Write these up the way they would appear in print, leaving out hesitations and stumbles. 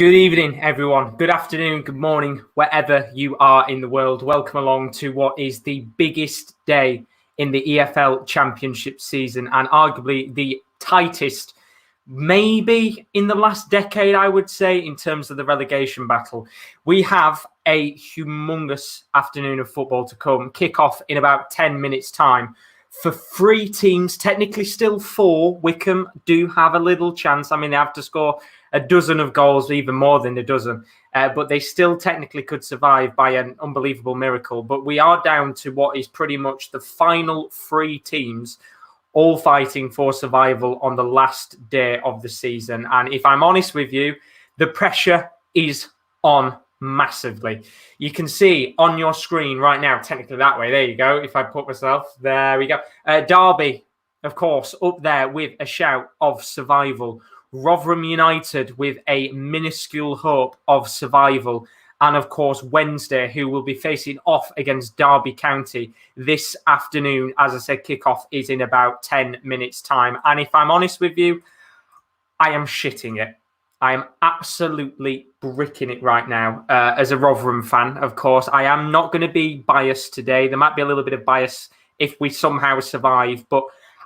Good evening, everyone. Good afternoon, good morning, wherever you are in the world. Welcome along to what is the biggest day in the EFL Championship season and arguably the tightest, maybe in the last decade, I would say, in terms of the relegation battle. We have a humongous afternoon of football to come. Kick off in about 10 minutes' time. For 3 teams, technically still 4, Wycombe do have a little chance. I mean, they have to score a dozen of goals, even more than a dozen. But they still technically could survive by an unbelievable miracle. But we are down to what is pretty much the final 3 teams all fighting for survival on the last day of the season. And if I'm honest with you, the pressure is on massively. You can see on your screen right now, technically that way. There you go. If I put myself, there we go. Derby, of course, up there with a shout of survival. Rotherham United with a minuscule hope of survival. And of course, Wednesday, who will be facing off against Derby County this afternoon. As I said, kickoff is in about 10 minutes' time. And if I'm honest with you, I am shitting it. I am absolutely bricking it right now. As a Rotherham fan, of course, I am not going to be biased today. There might be a little bit of bias if we somehow survive. But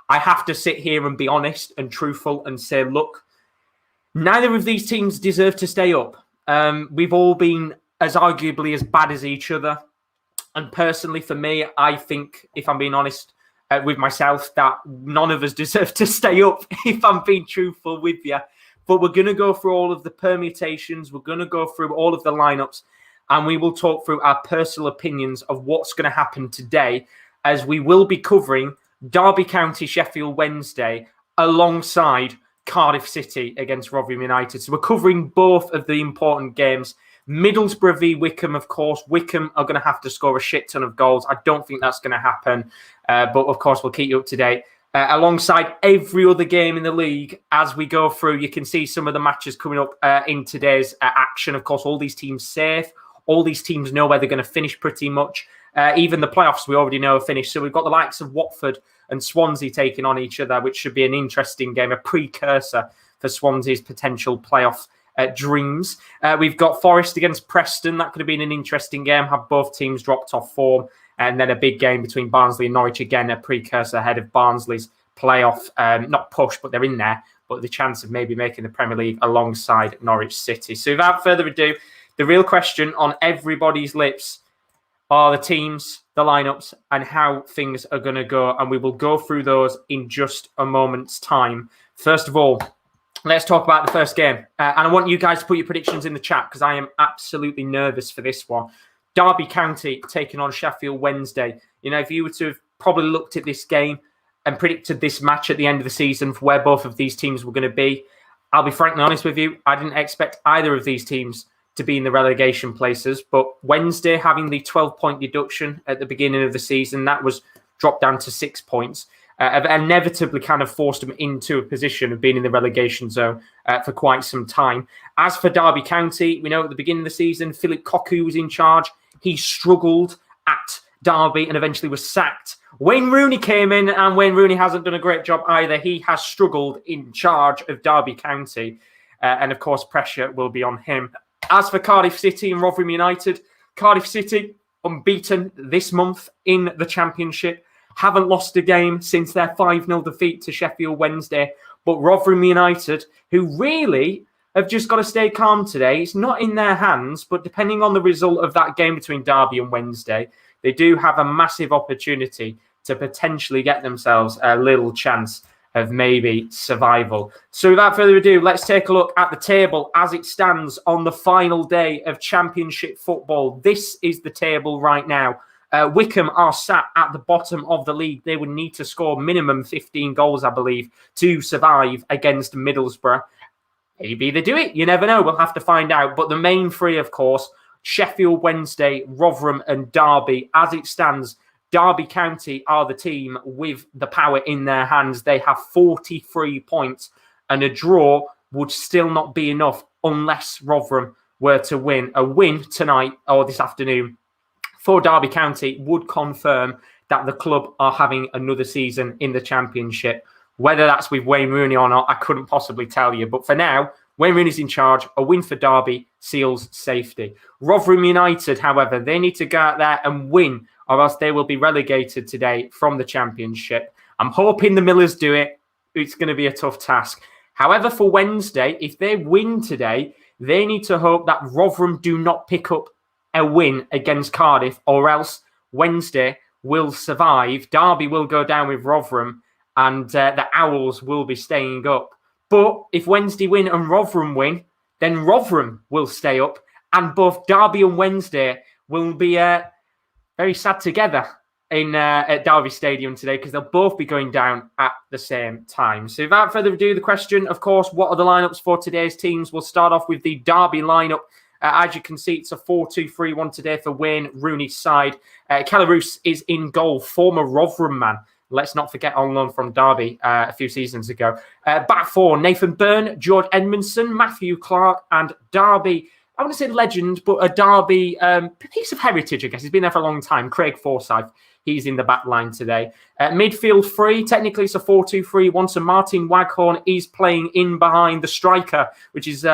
I have to sit here and be honest and truthful and say, look, neither of these teams deserve to stay up. We've all been as arguably as bad as each other. And personally, for me, I think, if I'm being honest with myself, that none of us deserve to stay up, if I'm being truthful with you. But we're going to go through all of the permutations. We're going to go through all of the lineups. And we will talk through our personal opinions of what's going to happen today, as we will be covering Derby County, Sheffield Wednesday, alongside Cardiff City against Rotherham United. So we're covering both of the important games. Middlesbrough v Wycombe, of course. Wycombe are going to have to score a shit ton of goals. I don't think that's going to happen. But of course, we'll keep you up to date. Alongside every other game in the league, as we go through, you can see some of the matches coming up in today's action. Of course, all these teams safe. All these teams know where they're going to finish pretty much. Even the playoffs, we already know are finished. So we've got the likes of Watford and Swansea taking on each other, which should be an interesting game, a precursor for Swansea's potential playoff dreams. We've got Forest against Preston. That could have been an interesting game. Have both teams dropped off form. And then a big game between Barnsley and Norwich. Again, a precursor ahead of Barnsley's playoff. Not push, but they're in there. But the chance of maybe making the Premier League alongside Norwich City. So without further ado, the real question on everybody's lips are the teams, the lineups, and how things are going to go. And we will go through those in just a moment's time. First of all, let's talk about the first game. And I want you guys to put your predictions in the chat, because I am absolutely nervous for this one. Derby County taking on Sheffield Wednesday. You know, if you were to have probably looked at this game and predicted this match at the end of the season for where both of these teams were going to be, I'll be frankly honest with you, I didn't expect either of these teams to be in the relegation places. But Wednesday having the 12-point deduction at the beginning of the season, that was dropped down to 6 points, inevitably kind of forced them into a position of being in the relegation zone for quite some time. As for Derby County, we know at the beginning of the season, Philip Cocu was in charge. He struggled at Derby and eventually was sacked. Wayne Rooney came in, and Wayne Rooney hasn't done a great job either. He has struggled in charge of Derby County. And of course, pressure will be on him. As for Cardiff City and Rotherham United, Cardiff City unbeaten this month in the Championship. Haven't lost a game since their 5-0 defeat to Sheffield Wednesday. But Rotherham United, who really have just got to stay calm today. It's not in their hands, but depending on the result of that game between Derby and Wednesday, they do have a massive opportunity to potentially get themselves a little chance of maybe survival. So without further ado, let's take a look at the table as it stands on the final day of Championship football. This is the table right now. Wycombe are sat at the bottom of the league. They would need to score minimum 15 goals, I believe, to survive against Middlesbrough. Maybe they do it. You never know. We'll have to find out. But the main 3, of course, Sheffield Wednesday, Rotherham and Derby. As it stands, Derby County are the team with the power in their hands. They have 43 points, and a draw would still not be enough unless Rotherham were to win. A win tonight or this afternoon for Derby County would confirm that the club are having another season in the Championship. Whether that's with Wayne Rooney or not, I couldn't possibly tell you. But for now, Wayne Rooney's in charge. A win for Derby seals safety. Rotherham United, however, they need to go out there and win, or else they will be relegated today from the Championship. I'm hoping the Millers do it. It's going to be a tough task. However, for Wednesday, if they win today, they need to hope that Rotherham do not pick up a win against Cardiff, or else Wednesday will survive. Derby will go down with Rotherham, and the Owls will be staying up. But if Wednesday win and Rotherham win, then Rotherham will stay up, and both Derby and Wednesday will be very sad together at Derby Stadium today, because they'll both be going down at the same time. So without further ado, the question, of course, what are the lineups for today's teams? We'll start off with the Derby lineup. As you can see, it's a 4-2-3-1 today for Wayne Rooney's side. Kelly Roos is in goal, former Rotherham man. Let's not forget, on loan from Derby a few seasons ago. Back four, Nathan Byrne, George Edmondson, Matthew Clark, and Derby, I want to say legend, but a Derby piece of heritage, I guess. He's been there for a long time. Craig Forsyth, he's in the back line today. Midfield three, technically it's a 4-2-3-1, so Martin Waghorn is playing in behind the striker, which is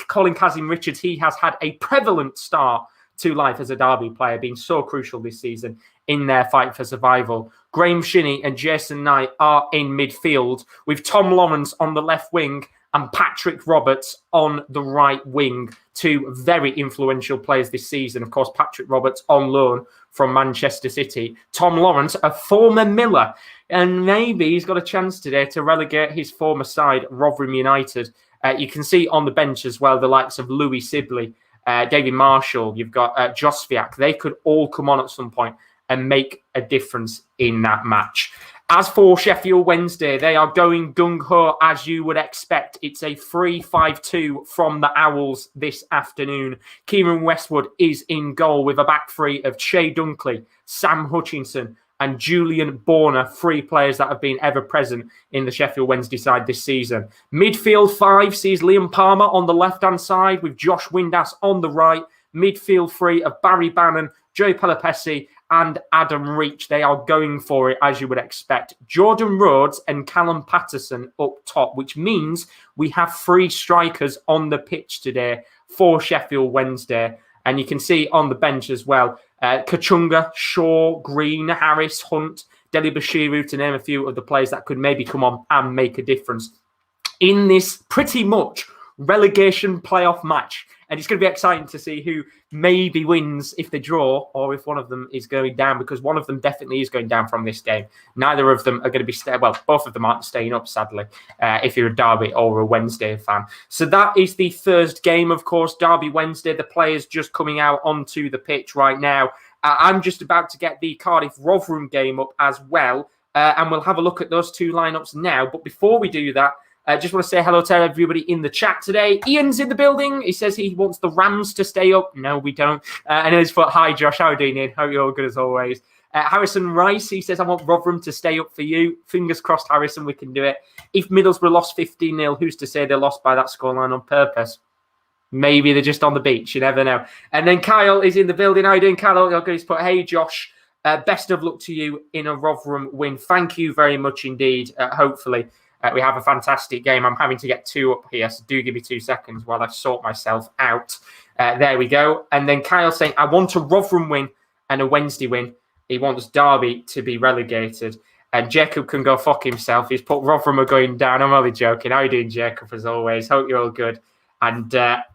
Colin Kazim-Richards. He has had a prevalent start to life as a Derby player, being so crucial this season in their fight for survival. Graham Shinney and Jason Knight are in midfield, with Tom Lawrence on the left wing and Patrick Roberts on the right wing. Two very influential players this season. Of course, Patrick Roberts on loan from Manchester City. Tom Lawrence, a former Miller, and maybe he's got a chance today to relegate his former side, Rotherham United. You can see on the bench as well the likes of Louis Sibley, David Marshall, you've got Josviak. They could all come on at some point and make a difference in that match. As for Sheffield Wednesday, they are going gung-ho as you would expect. It's a 3-5-2 from the Owls this afternoon. Kieran Westwood is in goal with a back three of Che Dunkley, Sam Hutchinson, and Julian Borner, three players that have been ever present in the Sheffield Wednesday side this season. Midfield five sees Liam Palmer on the left-hand side with Josh Windass on the right. Midfield three of Barry Bannon, Joey Pelopessi, and Adam Reach. They are going for it, as you would expect. Jordan Rhodes and Callum Patterson up top, which means we have three strikers on the pitch today for Sheffield Wednesday. And you can see on the bench as well, Kachunga, Shaw, Green, Harris, Hunt, Deli Bashiru, to name a few of the players that could maybe come on and make a difference in this pretty much relegation playoff match. And it's going to be exciting to see who maybe wins if they draw, or if one of them is going down, because one of them definitely is going down from this game. Neither of them are going to be both of them aren't staying up, sadly, if you're a Derby or a Wednesday fan. So that is the first game, of course, Derby Wednesday. The players just coming out onto the pitch right now. I'm just about to get the Cardiff Rotherham game up as well, and we'll have a look at those two lineups now. But before we do that, I just want to say hello to everybody in the chat today. Ian's in the building. He says he wants the Rams to stay up. No, we don't. And he's put, hi, Josh. How are you doing, Ian? Hope you're all good as always. Harrison Rice, he says, I want Rotherham to stay up for you. Fingers crossed, Harrison, we can do it. If Middlesbrough lost 15-0, who's to say they lost by that scoreline on purpose? Maybe they're just on the beach. You never know. And then Kyle is in the building. How are you doing, Kyle? He's put, hey, Josh, best of luck to you in a Rotherham win. Thank you very much indeed. Hopefully, we have a fantastic game. I'm having to get two up here, so do give me 2 seconds while I sort myself out. There we go. And then Kyle saying, I want a Rotherham win and a Wednesday win. He wants Derby to be relegated. And Jacob can go fuck himself. He's put Rotherham are going down. I'm only joking. How are you doing, Jacob, as always? Hope you're all good. And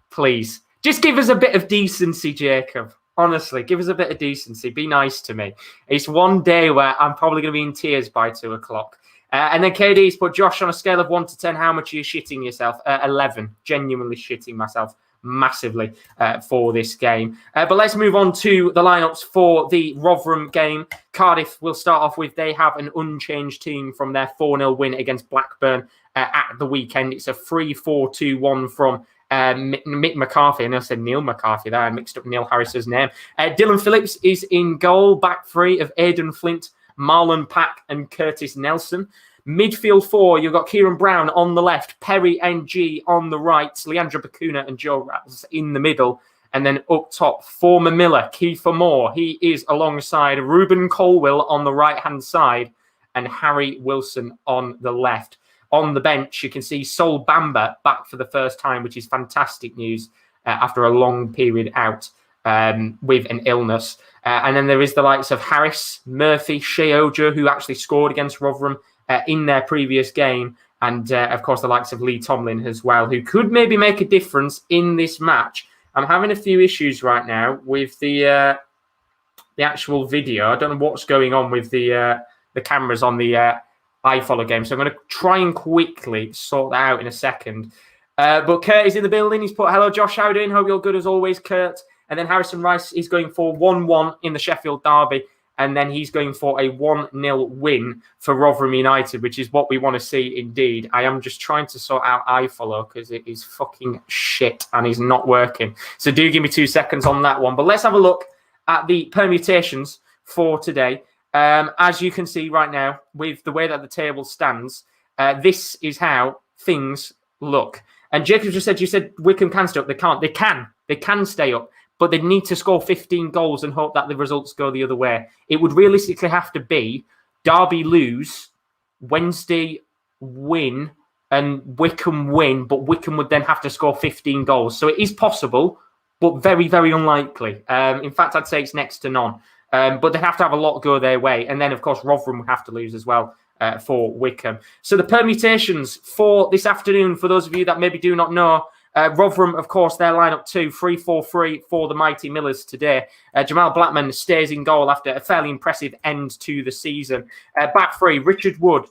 please, just give us a bit of decency, Jacob. Honestly, give us a bit of decency. Be nice to me. It's one day where I'm probably going to be in tears by 2 o'clock. And then KD's put, Josh, on a scale of 1 to 10, how much are you shitting yourself? 11. Genuinely shitting myself massively for this game. But let's move on to the lineups for the Rotherham game. Cardiff will start off with, they have an unchanged team from their 4-0 win against Blackburn at the weekend. It's a 3-4-2-1 from Mick McCarthy. I know I said Neil McCarthy there. I mixed up Neil Harris's name. Dylan Phillips is in goal, back three of Aidan Flint, Marlon Pack and Curtis Nelson. Midfield four, you've got Kieran Brown on the left, Perry NG on the right, Leandro Bacuna and Joe Raz in the middle. And then up top, former Miller, Kiefer Moore. He is alongside Ruben Colwill on the right-hand side and Harry Wilson on the left. On the bench, you can see Sol Bamba back for the first time, which is fantastic news after a long period out with an illness. And then there is the likes of Harris, Murphy, Shea Ojo, who actually scored against Rotherham in their previous game. And, of course, the likes of Lee Tomlin as well, who could maybe make a difference in this match. I'm having a few issues right now with the actual video. I don't know what's going on with the cameras on the iFollow game. So I'm going to try and quickly sort that out in a second. But Kurt is in the building. He's put, hello, Josh. How are you doing? Hope you're good as always, Kurt. And then Harrison Rice is going for 1-1 in the Sheffield derby. And then he's going for a 1-0 win for Rotherham United, which is what we want to see indeed. I am just trying to sort out iFollow because it is fucking shit and is not working. So do give me 2 seconds on that one. But let's have a look at the permutations for today. As you can see right now, with the way that the table stands, this is how things look. And Jacob just said, you said Wycombe can stay up. They can't. They can stay up. But they need to score 15 goals and hope that the results go the other way. It would realistically have to be Derby lose, Wednesday win, and Wycombe win, but Wycombe would then have to score 15 goals. So it is possible, but very, very unlikely. In fact, I'd say it's next to none. But they have to have a lot go their way. And then, of course, Rotherham would have to lose as well for Wycombe. So the permutations for this afternoon, for those of you that maybe do not know, Rotherham, of course, their lineup 3-4-3 for the Mighty Millers today. Jamal Blackman stays in goal after a fairly impressive end to the season. Back three, Richard Wood,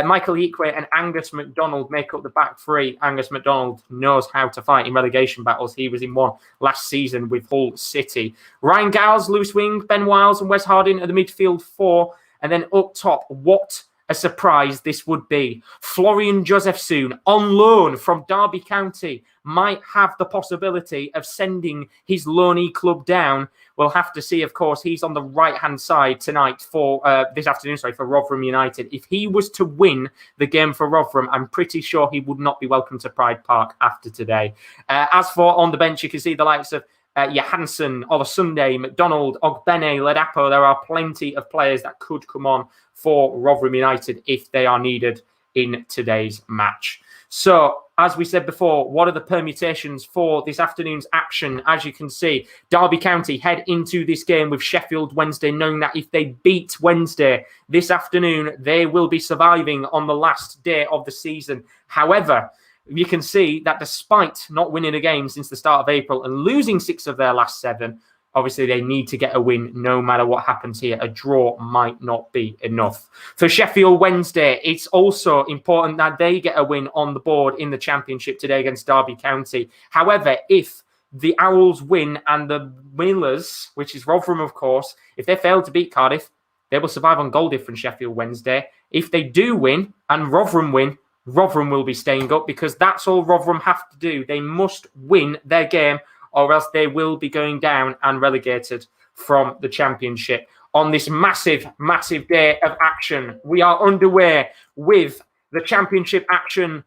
Michael Ikwe and Angus MacDonald make up the back three. Angus MacDonald knows how to fight in relegation battles. He was in one last season with Hull City. Ryan Giles, loose wing, Ben Wiles and Wes Harding at the midfield four. And then up top, what a surprise this would be. Florian Josephsoon, on loan from Derby County, might have the possibility of sending his loanee club down. We'll have to see, of course. He's on the right-hand side tonight for this afternoon, for Rotherham United. If he was to win the game for Rotherham, I'm pretty sure he would not be welcome to Pride Park after today. As for on the bench, you can see the likes of Johansson, Olasunde, McDonald, Ogbene, Ladapo. There are plenty of players that could come on for Rotherham United if they are needed in today's match. So, as we said before, what are the permutations for this afternoon's action? As you can see, Derby County head into this game with Sheffield Wednesday, knowing that if they beat Wednesday this afternoon, they will be surviving on the last day of the season. However, you can see that despite not winning a game since the start of April and losing 6 of their last 7, obviously they need to get a win no matter what happens here. A draw might not be enough. For Sheffield Wednesday, it's also important that they get a win on the board in the Championship today against Derby County. However, if the Owls win and the Millers, which is Rotherham, of course, if they fail to beat Cardiff, they will survive on goal difference, Sheffield Wednesday. If they do win and Rotherham win, Rotherham will be staying up because that's all Rotherham have to do. They must win their game or else they will be going down and relegated from the Championship. On this massive, massive day of action, we are underway with the Championship action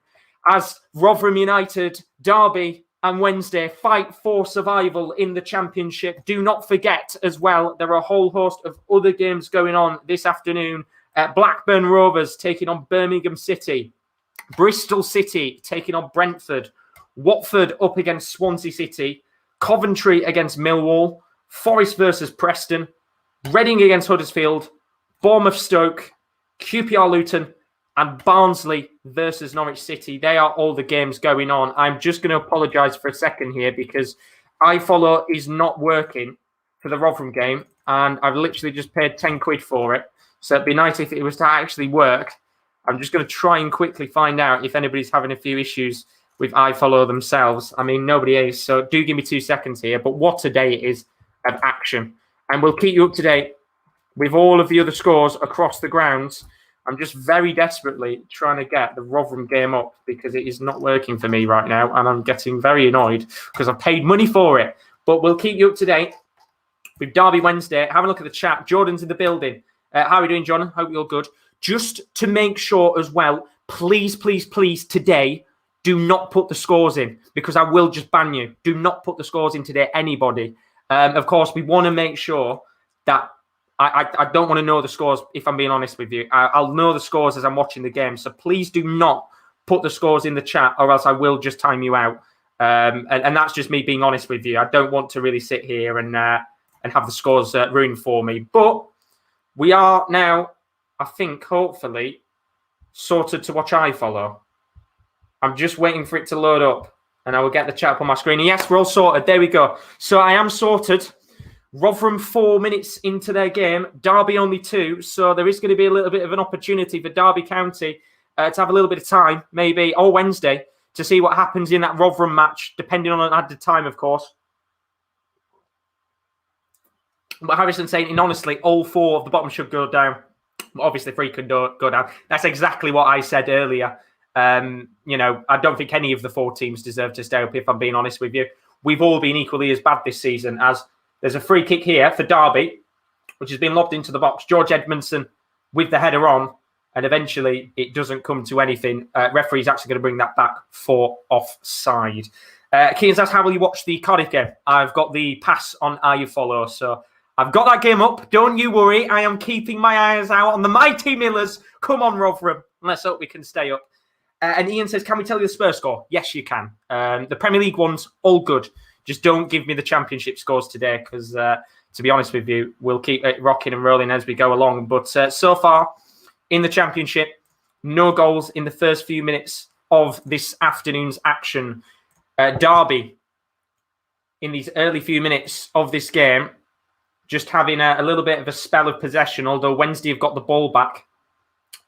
as Rotherham United, Derby and Wednesday fight for survival in the Championship. Do not forget as well, there are a whole host of other games going on this afternoon. Blackburn Rovers taking on Birmingham City. Bristol City taking on Brentford. Watford up against Swansea City. Coventry against Millwall. Forest versus Preston. Reading against Huddersfield. Bournemouth Stoke. QPR Luton. And Barnsley versus Norwich City. They are all the games going on. I'm just going to apologise for a second here because iFollow is not working for the Rotherham game. And I've literally just paid 10 quid for it. So it'd be nice if it was to actually work. I'm just going to try and quickly find out if anybody's having a few issues with iFollow themselves. I mean, nobody is, so do give me 2 seconds here. But what a day it is of action. And we'll keep you up to date with all of the other scores across the grounds. I'm just very desperately trying to get the Rotherham game up because it is not working for me right now. And I'm getting very annoyed because I've paid money for it. But we'll keep you up to date with Derby Wednesday. Have a look at the chat. Jordan's in the building. How are you doing, John? Hope you're good. Just to make sure as well, please, please, please, today, do not put the scores in because I will just ban you. Do not put the scores in today, anybody. Of course, we want to make sure that I don't want to know the scores, if I'm being honest with you. I'll know the scores as I'm watching the game. So please do not put the scores in the chat, or else I will just time you out. And that's just me being honest with you. I don't want to really sit here and have the scores ruined for me. But we are now, I think, hopefully, sorted to watch iFollow. I'm just waiting for it to load up, and I will get the chat up on my screen. And yes, we're all sorted. There we go. So I am sorted. Rotherham 4 minutes into their game. Derby only 2. So there is going to be a little bit of an opportunity for Derby County to have a little bit of time, maybe, or Wednesday, to see what happens in that Rotherham match, depending on added time, of course. But Harrison saying, and honestly, all 4 of the bottom should go down. Obviously, 3 can go down. That's exactly what I said earlier. I don't think any of the 4 teams deserve to stay up, if I'm being honest with you. We've all been equally as bad this season, as there's a free kick here for Derby, which has been lobbed into the box. George Edmondson with the header on, and eventually it doesn't come to anything. Referee's actually going to bring that back for offside. Keane says, how will you watch the Cardiff game? I've got the pass on iFollow, so I've got that game up. Don't you worry. I am keeping my eyes out on the mighty Millers. Come on, Rotherham. Let's hope we can stay up. And Ian says, can we tell you the Spurs score? Yes, you can. The Premier League ones, all good. Just don't give me the Championship scores today because, to be honest with you, we'll keep it rocking and rolling as we go along. But so far in the Championship, no goals in the first few minutes of this afternoon's action. Derby, in these early few minutes of this game, just having a little bit of a spell of possession, although Wednesday have got the ball back.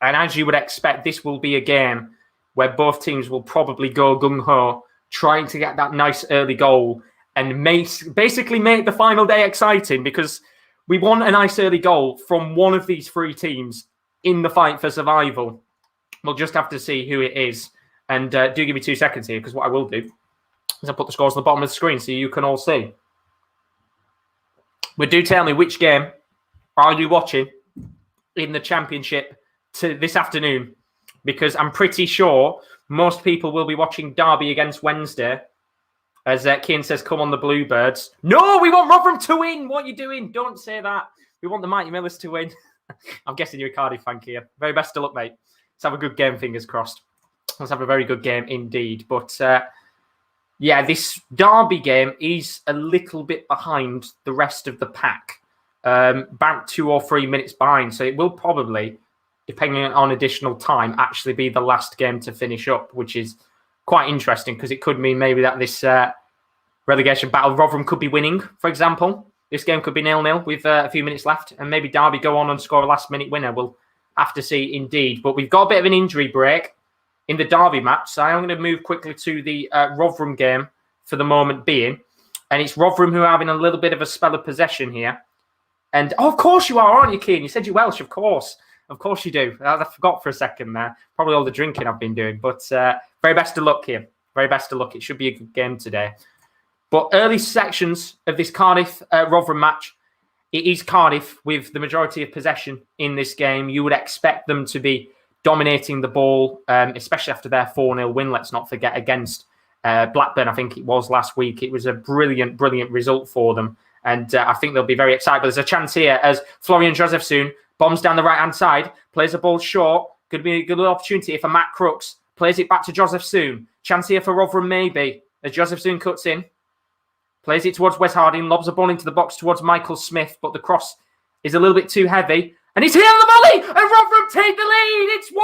And as you would expect, this will be a game where both teams will probably go gung-ho, trying to get that nice early goal and basically make the final day exciting, because we want a nice early goal from one of these 3 teams in the fight for survival. We'll just have to see who it is. And do give me 2 seconds here, because what I will do is I'll put the scores on the bottom of the screen so you can all see. But do tell me, which game are you watching in the Championship this afternoon? Because I'm pretty sure most people will be watching Derby against Wednesday. As Keane says, come on the Bluebirds. No, we want Rotherham to win. What are you doing? Don't say that. We want the Mighty Millers to win. I'm guessing you're a Cardiff fan here. Very best of luck, mate. Let's have a good game, fingers crossed. Let's have a very good game indeed. But this Derby game is a little bit behind the rest of the pack. About 2 or 3 minutes behind. So it will probably, depending on additional time, actually be the last game to finish up, which is quite interesting because it could mean maybe that this relegation battle, Rotherham could be winning, for example. This game could be 0-0 with a few minutes left, and maybe Derby go on and score a last-minute winner. We'll have to see indeed. But we've got a bit of an injury break in the Derby match, so I'm going to move quickly to the Rotherham game for the moment being. And it's Rotherham who are having a little bit of a spell of possession here. And, of course you are, aren't you, Keane? You said you're Welsh, of course. Of course you do. I forgot for a second there. Probably all the drinking I've been doing. But very best of luck here. Very best of luck. It should be a good game today. But early sections of this Cardiff-Rotherham match, it is Cardiff with the majority of possession in this game. You would expect them to be dominating the ball, especially after their 4-0 win, let's not forget, against Blackburn, I think it was last week. It was a brilliant, brilliant result for them. And I think they'll be very excited. But there's a chance here as Florian Josefsohn bombs down the right-hand side, plays the ball short. Could be a good opportunity for Matt Crooks. Plays it back to Josefsohn. Chance here for Rotherham, maybe. As Josefsohn cuts in. Plays it towards Wes Harding. Lobs a ball into the box towards Michael Smith. But the cross is a little bit too heavy. And he's here on the volley! And Rotherham take the lead! It's 1-0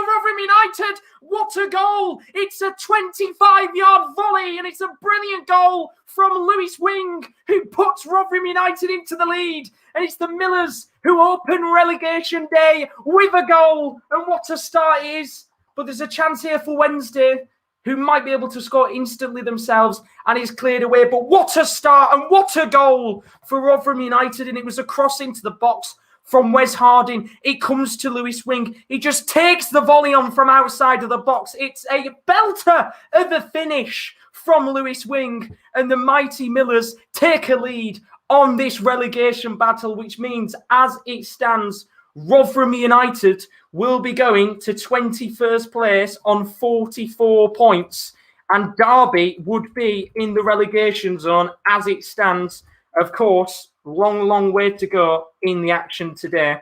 Rotherham United! What a goal! It's a 25-yard volley, and it's a brilliant goal from Lewis Wing, who puts Rotherham United into the lead. And it's the Millers who open relegation day with a goal. And what a start it is. But there's a chance here for Wednesday, who might be able to score instantly themselves, and it's cleared away. But what a start and what a goal for Rotherham United. And it was a cross into the box from Wes Harding. It comes to Lewis Wing. He just takes the volley on from outside of the box. It's a belter of a finish from Lewis Wing. And the mighty Millers take a lead on this relegation battle, which means, as it stands, Rotherham United will be going to 21st place on 44 points. And Derby would be in the relegation zone as it stands. Of course, long way to go in the action today.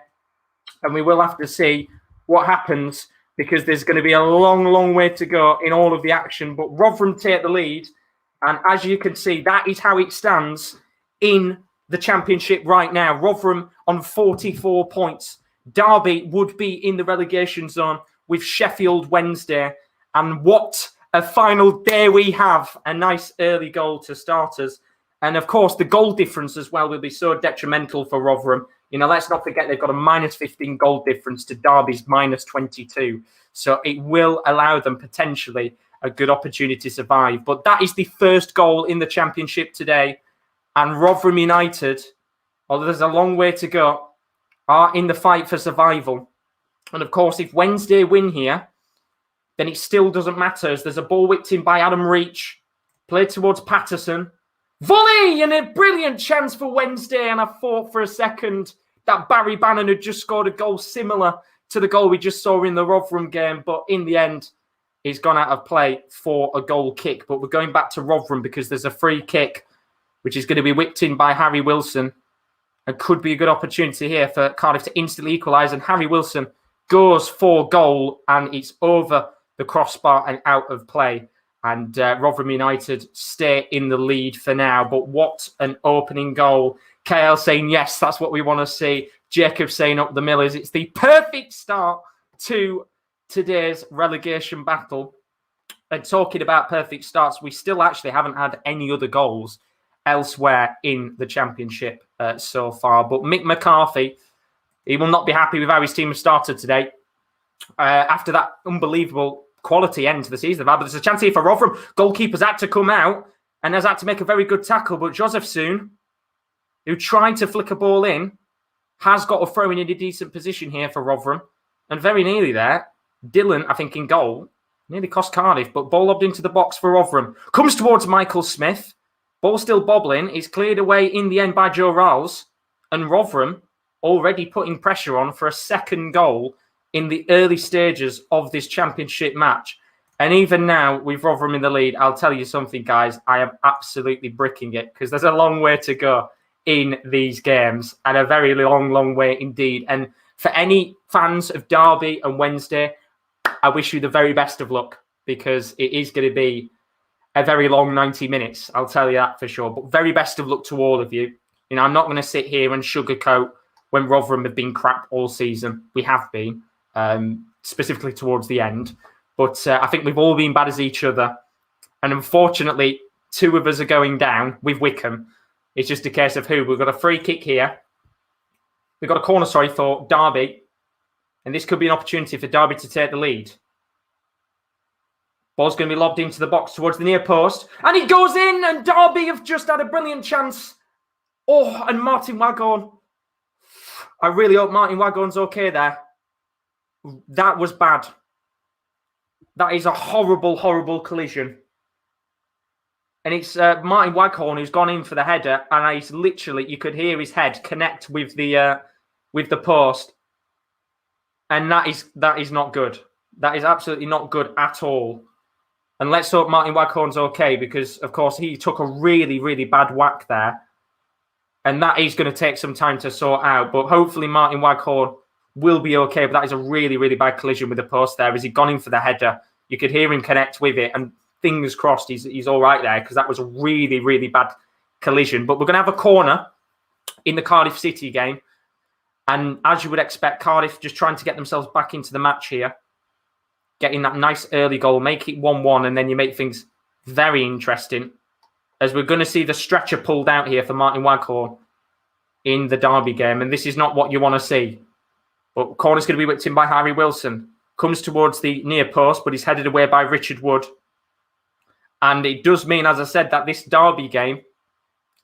And we will have to see what happens because there's going to be a long, long way to go in all of the action. But Rotherham take the lead. And as you can see, that is how it stands in the Championship right now. Rotherham on 44 points. Derby would be in the relegation zone with Sheffield Wednesday. And what a final day we have. A nice early goal to start us. And of course, the goal difference as well will be so detrimental for Rotherham. You know, let's not forget they've got a minus 15 goal difference to Derby's minus 22. So it will allow them potentially a good opportunity to survive. But that is the first goal in the Championship today. And Rotherham United, although there's a long way to go, are in the fight for survival. And of course, if Wednesday win here, then it still doesn't matter, as there's a ball whipped in by Adam Reach, played towards Patterson. Volley! And a brilliant chance for Wednesday. And I thought for a second that Barry Bannon had just scored a goal similar to the goal we just saw in the Rotherham game. But in the end, he's gone out of play for a goal kick. But we're going back to Rotherham because there's a free kick, which is going to be whipped in by Harry Wilson. And could be a good opportunity here for Cardiff to instantly equalise. And Harry Wilson goes for goal. And it's over the crossbar and out of play. And Rotherham United stay in the lead for now. But what an opening goal. KL saying, yes, that's what we want to see. Jacob saying up the Millers. It's the perfect start to today's relegation battle. And talking about perfect starts, we still actually haven't had any other goals elsewhere in the Championship so far. But Mick McCarthy, he will not be happy with how his team has started today. After that unbelievable quality end to the season. But there's a chance here for Rotherham. Goalkeeper's had to come out and has had to make a very good tackle. But Joseph Soon, who tried to flick a ball in, has got a throw in a decent position here for Rotherham. And very nearly there, Dillon, I think, in goal. Nearly cost Cardiff, but ball lobbed into the box for Rotherham. Comes towards Michael Smith. Ball still bobbling. It's cleared away in the end by Joe Rowles. And Rotherham already putting pressure on for a second goal in the early stages of this Championship match. And even now, with Rotherham in the lead, I'll tell you something, guys. I am absolutely bricking it because there's a long way to go in these games and a very long, long way indeed. And for any fans of Derby and Wednesday, I wish you the very best of luck because it is going to be a very long 90 minutes. I'll tell you that for sure. But very best of luck to all of you. You know, I'm not going to sit here and sugarcoat when Rotherham have been crap all season. We have been. Specifically towards the end. But I think we've all been bad as each other. And unfortunately, two of us are going down with Wickham. It's just a case of who. We've got a free kick here. We've got a corner, for Derby. And this could be an opportunity for Derby to take the lead. Ball's going to be lobbed into the box towards the near post. And it goes in, and Derby have just had a brilliant chance. Oh, and Martin Waghorn. I really hope Martin Waghorn's okay there. That was bad. That is a horrible, horrible collision. And it's Martin Waghorn who's gone in for the header, and he's literally, you could hear his head connect with the post. And that is not good. That is absolutely not good at all. And let's hope Martin Waghorn's okay, because of course he took a really, really bad whack there. And that is going to take some time to sort out. But hopefully Martin Waghorn will be okay, but that is a really, really bad collision with the post there. As he gone in for the header, you could hear him connect with it, and fingers crossed he's all right there, because that was a really, really bad collision. But we're going to have a corner in the Cardiff City game, and as you would expect, Cardiff just trying to get themselves back into the match here, getting that nice early goal, make it 1-1, and then you make things very interesting, as we're going to see the stretcher pulled out here for Martin Waghorn in the Derby game, and this is not what you want to see. But corner's going to be whipped in by Harry Wilson. Comes towards the near post, but he's headed away by Richard Wood. And it does mean, as I said, that this Derby game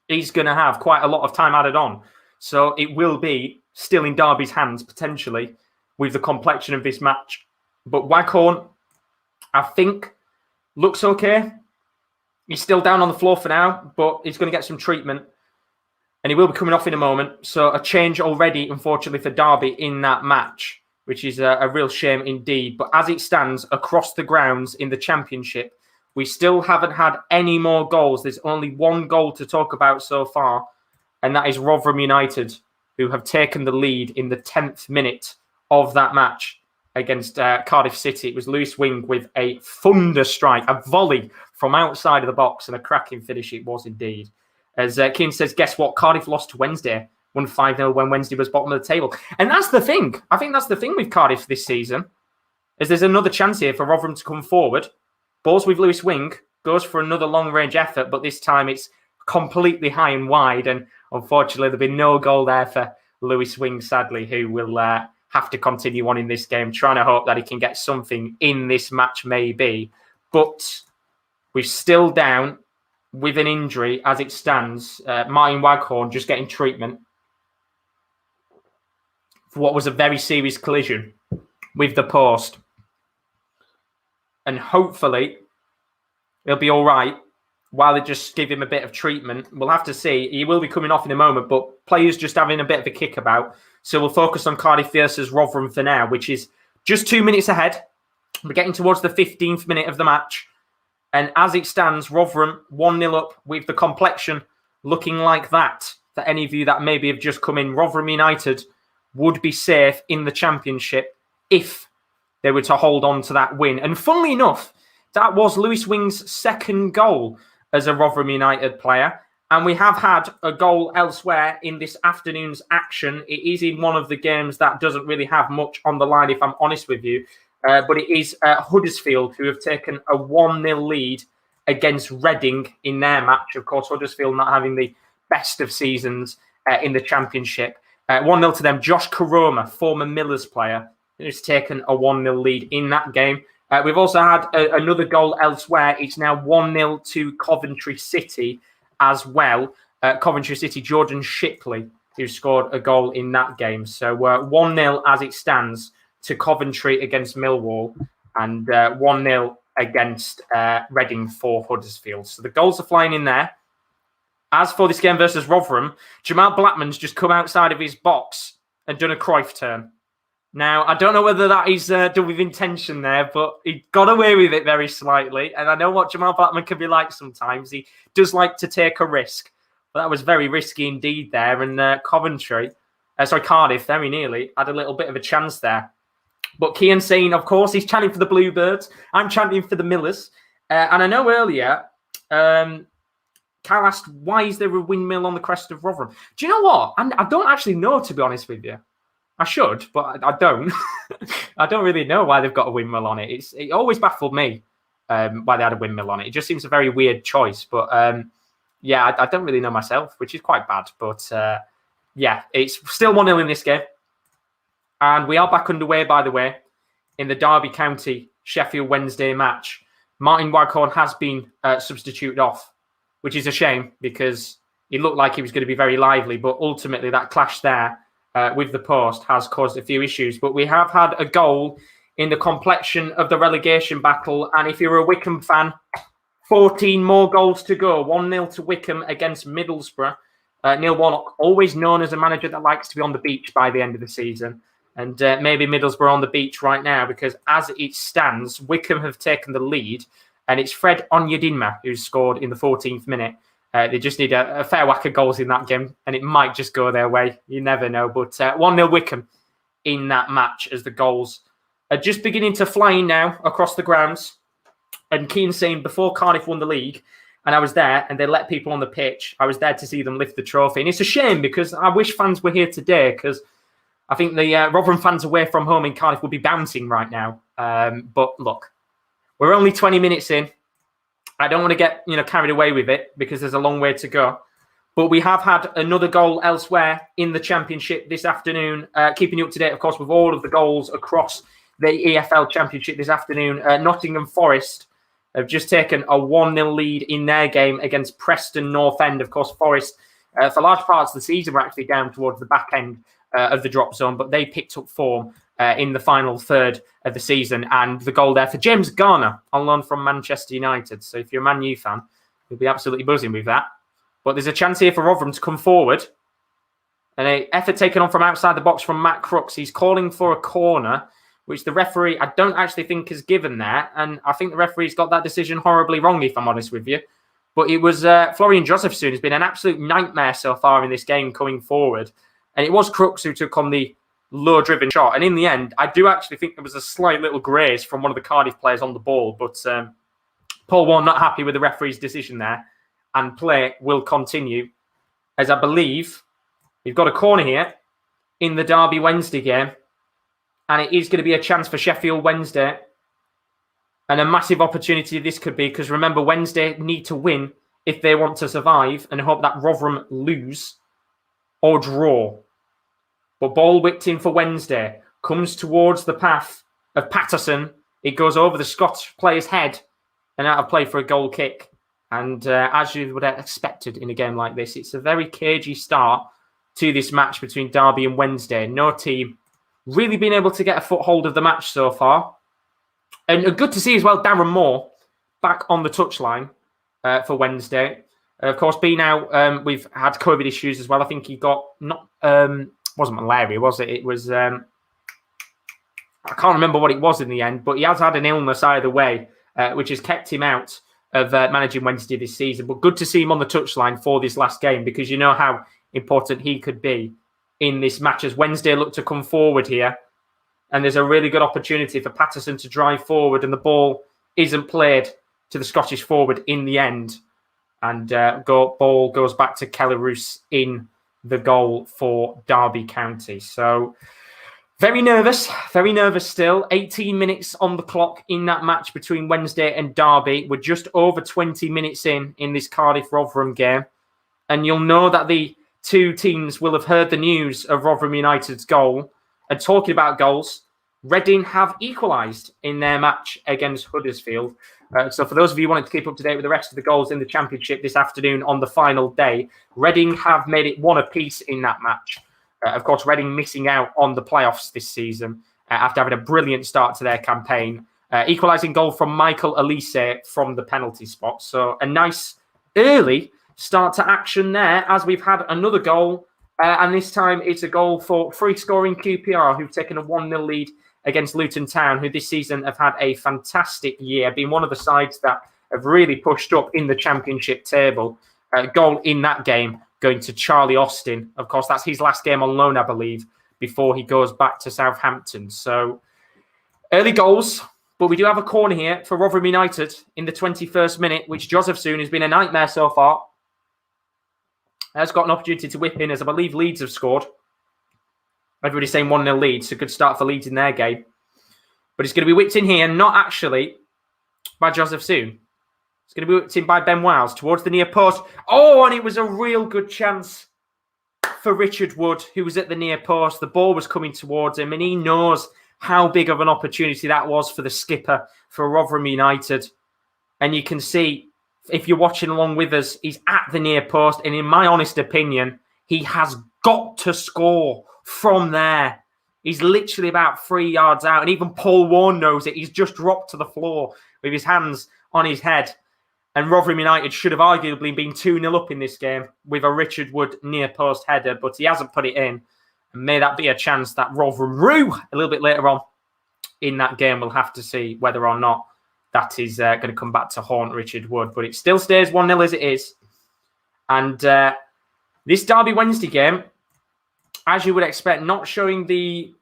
is going to have quite a lot of time added on. So it will be still in Derby's hands, potentially, with the complexion of this match. But Waghorn, I think, looks okay. He's still down on the floor for now, but he's going to get some treatment. And he will be coming off in a moment. So a change already, unfortunately, for Derby in that match, which is a real shame indeed. But as it stands across the grounds in the Championship, we still haven't had any more goals. There's only one goal to talk about so far, and that is Rotherham United, who have taken the lead in the 10th minute of that match. against Cardiff City. It was Lewis Wing with a thunder strike, a volley from outside of the box, and a cracking finish it was indeed. As Keane says, guess what? Cardiff lost to Wednesday, won 5-0 when Wednesday was bottom of the table. And that's the thing. I think that's the thing with Cardiff this season, is there's another chance here for Rotherham to come forward. Balls with Lewis Wing, goes for another long-range effort, but this time it's completely high and wide, and unfortunately there'll be no goal there for Lewis Wing, sadly, who will have to continue on in this game, trying to hope that he can get something in this match maybe. But we're still down with an injury as it stands. Martin Waghorn just getting treatment for what was a very serious collision with the post. And hopefully he'll be all right while they just give him a bit of treatment. We'll have to see. He will be coming off in a moment, but players just having a bit of a kickabout. So we'll focus on Cardiff versus Rotherham for now, which is just 2 minutes ahead. We're getting towards the 15th minute of the match. And as it stands, Rotherham 1-0 up with the complexion looking like that. For any of you that maybe have just come in, Rotherham United would be safe in the Championship if they were to hold on to that win. And funnily enough, that was Lewis Wing's second goal as a Rotherham United player. And we have had a goal elsewhere in this afternoon's action. It is in one of the games that doesn't really have much on the line, if I'm honest with you. But it is Huddersfield who have taken a 1-0 lead against Reading in their match. Of course, Huddersfield not having the best of seasons in the Championship. 1-0 to them. Josh Karoma, former Millers player, who's taken a 1-0 lead in that game. We've also had another goal elsewhere. It's now 1-0 to Coventry City as well. Coventry City, Jordan Shipley, who scored a goal in that game. So 1-0 as it stands to Coventry against Millwall, and 1-0 against Reading for Huddersfield. So the goals are flying in there. As for this game versus Rotherham, Jamal Blackman's just come outside of his box and done a Cruyff turn. Now, I don't know whether that is done with intention there, but he got away with it very slightly. And I know what Jamal Blackman can be like sometimes. He does like to take a risk. But that was very risky indeed there. And Cardiff, very nearly, had a little bit of a chance there. But Kian saying, of course, he's chanting for the Bluebirds. I'm chanting for the Millers. And I know earlier, Cal asked, why is there a windmill on the crest of Rotherham? Do you know what? I don't actually know, to be honest with you. I should, but I don't. I don't really know why they've got a windmill on it. It always baffled me why they had a windmill on it. It just seems a very weird choice. But I don't really know myself, which is quite bad. But it's still 1-0 in this game. And we are back underway, by the way, in the Derby County Sheffield Wednesday match. Martin Waghorn has been substituted off, which is a shame because he looked like he was going to be very lively. But ultimately, that clash there with the post has caused a few issues. But we have had a goal in the complexion of the relegation battle. And if you're a Wickham fan, 14 more goals to go. 1-0 to Wickham against Middlesbrough. Neil Warnock, always known as a manager that likes to be on the beach by the end of the season. And maybe Middlesbrough on the beach right now, because as it stands, Wickham have taken the lead. And it's Fred Onyedinma who's scored in the 14th minute. They just need a fair whack of goals in that game, and it might just go their way. You never know. But 1-0 Wickham in that match as the goals are just beginning to fly in now across the grounds. And Keane saying, before Cardiff won the league, and I was there, and they let people on the pitch, I was there to see them lift the trophy. And it's a shame because I wish fans were here today because I think the Rotherham fans away from home in Cardiff would be bouncing right now. But look, we're only 20 minutes in. I don't want to get carried away with it because there's a long way to go. But we have had another goal elsewhere in the Championship this afternoon. Keeping you up to date, of course, with all of the goals across the EFL Championship this afternoon. Nottingham Forest have just taken a 1-0 lead in their game against Preston North End. Of course, Forest, for large parts of the season, were actually down towards the back end of the drop zone, but they picked up form in the final third of the season. And the goal there for James Garner on loan from Manchester United. So if you're a Man U fan, you'll be absolutely buzzing with that. But there's a chance here for Rotherham to come forward. And an effort taken on from outside the box from Matt Crooks. He's calling for a corner, which the referee, I don't actually think has given there. And I think the referee's got that decision horribly wrong, if I'm honest with you. But it was Florian Josephson who's been an absolute nightmare so far in this game coming forward. And it was Crooks who took on the low-driven shot. And in the end, I do actually think there was a slight little graze from one of the Cardiff players on the ball. But Paul Warne not happy with the referee's decision there. And play will continue. As I believe we've got a corner here in the Derby Wednesday game. And it is going to be a chance for Sheffield Wednesday. And a massive opportunity this could be. Because remember, Wednesday need to win if they want to survive. And hope that Rotherham lose or draw. But ball whipped in for Wednesday. Comes towards the path of Patterson. It goes over the Scottish player's head. And out of play for a goal kick. And as you would have expected in a game like this, it's a very cagey start to this match between Derby and Wednesday. No team really been able to get a foothold of the match so far. And good to see as well Darren Moore back on the touchline for Wednesday. Of course, being out, we've had COVID issues as well. I think he got wasn't malaria, was it? It was, I can't remember what it was in the end, but he has had an illness either way, which has kept him out of managing Wednesday this season. But good to see him on the touchline for this last game, because you know how important he could be in this match as Wednesday look to come forward here. And there's a really good opportunity for Patterson to drive forward, and the ball isn't played to the Scottish forward in the end. And ball goes back to Kelly Roos in the goal for Derby County. So very nervous still. 18 minutes on the clock in that match between Wednesday and Derby. We're just over 20 minutes in this Cardiff-Rotherham game. And you'll know that the two teams will have heard the news of Rotherham United's goal. And talking about goals, Reading have equalised in their match against Huddersfield. So for those of you wanting to keep up to date with the rest of the goals in the Championship this afternoon on the final day, Reading have made it one apiece in that match. Of course, Reading missing out on the playoffs this season after having a brilliant start to their campaign. Equalising goal from Michael Elise from the penalty spot. So a nice early start to action there as we've had another goal. And this time it's a goal for free-scoring QPR, who've taken a 1-0 lead against Luton Town, who this season have had a fantastic year, been one of the sides that have really pushed up in the Championship table. Goal in that game going to Charlie Austin. Of course, that's his last game on loan, I believe, before he goes back to Southampton. So early goals, but we do have a corner here for Rotherham United in the 21st minute, which Joseph Soon has been a nightmare so far. Has got an opportunity to whip in, as I believe Leeds have scored. Everybody's saying 1-0 Leeds, so good start for Leeds in their game. But it's going to be whipped in here, not actually by Joseph Soon. It's going to be whipped in by Ben Wiles towards the near post. Oh, and it was a real good chance for Richard Wood, who was at the near post. The ball was coming towards him, and he knows how big of an opportunity that was for the skipper for Rotherham United. And you can see, if you're watching along with us, he's at the near post. And in my honest opinion, he has got to score from there. He's literally about 3 yards out. And even Paul Warne knows it. He's just dropped to the floor with his hands on his head. And Rotherham United should have arguably been 2-0 up in this game with a Richard Wood near post header. But he hasn't put it in. And may that be a chance that Rotherham rue a little bit later on in that game. We'll have to see whether or not that is going to come back to haunt Richard Wood. But it still stays 1-0 as it is. And this Derby Wednesday game, as you would expect, not showing the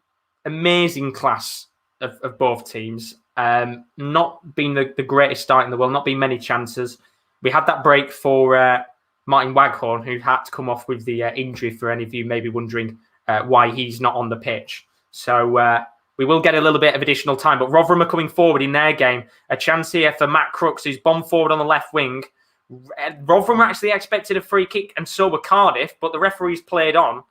amazing class of both teams. Not being the greatest start in the world, not being many chances. We had that break for Martin Waghorn, who had to come off with the injury, for any of you maybe wondering why he's not on the pitch. So we will get a little bit of additional time. But Rotherham are coming forward in their game. A chance here for Matt Crooks, who's bombed forward on the left wing. Rotherham actually expected a free kick, and so were Cardiff, but the referees played on.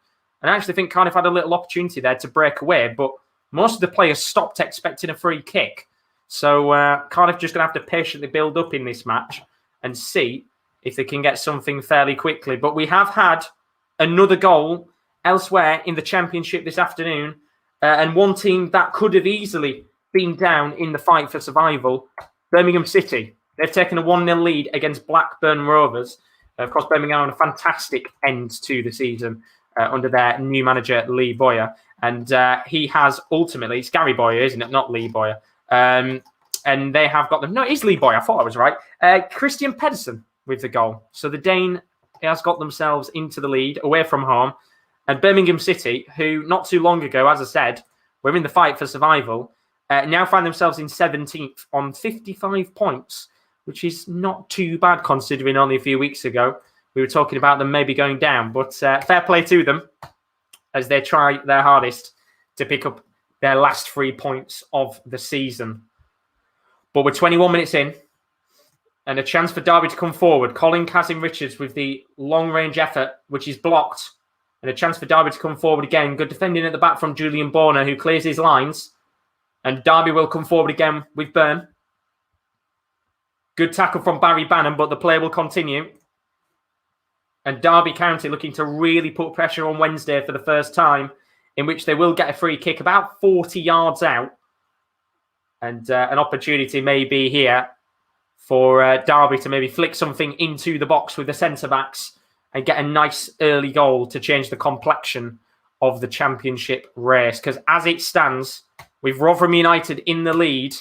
And I actually think Cardiff had a little opportunity there to break away, but most of the players stopped expecting a free kick. So Cardiff just going to have to patiently build up in this match and see if they can get something fairly quickly. But we have had another goal elsewhere in the Championship this afternoon, and one team that could have easily been down in the fight for survival, Birmingham City. They've taken a 1-0 lead against Blackburn Rovers. Of course, Birmingham on a fantastic end to the season under their new manager, Lee Boyer. And he has ultimately, it's Gary Boyer, isn't it? Not Lee Boyer. And they have got them. No, it is Lee Boyer. I thought I was right. Christian Pedersen with the goal. So the Dane has got themselves into the lead away from home. And Birmingham City, who not too long ago, as I said, were in the fight for survival, now find themselves in 17th on 55 points, which is not too bad considering only a few weeks ago we were talking about them maybe going down. But fair play to them as they try their hardest to pick up their last 3 points of the season. But we're 21 minutes in and a chance for Derby to come forward. Colin Kazim-Richards with the long-range effort, which is blocked. And a chance for Derby to come forward again. Good defending at the back from Julian Borner, who clears his lines. And Derby will come forward again with Byrne. Good tackle from Barry Bannon, but the play will continue. And Derby County looking to really put pressure on Wednesday for the first time, in which they will get a free kick about 40 yards out. And an opportunity may be here for Derby to maybe flick something into the box with the centre-backs and get a nice early goal to change the complexion of the championship race. Because as it stands, with Rotherham United in the lead,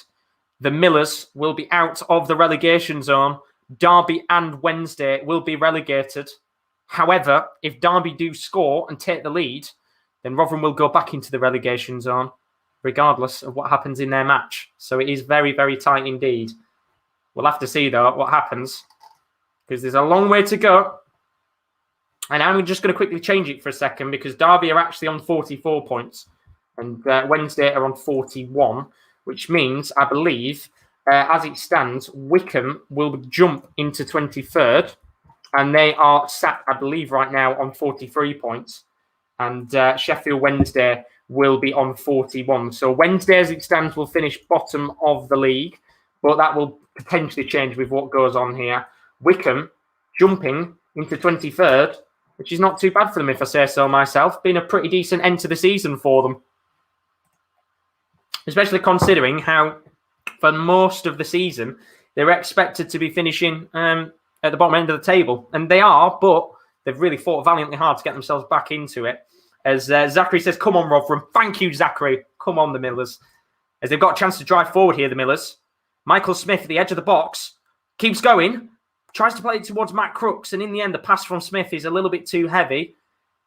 the Millers will be out of the relegation zone. Derby and Wednesday will be relegated. However, if Derby do score and take the lead, then Rotherham will go back into the relegation zone, regardless of what happens in their match. So it is very, very tight indeed. We'll have to see, though, what happens, because there's a long way to go. And I'm just going to quickly change it for a second, because Derby are actually on 44 points and Wednesday are on 41, which means, I believe, as it stands, Wycombe will jump into 23rd, and they are sat, I believe, right now on 43 points. And Sheffield Wednesday will be on 41. So Wednesday, as it stands, will finish bottom of the league, but that will potentially change with what goes on here. Wycombe jumping into 23rd, which is not too bad for them, if I say so myself. Been a pretty decent end to the season for them. Especially considering how, for most of the season, they were expected to be finishing at the bottom end of the table. And they are, but they've really fought valiantly hard to get themselves back into it. As Zachary says, come on, Rotherham. Thank you, Zachary. Come on, the Millers. As they've got a chance to drive forward here, the Millers. Michael Smith at the edge of the box. Keeps going. Tries to play it towards Matt Crooks. And in the end, the pass from Smith is a little bit too heavy.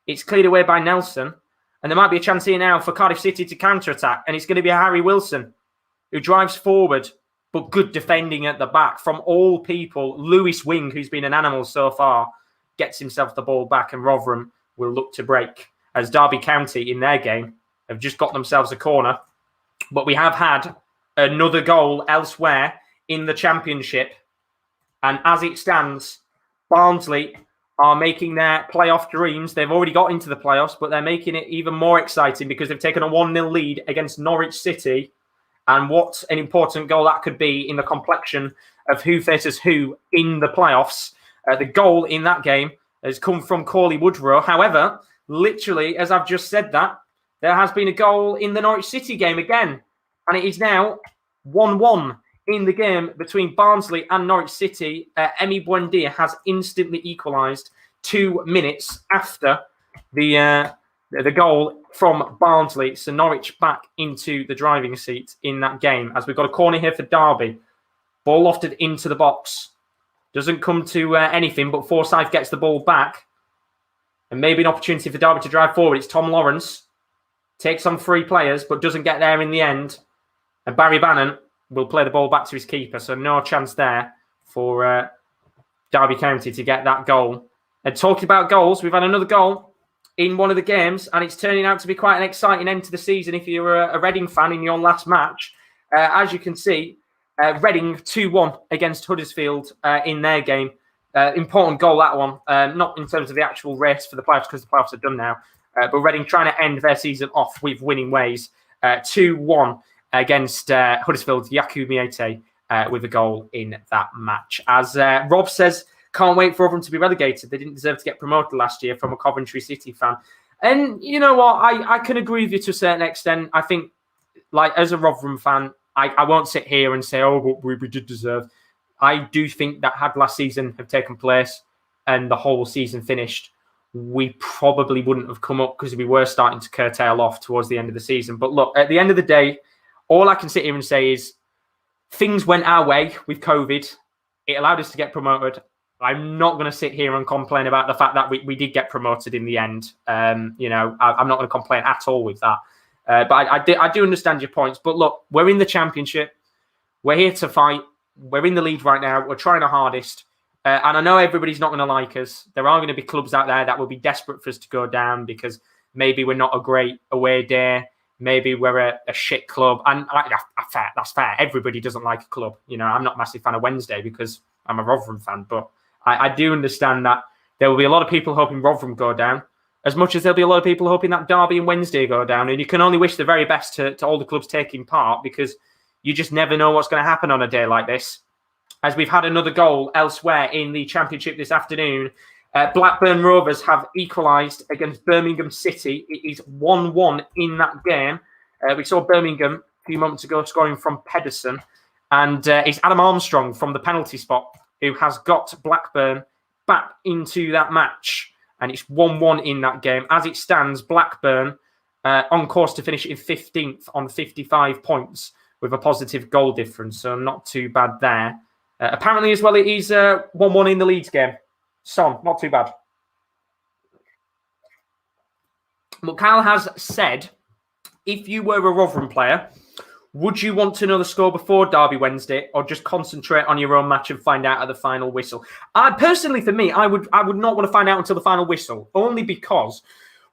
It's cleared away by Nelson. And there might be a chance here now for Cardiff City to counter-attack. And it's going to be Harry Wilson, who drives forward, but good defending at the back from all people. Lewis Wing, who's been an animal so far, gets himself the ball back, and Rotherham will look to break, as Derby County in their game have just got themselves a corner. But we have had another goal elsewhere in the Championship. And as it stands, Barnsley are making their playoff dreams. They've already got into the playoffs, but they're making it even more exciting because they've taken a 1-0 lead against Norwich City. And what an important goal that could be in the complexion of who faces who in the playoffs. The goal in that game has come from Corley Woodrow. However, literally, as I've just said that, there has been a goal in the Norwich City game again. And it is now 1-1 in the game between Barnsley and Norwich City. Emi Buendia has instantly equalised 2 minutes after the goal from Barnsley. So Norwich back into the driving seat in that game, as we've got a corner here for Derby. Ball lofted into the box. Doesn't come to anything, but Forsyth gets the ball back. And maybe an opportunity for Derby to drive forward. It's Tom Lawrence. Takes on 3 players, but doesn't get there in the end. And Barry Bannon will play the ball back to his keeper. So no chance there for Derby County to get that goal. And talking about goals, we've had another goal in one of the games, and it's turning out to be quite an exciting end to the season if you're a Reading fan in your last match. As you can see, Reading 2-1 against Huddersfield in their game. Important goal, that one. Not in terms of the actual race for the playoffs, because the playoffs are done now. But Reading trying to end their season off with winning ways. 2-1 against Huddersfield. Yaku Miete with a goal in that match. As Rob says, can't wait for them to be relegated. They didn't deserve to get promoted last year, from a Coventry City fan. And you know what? I can agree with you to a certain extent. I think, like, as a Rotherham fan, I won't sit here and say, oh, but we did deserve. I do think that had last season have taken place and the whole season finished, we probably wouldn't have come up, because we were starting to curtail off towards the end of the season. But look, at the end of the day, all I can sit here and say is things went our way with COVID. It allowed us to get promoted. I'm not going to sit here and complain about the fact that we did get promoted in the end. I'm not going to complain at all with that. But I do understand your points. But look, we're in the Championship. We're here to fight. We're in the lead right now. We're trying our hardest. And I know everybody's not going to like us. There are going to be clubs out there that will be desperate for us to go down because maybe we're not a great away day. Maybe we're a shit club. And that's fair. Everybody doesn't like a club. I'm not a massive fan of Wednesday because I'm a Rotherham fan. But I do understand that there will be a lot of people hoping Rotherham go down, as much as there'll be a lot of people hoping that Derby and Wednesday go down. And you can only wish the very best to all the clubs taking part because you just never know what's going to happen on a day like this. As we've had another goal elsewhere in the Championship this afternoon, Blackburn Rovers have equalised against Birmingham City. It is 1-1 in that game. We saw Birmingham a few moments ago scoring from Pedersen. And it's Adam Armstrong from the penalty spot who has got Blackburn back into that match. And it's 1-1 in that game. As it stands, Blackburn on course to finish in 15th on 55 points with a positive goal difference. So not too bad there. Apparently as well, it is 1-1 in the Leeds game. So not too bad. But Kyle has said, if you were a Rotherham player, would you want to know the score before Derby Wednesday or just concentrate on your own match and find out at the final whistle? Personally, for me, I would not want to find out until the final whistle, only because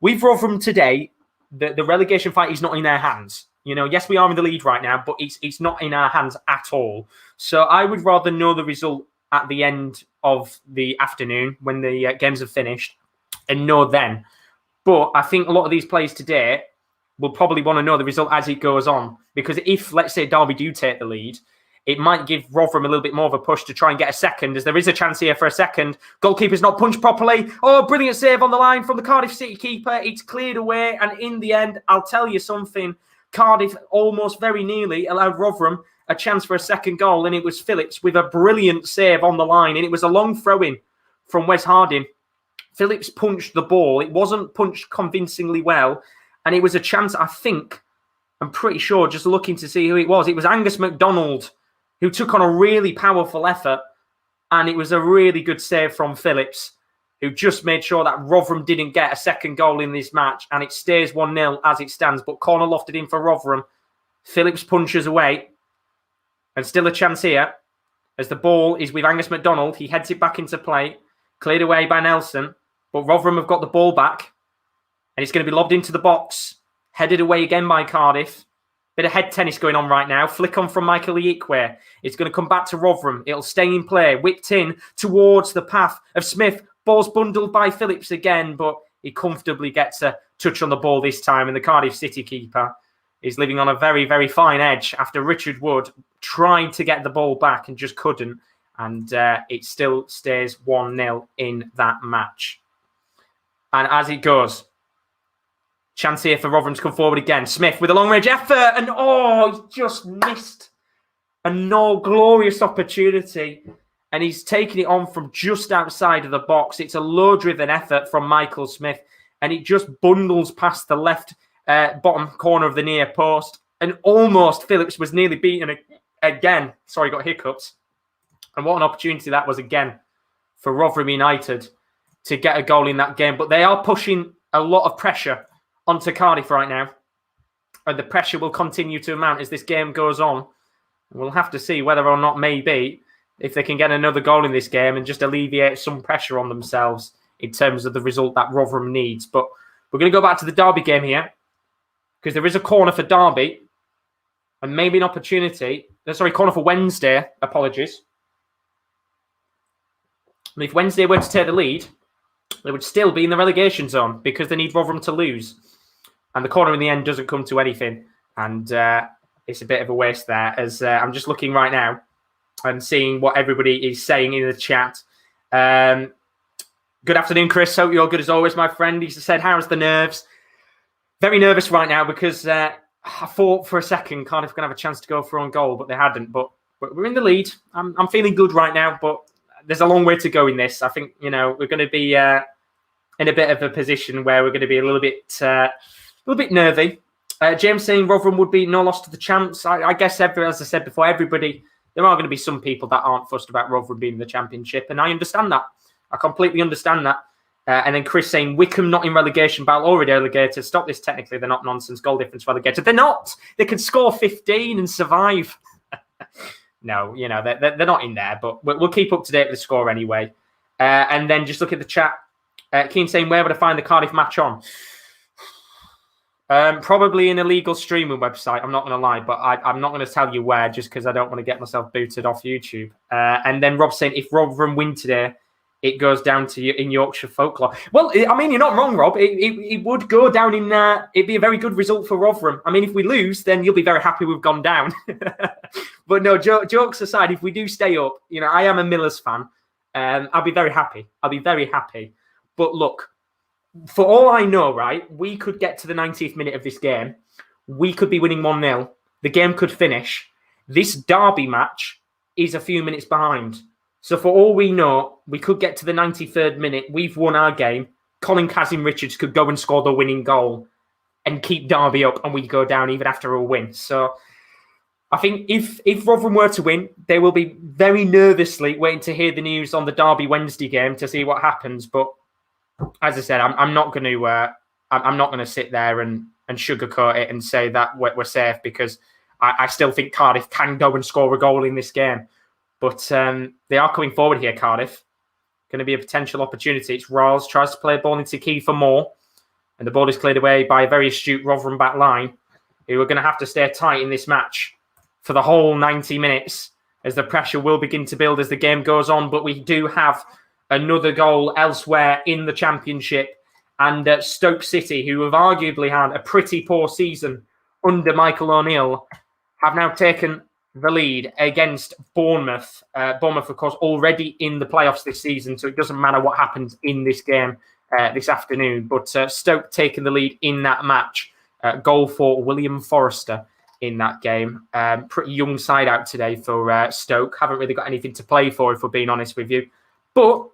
with Rotherham today, the relegation fight is not in their hands. Yes, we are in the lead right now, but it's not in our hands at all. So I would rather know the result at the end of the afternoon when the games have finished and know then. But I think a lot of these players today will probably want to know the result as it goes on. Because if, let's say, Derby do take the lead, it might give Rotherham a little bit more of a push to try and get a second, as there is a chance here for a second. Goalkeeper's not punched properly. Oh, brilliant save on the line from the Cardiff City keeper. It's cleared away. And in the end, I'll tell you something. Cardiff almost very nearly allowed Rotherham a chance for a second goal, and it was Phillips with a brilliant save on the line, and it was a long throw-in from Wes Harding. Phillips punched the ball. It wasn't punched convincingly well, and it was a chance, I'm pretty sure, just looking to see who it was. It was Angus MacDonald, who took on a really powerful effort, and it was a really good save from Phillips, who just made sure that Rotherham didn't get a second goal in this match, and it stays 1-0 as it stands. But corner lofted in for Rotherham. Phillips punches away, and still a chance here, as the ball is with Angus MacDonald. He heads it back into play, cleared away by Nelson, but Rotherham have got the ball back, and it's going to be lobbed into the box, headed away again by Cardiff. Bit of head tennis going on right now. Flick on from Michael Iikwe. It's going to come back to Rotherham. It'll stay in play, whipped in towards the path of Smith. Ball's bundled by Phillips again, but he comfortably gets a touch on the ball this time, and the Cardiff City keeper is living on a very, very fine edge after Richard Wood tried to get the ball back and just couldn't, and it still stays 1-0 in that match. And as it goes, chance here for Rotherham to come forward again. Smith with a long-range effort, and he just missed a glorious opportunity. And he's taking it on from just outside of the box. It's a low-driven effort from Michael Smith. And it just bundles past the left bottom corner of the near post. And almost Phillips was nearly beaten again. Sorry, got hiccups. And what an opportunity that was again for Rotherham United to get a goal in that game. But they are pushing a lot of pressure onto Cardiff right now. And the pressure will continue to mount as this game goes on. We'll have to see whether or not maybe if they can get another goal in this game and just alleviate some pressure on themselves in terms of the result that Rotherham needs. But we're going to go back to the Derby game here because there is a corner for Derby and maybe an opportunity. Corner for Wednesday. Apologies. And if Wednesday were to take the lead, they would still be in the relegation zone because they need Rotherham to lose. And the corner in the end doesn't come to anything. And it's a bit of a waste there as I'm just looking right now and seeing what everybody is saying in the chat. Good afternoon, Chris. Hope you're good as always, my friend. He said, how's the nerves? Very nervous right now because I thought for a second Cardiff were going to have a chance to go for own goal, but they hadn't. But we're in the lead. I'm feeling good right now, but there's a long way to go in this. I think, we're going to be in a bit of a position where we're going to be a little bit nervy. James saying Rotherham would be no loss to the champs. I guess, as I said before, everybody there are going to be some people that aren't fussed about Rotherham being in the Championship, and I understand that. I completely understand that. And then Chris saying, Wickham not in relegation battle, already relegated. Stop this technically, they're not nonsense. Goal difference relegated. They're not. They could score 15 and survive. No, they're not in there, but we'll keep up to date with the score anyway. And then just look at the chat. Keen saying, where would I find the Cardiff match on? Probably an illegal streaming website, I'm not going to lie, but I'm not going to tell you where just because I don't want to get myself booted off YouTube. And then Rob's saying, if Rotherham win today, it goes down to you in Yorkshire folklore. Well, I mean, you're not wrong, Rob. It would go down in it'd be a very good result for Rotherham. I mean, if we lose, then you'll be very happy we've gone down. But no, jokes aside, if we do stay up, I am a Millers fan. I'll be very happy. I'll be very happy. But look, for all I know, right, we could get to the 90th minute of this game. We could be winning 1-0. The game could finish. This derby match is a few minutes behind. So for all we know, we could get to the 93rd minute. We've won our game. Colin Kazim-Richards could go and score the winning goal and keep Derby up, and we go down even after a win. So I think if Rotherham were to win, they will be very nervously waiting to hear the news on the Derby Wednesday game to see what happens. But as I said, I'm not going to sit there and sugarcoat it and say that we're safe, because I still think Cardiff can go and score a goal in this game. But they are coming forward here, Cardiff. Going to be a potential opportunity. It's Riles tries to play a ball into Key for more. And the ball is cleared away by a very astute Rotherham back line, who are going to have to stay tight in this match for the whole 90 minutes, as the pressure will begin to build as the game goes on. But we do have another goal elsewhere in the Championship. And Stoke City, who have arguably had a pretty poor season under Michael O'Neill, have now taken the lead against Bournemouth. Bournemouth, of course, already in the playoffs this season, so it doesn't matter what happens in this game this afternoon. But Stoke taking the lead in that match. Goal for William Forrester in that game. Pretty young side out today for Stoke. Haven't really got anything to play for, if we're being honest with you. But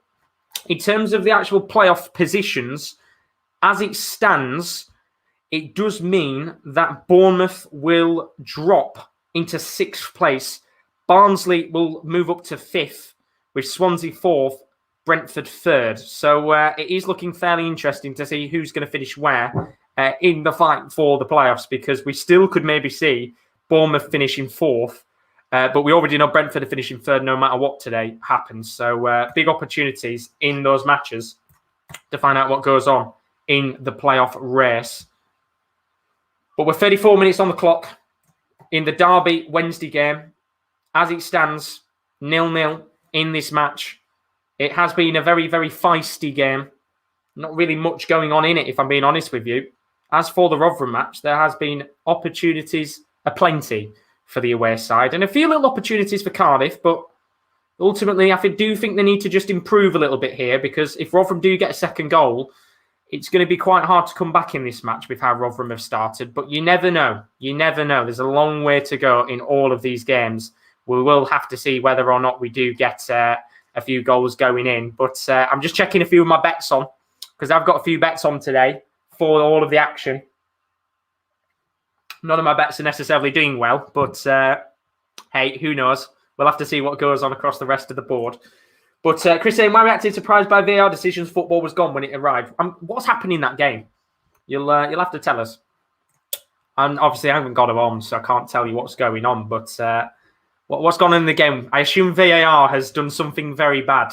in terms of the actual playoff positions, as it stands, it does mean that Bournemouth will drop into 6th place. Barnsley will move up to 5th, with Swansea 4th, Brentford 3rd. So it is looking fairly interesting to see who's going to finish where in the fight for the playoffs, because we still could maybe see Bournemouth finishing 4th, but we already know Brentford are finishing 3rd no matter what today happens. So big opportunities in those matches to find out what goes on in the playoff race. But we're 34 minutes on the clock in the Derby Wednesday game. As it stands, 0-0 in this match. It has been a very, very feisty game. Not really much going on in it, if I'm being honest with you. As for the Rotherham match, there has been opportunities aplenty for the away side, and a few little opportunities for Cardiff, but ultimately I do think they need to just improve a little bit here, because if Rotherham do get a second goal, it's going to be quite hard to come back in this match with how Rotherham have started. But you never know. You never know. There's a long way to go in all of these games. We will have to see whether or not we do get a few goals going in. But I'm just checking a few of my bets on, because I've got a few bets on today for all of the action. None of my bets are necessarily doing well, but hey, who knows? We'll have to see what goes on across the rest of the board. But Chris saying, why reacted surprised by VAR decisions? Football was gone when it arrived. What's happened in that game? You'll have to tell us. And obviously, I haven't got it on, so I can't tell you what's going on. But what's gone on in the game? I assume VAR has done something very bad,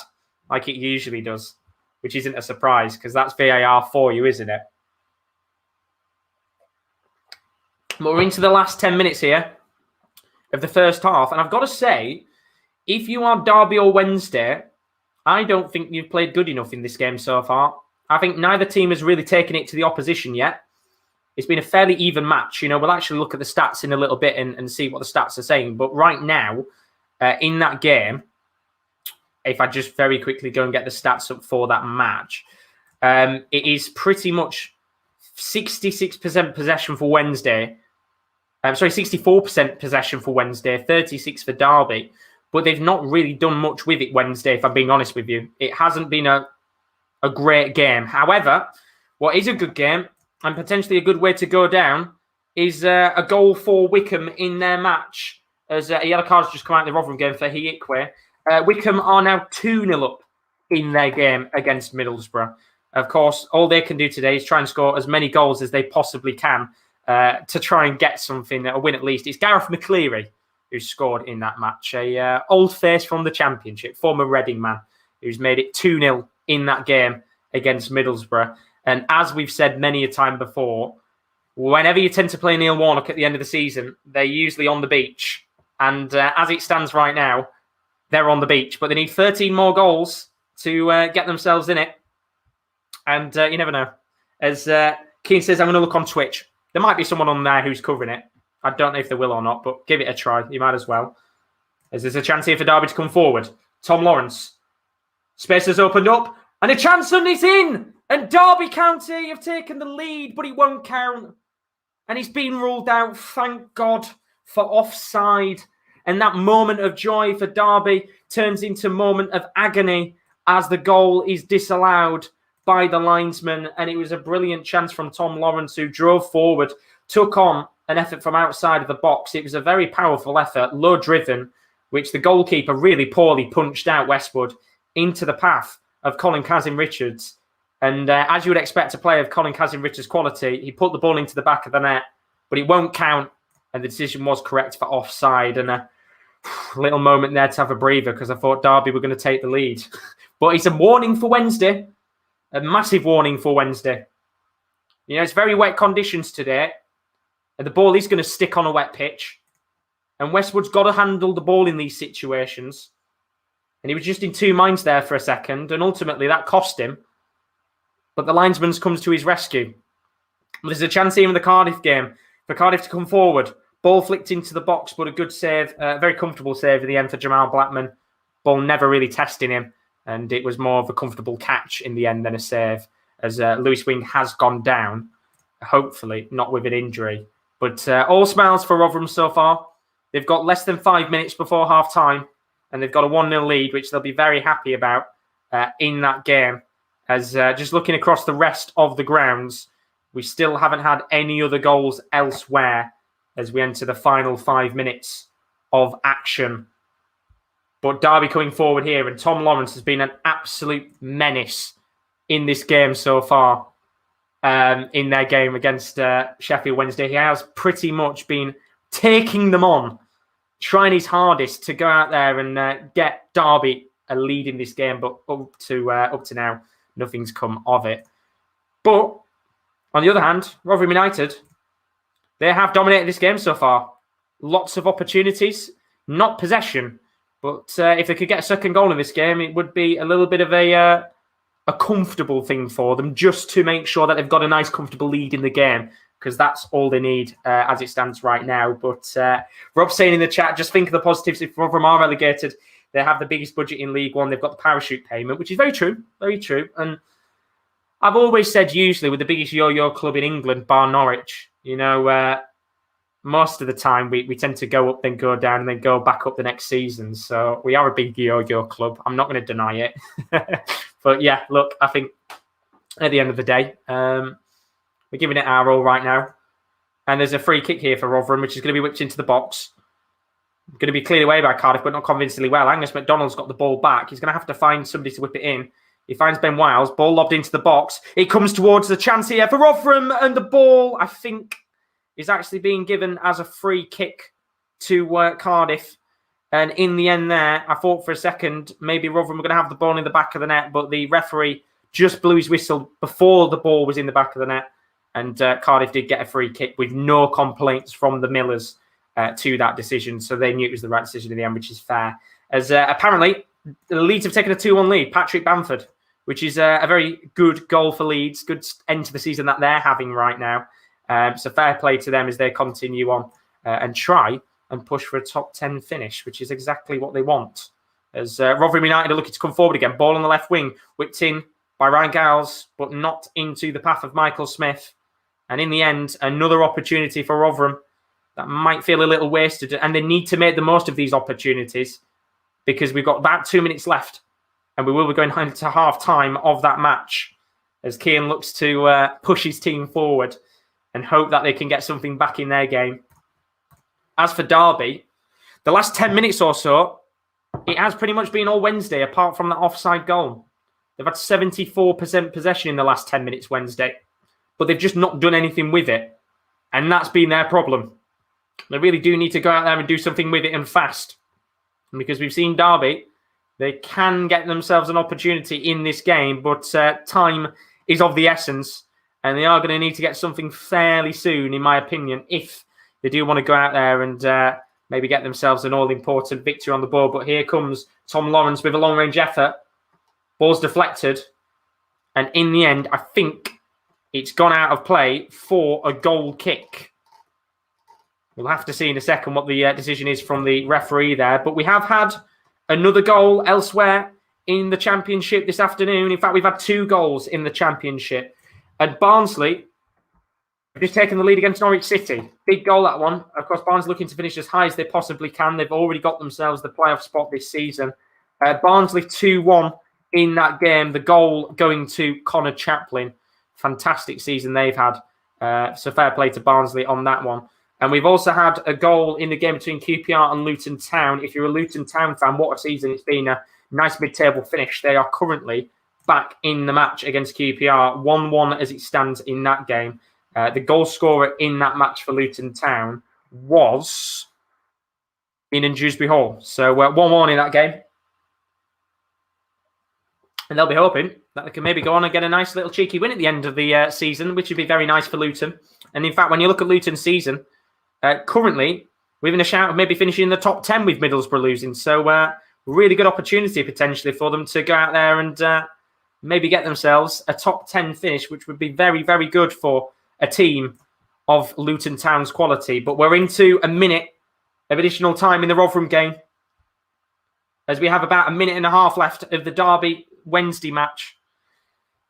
like it usually does, which isn't a surprise, because that's VAR for you, isn't it? But we're into the last 10 minutes here of the first half. And I've got to say, if you are Derby or Wednesday, I don't think you've played good enough in this game so far. I think neither team has really taken it to the opposition yet. It's been a fairly even match. We'll actually look at the stats in a little bit and see what the stats are saying. But right now, in that game, if I just very quickly go and get the stats up for that match, it is pretty much 66% possession for Wednesday. 64% possession for Wednesday, 36% for Derby. But they've not really done much with it Wednesday, if I'm being honest with you. It hasn't been a great game. However, what is a good game, and potentially a good way to go down, is a goal for Wickham in their match as a yellow card's just come out in the Rotherham game for Hiikwe. Wycombe are now 2-0 up in their game against Middlesbrough. Of course, all they can do today is try and score as many goals as they possibly can to try and get something, a win at least. It's Gareth McCleary who scored in that match, a old face from the Championship, former Reading man, who's made it 2-0 in that game against Middlesbrough. And as we've said many a time before, whenever you tend to play Neil Warnock at the end of the season, they're usually on the beach. And as it stands right now, they're on the beach. But they need 13 more goals to get themselves in it. And you never know. As Keane says, I'm going to look on Twitch. There might be someone on there who's covering it. I don't know if they will or not, but give it a try. You might as well. As there's a chance here for Derby to come forward. Tom Lawrence. Space has opened up. And a chance and it's in! And Derby County have taken the lead, but it won't count. And he's been ruled out, thank God, for offside. And that moment of joy for Derby turns into a moment of agony as the goal is disallowed by the linesman. And it was a brilliant chance from Tom Lawrence, who drove forward, took on an effort from outside of the box. It was a very powerful effort, low driven, which the goalkeeper really poorly punched out Westwood into the path of Colin Kazim-Richards. And as you would expect a player of Colin Kazim-Richards' quality, he put the ball into the back of the net, but it won't count. And the decision was correct for offside. And a little moment there to have a breather, because I thought Derby were going to take the lead. But it's a warning for Wednesday. A massive warning for Wednesday. You know, it's very wet conditions today. And the ball is going to stick on a wet pitch. And Westwood's got to handle the ball in these situations. And he was just in two minds there for a second. And ultimately that cost him. But the linesman comes to his rescue. There's a chance here in the Cardiff game for Cardiff to come forward. Ball flicked into the box, but a good save. A very comfortable save in the end for Jamal Blackman. Ball never really testing him. And it was more of a comfortable catch in the end than a save, as Lewis Wing has gone down. Hopefully not with an injury. But all smiles for Rotherham so far. They've got less than 5 minutes before half-time. And they've got a 1-0 lead, which they'll be very happy about in that game. As just looking across the rest of the grounds, we still haven't had any other goals elsewhere as we enter the final 5 minutes of action. But Derby coming forward here, and Tom Lawrence has been an absolute menace in this game so far. In their game against Sheffield Wednesday, he has pretty much been taking them on, trying his hardest to go out there and get Derby a lead in this game. But up to now, nothing's come of it. But on the other hand, Rotherham United, they have dominated this game so far. Lots of opportunities, not possession. But if they could get a second goal in this game, it would be a little bit of a comfortable thing for them, just to make sure that they've got a nice, comfortable lead in the game, because that's all they need as it stands right now. But Rob's saying in the chat, just think of the positives. If Rotherham are relegated, they have the biggest budget in League One. They've got the parachute payment, which is very true, very true. And I've always said, usually with the biggest yo-yo club in England, bar Norwich, you know, most of the time we tend to go up, then go down, and then go back up the next season. So we are a big yo-yo club. I'm not going to deny it. But yeah, look, I think at the end of the day, we're giving it our all right now. And there's a free kick here for Rotherham, which is going to be whipped into the box. Going to be cleared away by Cardiff, but not convincingly well. Angus MacDonald's got the ball back. He's going to have to find somebody to whip it in. He finds Ben Wiles. Ball lobbed into the box. It comes towards the chance here for Rotherham. And the ball, I think, is actually being given as a free kick to Cardiff. And in the end there, I thought for a second, maybe Rotherham were going to have the ball in the back of the net, but the referee just blew his whistle before the ball was in the back of the net. And Cardiff did get a free kick with no complaints from the Millers to that decision. So they knew it was the right decision in the end, which is fair. As apparently, the Leeds have taken a 2-1 lead. Patrick Bamford, which is a very good goal for Leeds. Good end to the season that they're having right now. So fair play to them as they continue on and try and push for a top 10 finish, which is exactly what they want. As Rotherham United are looking to come forward again. Ball on the left wing, whipped in by Ryan Giles, but not into the path of Michael Smith. And in the end, another opportunity for Rotherham that might feel a little wasted. And they need to make the most of these opportunities, because we've got about 2 minutes left. And we will be going into half-time of that match as Keane looks to push his team forward and hope that they can get something back in their game. As for Derby, The last 10 minutes or so, it has pretty much been all Wednesday, apart from that offside goal. They've had 74% possession in the last 10 minutes Wednesday, but they've just not done anything with it. And that's been their problem. They really do need to go out there and do something with it and fast. And because we've seen Derby, they can get themselves an opportunity in this game, but time is of the essence. And they are going to need to get something fairly soon, in my opinion, if they do want to go out there and maybe get themselves an all-important victory on the board. But here comes Tom Lawrence with a long-range effort. Ball's deflected. And in the end, I think it's gone out of play for a goal kick. We'll have to see in a second what the decision is from the referee there. But we have had another goal elsewhere in the Championship this afternoon. In fact, we've had 2 goals in the Championship. And Barnsley have just taken the lead against Norwich City. Big goal, that one. Of course, Barnsley looking to finish as high as they possibly can. They've already got themselves the playoff spot this season. Barnsley 2-1 in that game. The goal going to Connor Chaplin. Fantastic season they've had. So fair play to Barnsley on that one. And we've also had a goal in the game between QPR and Luton Town. If you're a Luton Town fan, what a season. It's been a nice mid-table finish. They are currently back in the match against QPR. 1-1 as it stands in that game. The goal scorer in that match for Luton Town was in Dewsbury Hall. So 1-1 in that game. And they'll be hoping that they can maybe go on and get a nice little cheeky win at the end of the season, which would be very nice for Luton. And in fact, when you look at Luton's season, currently, we're in a shout of maybe finishing in the top 10 with Middlesbrough losing. So really good opportunity potentially for them to go out there and maybe get themselves a top 10 finish, which would be very, very good for a team of Luton Town's quality. But we're into a minute of additional time in the Rotherham game, as we have about a minute and a half left of the Derby Wednesday match.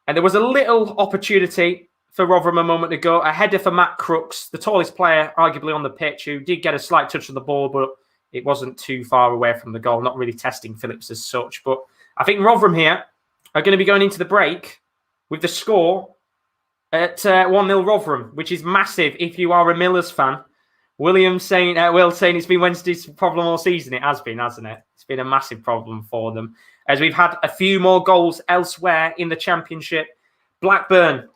And there was a little opportunity for Rotherham a moment ago. A header for Matt Crooks, the tallest player arguably on the pitch, who did get a slight touch of the ball, but it wasn't too far away from the goal, not really testing Phillips as such. But I think Rotherham here are going to be going into the break with the score at 1-0 Rotherham, which is massive if you are a Millers fan. Will saying it's been Wednesday's problem all season. It has been, hasn't it? It's been a massive problem for them. As we've had a few more goals elsewhere in the Championship. Blackburn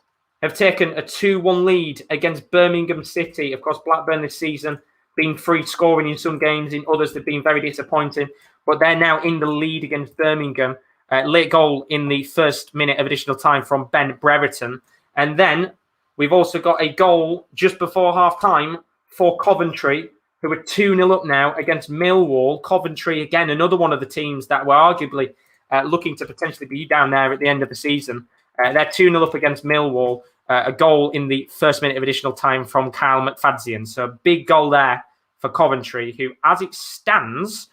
have taken a 2-1 lead against Birmingham City. Of course, Blackburn this season been free scoring in some games. In others, they've been very disappointing. But they're now in the lead against Birmingham. Late goal in the first minute of additional time from Ben Brereton. And then we've also got a goal just before half-time for Coventry, who are 2-0 up now against Millwall. Coventry, again, another one of the teams that were arguably looking to potentially be down there at the end of the season. They're 2-0 up against Millwall. A goal in the first minute of additional time from Kyle McFadzean. So a big goal there for Coventry, who, as it stands,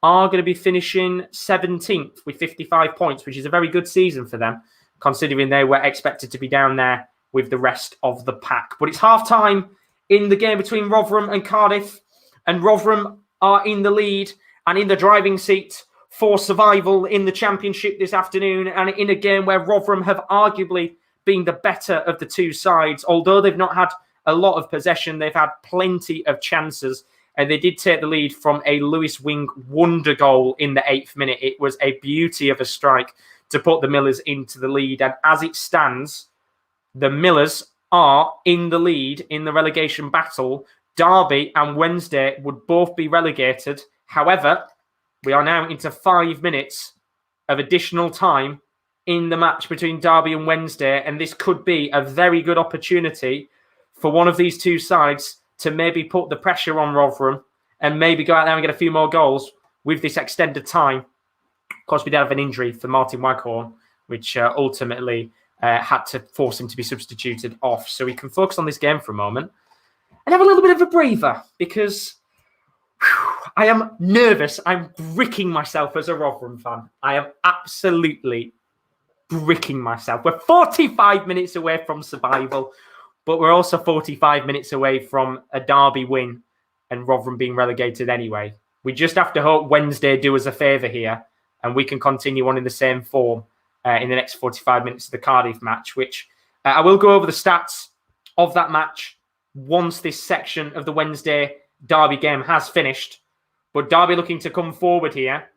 are going to be finishing 17th with 55 points, which is a very good season for them, considering they were expected to be down there with the rest of the pack. But it's half-time in the game between Rotherham and Cardiff, and Rotherham are in the lead and in the driving seat for survival in the Championship this afternoon, and in a game where Rotherham have arguably been the better of the two sides. Although they've not had a lot of possession, they've had plenty of chances, and they did take the lead from a Lewis Wing wonder goal in the 8th minute. It was a beauty of a strike to put the Millers into the lead, and as it stands, the Millers are in the lead in the relegation battle. Derby and Wednesday would both be relegated. However, we are now into 5 minutes of additional time in the match between Derby and Wednesday, and this could be a very good opportunity for one of these two sides to maybe put the pressure on Rotherham and maybe go out there and get a few more goals with this extended time. Of course, we did have an injury for Martin Waghorn, which ultimately had to force him to be substituted off. So we can focus on this game for a moment and have a little bit of a breather, because I am nervous. I'm bricking myself as a Rotherham fan. I am absolutely bricking myself. We're 45 minutes away from survival, but we're also 45 minutes away from a Derby win and Rotherham being relegated anyway. We just have to hope Wednesday do us a favour here and we can continue on in the same form in the next 45 minutes of the Cardiff match, which I will go over the stats of that match once this section of the Wednesday Derby game has finished. But Derby looking to come forward here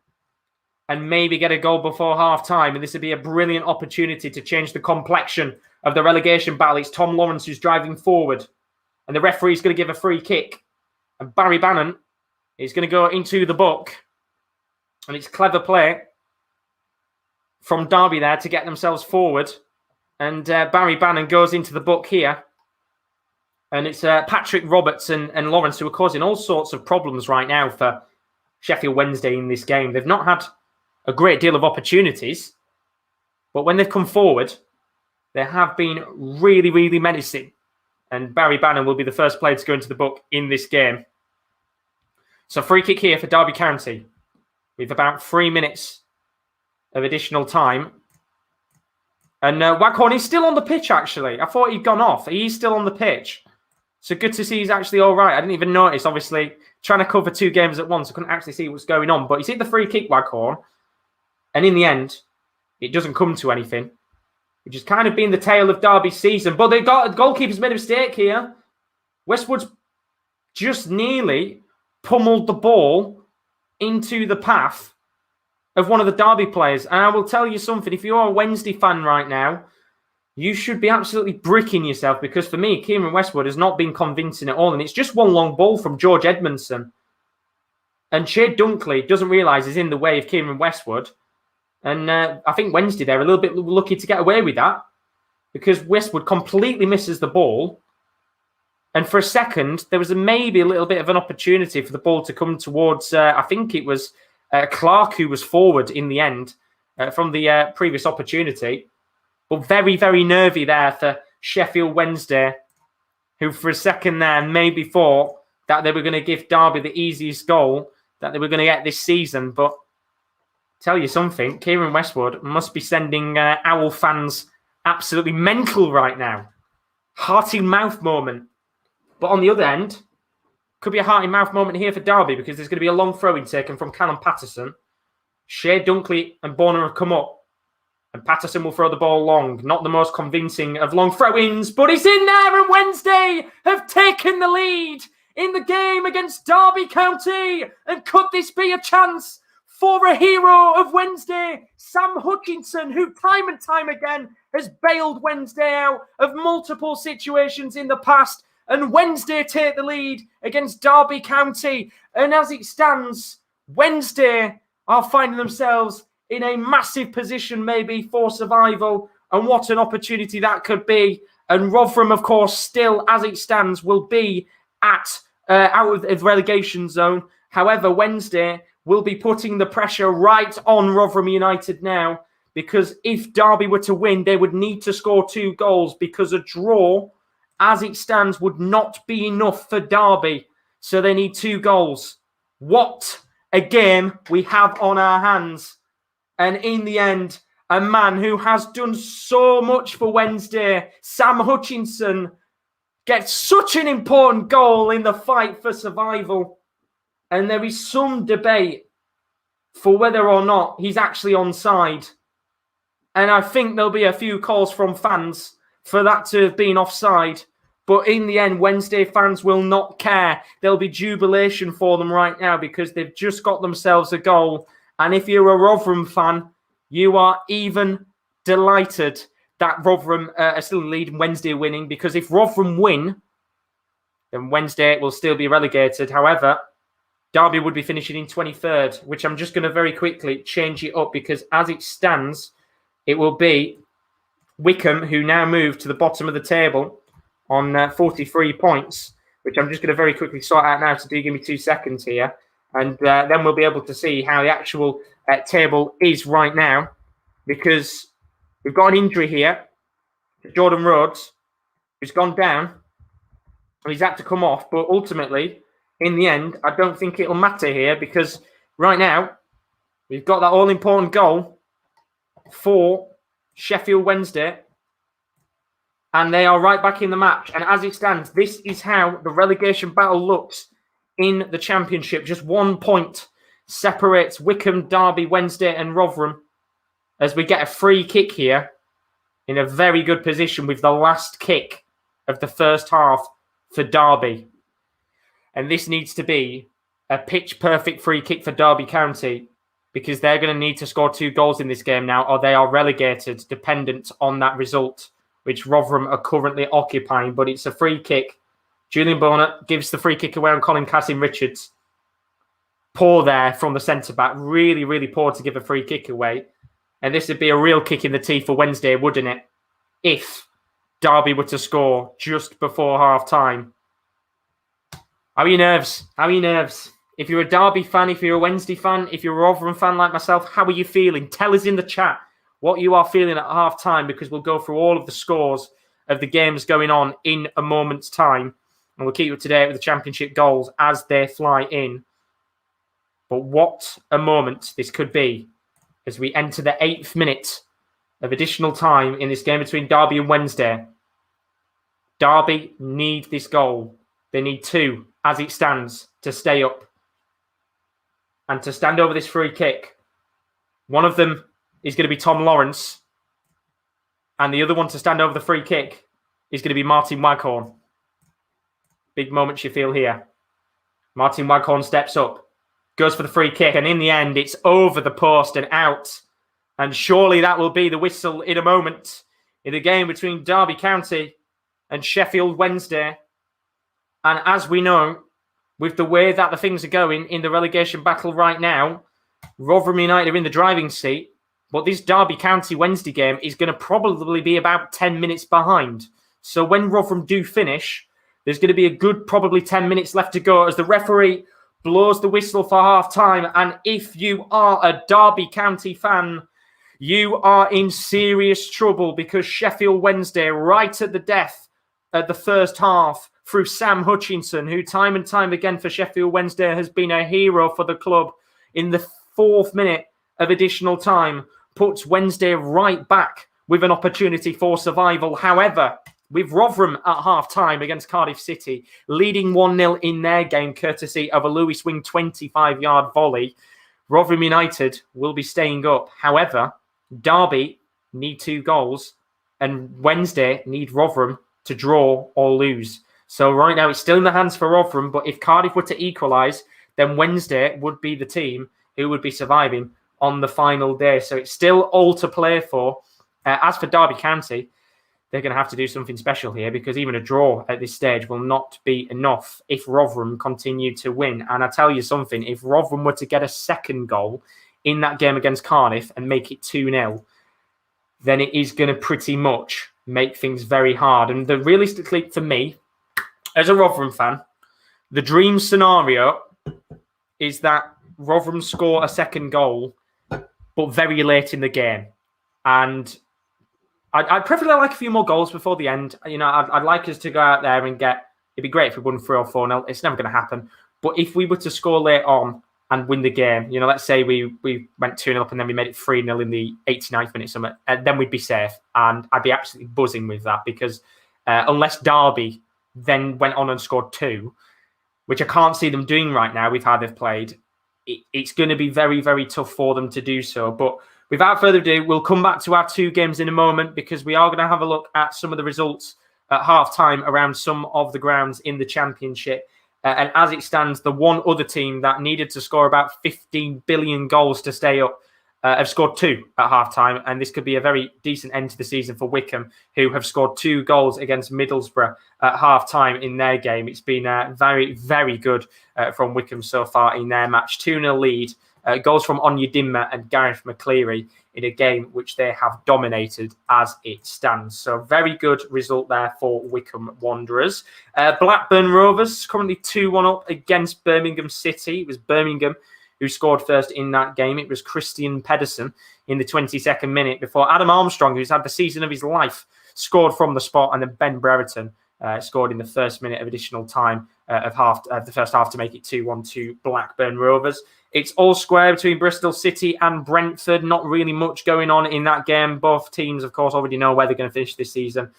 and maybe get a goal before half-time. And this would be a brilliant opportunity to change the complexion of the relegation battle. It's Tom Lawrence who's driving forward. And the referee's going to give a free kick. And Barry Bannon is going to go into the book. And it's clever play from Derby there to get themselves forward. And Barry Bannon goes into the book here. And it's Patrick Roberts and Lawrence who are causing all sorts of problems right now for Sheffield Wednesday in this game. They've not had a great deal of opportunities. But when they've come forward, they have been really, really menacing. And Barry Bannon will be the first player to go into the book in this game. So free kick here for Derby County. With about 3 minutes of additional time. And Waghorn is still on the pitch, actually. I thought he'd gone off. He's still on the pitch. So good to see he's actually all right. I didn't even notice, obviously, trying to cover 2 games at once. I couldn't actually see what's going on. But he's hit the free kick, Waghorn. And in the end, it doesn't come to anything. Which has kind of been the tale of Derby's season. But the goalkeeper's made a mistake here. Westwood's just nearly pummeled the ball into the path of one of the Derby players. And I will tell you something. If you're a Wednesday fan right now, you should be absolutely bricking yourself. Because for me, Kieran Westwood has not been convincing at all. And it's just one long ball from George Edmondson. And Shea Dunkley doesn't realise he's in the way of Kieran Westwood. And I think Wednesday they're a little bit lucky to get away with that because Westwood completely misses the ball. And for a second, there was maybe a little bit of an opportunity for the ball to come towards, I think it was Clark who was forward in the end from the previous opportunity. But very, very nervy there for Sheffield Wednesday, who for a second there maybe thought that they were going to give Derby the easiest goal that they were going to get this season. But tell you something, Kieran Westwood must be sending Owl fans absolutely mental right now. Hearty mouth moment. But on the other end, could be a hearty mouth moment here for Derby because there's going to be a long throw-in taken from Callum Patterson. Shea Dunkley and Bonner have come up. And Patterson will throw the ball long. Not the most convincing of long throw-ins, but he's in there and Wednesday have taken the lead in the game against Derby County. And could this be a chance for a hero of Wednesday, Sam Hutchinson, who time and time again has bailed Wednesday out of multiple situations in the past. And Wednesday take the lead against Derby County. And as it stands, Wednesday are finding themselves in a massive position maybe for survival. And what an opportunity that could be. And Rotherham, of course, still as it stands, will be at out of the relegation zone. However, Wednesday will be putting the pressure right on Rotherham United now, because if Derby were to win, they would need to score 2 goals because a draw, as it stands, would not be enough for Derby. So they need 2 goals. What a game we have on our hands. And in the end, a man who has done so much for Wednesday, Sam Hutchinson, gets such an important goal in the fight for survival. And there is some debate for whether or not he's actually onside. And I think there'll be a few calls from fans for that to have been offside. But in the end, Wednesday fans will not care. There'll be jubilation for them right now because they've just got themselves a goal. And if you're a Rotherham fan, you are even delighted that Rotherham are still in the lead and Wednesday winning. Because if Rotherham win, then Wednesday will still be relegated. However, Derby would be finishing in 23rd, which I'm just going to very quickly change it up because as it stands, it will be Wycombe, who now move to the bottom of the table on 43 points, which I'm just going to very quickly sort out now. So do give me 2 seconds here. And then we'll be able to see how the actual table is right now because we've got an injury here. Jordan Rhodes, who's gone down. He's had to come off, but ultimately, in the end, I don't think it'll matter here because right now, we've got that all-important goal for Sheffield Wednesday and they are right back in the match. And as it stands, this is how the relegation battle looks in the Championship. Just 1 point separates Wycombe, Derby, Wednesday and Rotherham as we get a free kick here in a very good position with the last kick of the first half for Derby. And this needs to be a pitch-perfect free kick for Derby County, because they're going to need to score 2 goals in this game now, or they are relegated, dependent on that result, which Rotherham are currently occupying. But it's a free kick. Julian Bonner gives the free kick away on Colin Cassim-Richards. Poor there from the centre-back. Really, really poor to give a free kick away. And this would be a real kick in the teeth for Wednesday, wouldn't it? If Derby were to score just before half-time. How are your nerves? How are your nerves? If you're a Derby fan, if you're a Wednesday fan, if you're a Rotherham fan like myself, how are you feeling? Tell us in the chat what you are feeling at half-time, because we'll go through all of the scores of the games going on in a moment's time. And we'll keep you up to date with the championship goals as they fly in. But what a moment this could be as we enter the 8th minute of additional time in this game between Derby and Wednesday. Derby need this goal. They need 2, as it stands, to stay up and to stand over this free kick. One of them is going to be Tom Lawrence, and the other one to stand over the free kick is going to be Martin Waghorn. Big moments you feel here. Martin Waghorn steps up, goes for the free kick, and in the end, it's over the post and out. And surely that will be the whistle in a moment in the game between Derby County and Sheffield Wednesday. And as we know, with the way that the things are going in the relegation battle right now, Rotherham United are in the driving seat, but this Derby County Wednesday game is going to probably be about 10 minutes behind. So when Rotherham do finish, there's going to be a good probably 10 minutes left to go as the referee blows the whistle for half-time. And if you are a Derby County fan, you are in serious trouble, because Sheffield Wednesday, right at the death of the first half, through Sam Hutchinson, who time and time again for Sheffield Wednesday has been a hero for the club, in the 4th minute of additional time, puts Wednesday right back with an opportunity for survival. However, with Rotherham at half-time against Cardiff City, leading 1-0 in their game, courtesy of a Lewis Wing 25-yard volley, Rotherham United will be staying up. However, Derby need 2 goals, and Wednesday need Rotherham to draw or lose. So right now, it's still in the hands for Rotherham, but if Cardiff were to equalise, then Wednesday would be the team who would be surviving on the final day. So it's still all to play for. As for Derby County, they're going to have to do something special here, because even a draw at this stage will not be enough if Rotherham continue to win. And I tell you something, if Rotherham were to get a second goal in that game against Cardiff and make it 2-0, then it is going to pretty much make things very hard. And realistically, for me, as a Rotherham fan, the dream scenario is that Rotherham score a second goal, but very late in the game. And I'd preferably like a few more goals before the end. You know, I'd like us to go out there and get... It'd be great if we won 3 or 4-0. It's never going to happen. But if we were to score late on and win the game, you know, let's say we went 2-0 up and then we made it 3-0 in the 89th minute, something, and then we'd be safe. And I'd be absolutely buzzing with that, because unless Derby then went on and scored 2, which I can't see them doing right now with how they've played, it's going to be very, very tough for them to do so. But without further ado, we'll come back to our 2 games in a moment, because we are going to have a look at some of the results at half-time around some of the grounds in the Championship. And as it stands, the one other team that needed to score about 15 billion goals to stay up have scored 2 at half-time, and this could be a very decent end to the season for Wycombe, who have scored 2 goals against Middlesbrough at half-time in their game. It's been very, very good from Wycombe so far in their match. 2-0 lead, goals from Onyedinma and Gareth McCleary in a game which they have dominated as it stands. So very good result there for Wycombe Wanderers. Blackburn Rovers currently 2-1 up against Birmingham City. It was Birmingham who scored first in that game. It was Christian Pedersen in the 22nd minute, before Adam Armstrong, who's had the season of his life, scored from the spot, and then Ben Brereton scored in the first minute of additional time of the first half to make it 2-1 to Blackburn Rovers. It's all square between Bristol City and Brentford. Not really much going on in that game. Both teams, of course, already know where they're going to finish this season.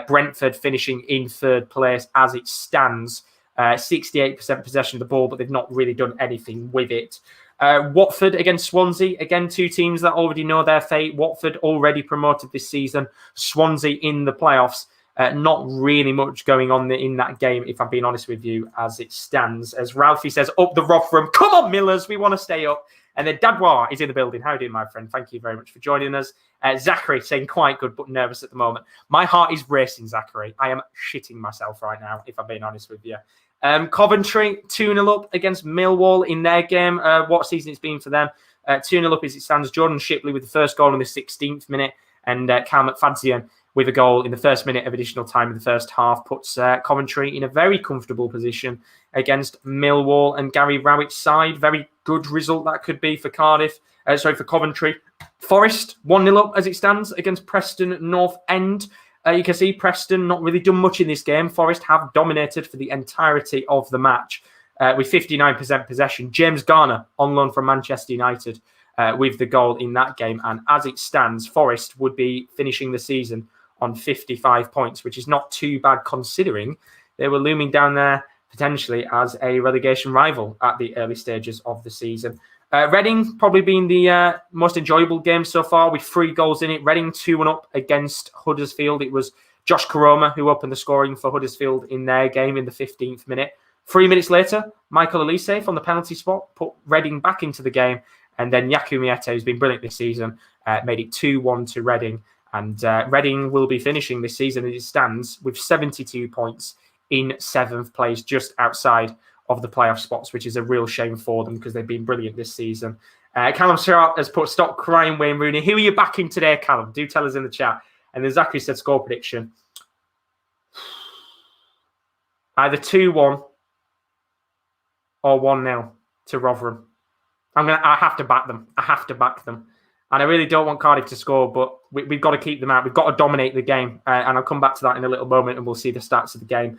Brentford finishing in 3rd place as it stands. 68% possession of the ball, but they've not really done anything with it. Watford against Swansea. Again, 2 teams that already know their fate. Watford already promoted this season. Swansea in the playoffs. Not really much going on in that game, if I'm being honest with you, as it stands. As Ralphie says, up the Rotherham. Come on, Millers, we want to stay up. And then Dadwar is in the building. How are you doing, my friend? Thank you very much for joining us. Zachary saying quite good, but nervous at the moment. My heart is racing, Zachary. I am shitting myself right now, if I'm being honest with you. Coventry, 2-0 up against Millwall in their game. What season it's been for them. 2-0 up as it stands. Jordan Shipley with the first goal in the 16th minute. And Cal McFadzean with a goal in the first minute of additional time in the first half puts Coventry in a very comfortable position against Millwall and Gary Rowett's side. Very good result that could be for for Coventry. Forest, 1-0 up as it stands against Preston North End. You can see Preston not really done much in this game. Forest have dominated for the entirety of the match with 59% possession. James Garner on loan from Manchester United with the goal in that game. And as it stands, Forest would be finishing the season on 55 points, which is not too bad considering they were looming down there potentially as a relegation rival at the early stages of the season. Reading probably been the most enjoyable game so far with 3 goals in it. Reading 2-1 up against Huddersfield. It was Josh Koroma who opened the scoring for Huddersfield in their game in the 15th minute. 3 minutes later, Michael Olise from the penalty spot put Reading back into the game. And then Yaku Miete, who's been brilliant this season, made it 2-1 to Reading. And Reading will be finishing this season as it stands with 72 points in 7th place, just outside of the playoff spots, which is a real shame for them because they've been brilliant this season. Callum Sharp has put, stop crying, Wayne Rooney. Who are you backing today, Callum? Do tell us in the chat. And then Zachary said score prediction. Either 2-1 or 1-0 to Rotherham. I have to back them. I have to back them. And I really don't want Cardiff to score, but we've got to keep them out. We've got to dominate the game. And I'll come back to that in a little moment and we'll see the stats of the game.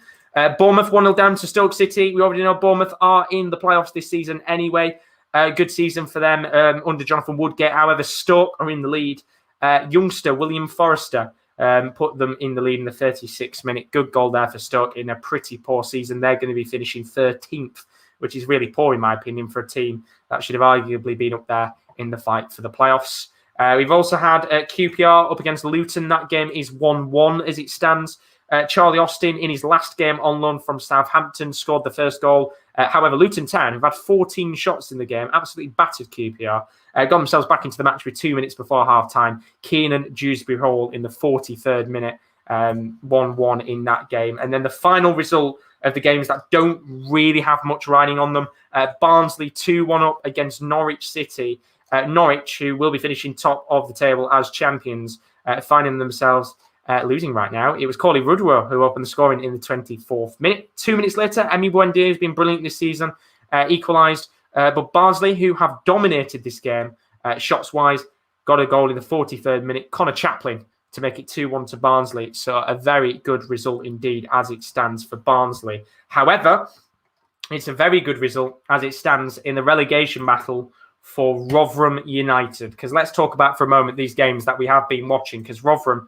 Bournemouth 1-0 down to Stoke City. We already know Bournemouth are in the playoffs this season anyway. Good season for them under Jonathan Woodgate. However, Stoke are in the lead. Youngster William Forrester put them in the lead in the 36th minute. Good goal there for Stoke in a pretty poor season. They're going to be finishing 13th, which is really poor in my opinion for a team that should have arguably been up there in the fight for the playoffs. We've also had QPR up against Luton. That game is 1-1 as it stands. Charlie Austin, in his last game on loan from Southampton, scored the first goal. However, Luton Town, who've had 14 shots in the game, absolutely battered QPR, got themselves back into the match with 2 minutes before half-time. Keenan Dewsbury Hall in the 43rd minute, 1-1 in that game. And then the final result of the games that don't really have much riding on them, Barnsley 2-1 up against Norwich City. Norwich, who will be finishing top of the table as champions, finding themselves losing right now. It was Corley Rudwell who opened the scoring in the 24th minute. 2 minutes later, Emi Buendia has been brilliant this season, equalised. But Barnsley, who have dominated this game, shots-wise, got a goal in the 43rd minute. Connor Chaplin to make it 2-1 to Barnsley. So a very good result indeed as it stands for Barnsley. However, it's a very good result as it stands in the relegation battle for Rotherham United. Because let's talk about for a moment these games that we have been watching, because Rotherham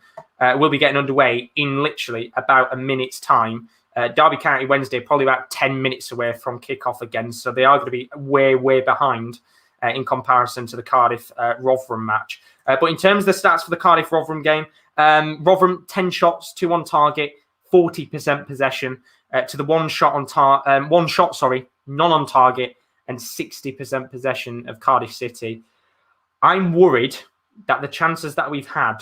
will be getting underway in literally about a minute's time. Derby County Wednesday, probably about 10 minutes away from kickoff again. So they are going to be way, way behind in comparison to the Cardiff Rotherham match. But in terms of the stats for the Cardiff Rotherham game, Rotherham 10 shots, 2 on target, 40% possession to the none on target, and 60% possession of Cardiff City. I'm worried that the chances that we've had,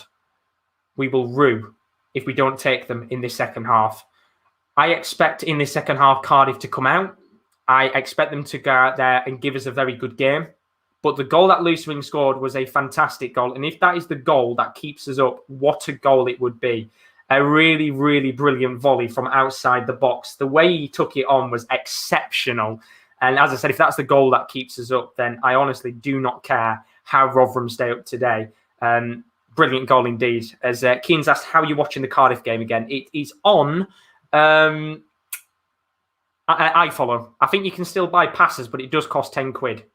we will rue if we don't take them in this second half. I expect in this second half Cardiff to come out. I expect them to go out there and give us a very good game. But the goal that Loosewing scored was a fantastic goal. And if that is the goal that keeps us up, what a goal it would be. A really, really brilliant volley from outside the box. The way he took it on was exceptional. And as I said, if that's the goal that keeps us up, then I honestly do not care how Rotherham stay up today. Brilliant goal indeed. As Keen's asked, how are you watching the Cardiff game again? It is on iFollow. I think you can still buy passes, but it does cost 10 quid.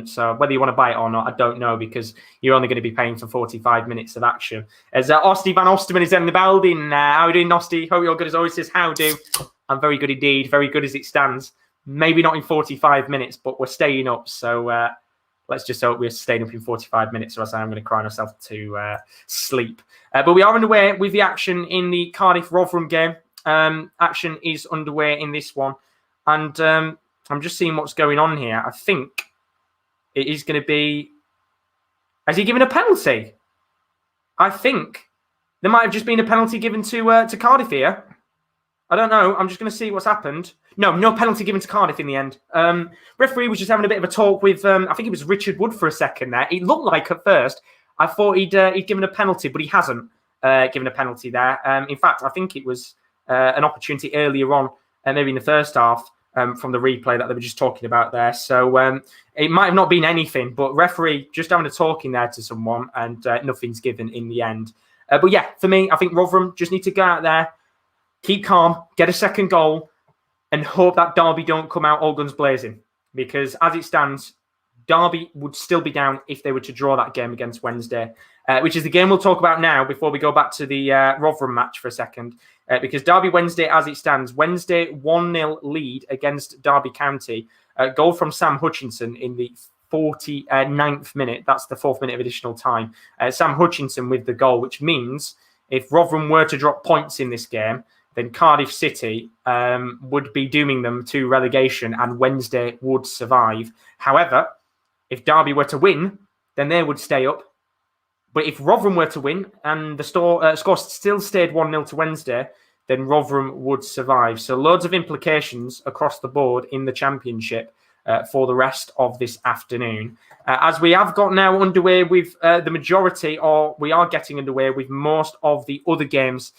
So whether you want to buy it or not, I don't know, because you're only going to be paying for 45 minutes of action. As Osty Van Osterman is in the building. How are you doing, Osty? Hope you're good as always. Says, how do? I'm very good indeed. Very good as it stands. Maybe not in 45 minutes, but we're staying up. So let's just hope we're staying up in 45 minutes, or else I'm going to cry myself to sleep. But we are underway with the action in the Cardiff Rotherham game. Action is underway in this one. And I'm just seeing what's going on here. I think it is going to be... Has he given a penalty? I think there might have just been a penalty given to Cardiff here. I don't know. I'm just going to see what's happened. No penalty given to Cardiff in the end. Referee was just having a bit of a talk with, I think it was Richard Wood for a second there. It looked like at first, I thought he'd given a penalty, but he hasn't given a penalty there. In fact, I think it was an opportunity earlier on, maybe in the first half, from the replay that they were just talking about there. So it might have not been anything, but referee just having a talk in there to someone, and nothing's given in the end. But yeah, for me, I think Rotherham just need to go out there, keep calm, get a second goal, and hope that Derby don't come out all guns blazing. Because as it stands, Derby would still be down if they were to draw that game against Wednesday, which is the game we'll talk about now before we go back to the Rotherham match for a second. Because Derby Wednesday, as it stands, Wednesday 1-0 lead against Derby County. Goal from Sam Hutchinson in the 49th minute. That's the 4th minute of additional time. Sam Hutchinson with the goal, which means if Rotherham were to drop points in this game, then Cardiff City would be dooming them to relegation and Wednesday would survive. However, if Derby were to win, then they would stay up. But if Rotherham were to win and the score still stayed 1-0 to Wednesday, then Rotherham would survive. So loads of implications across the board in the Championship for the rest of this afternoon. As we have got now underway with the majority, or we are getting underway with most of the other games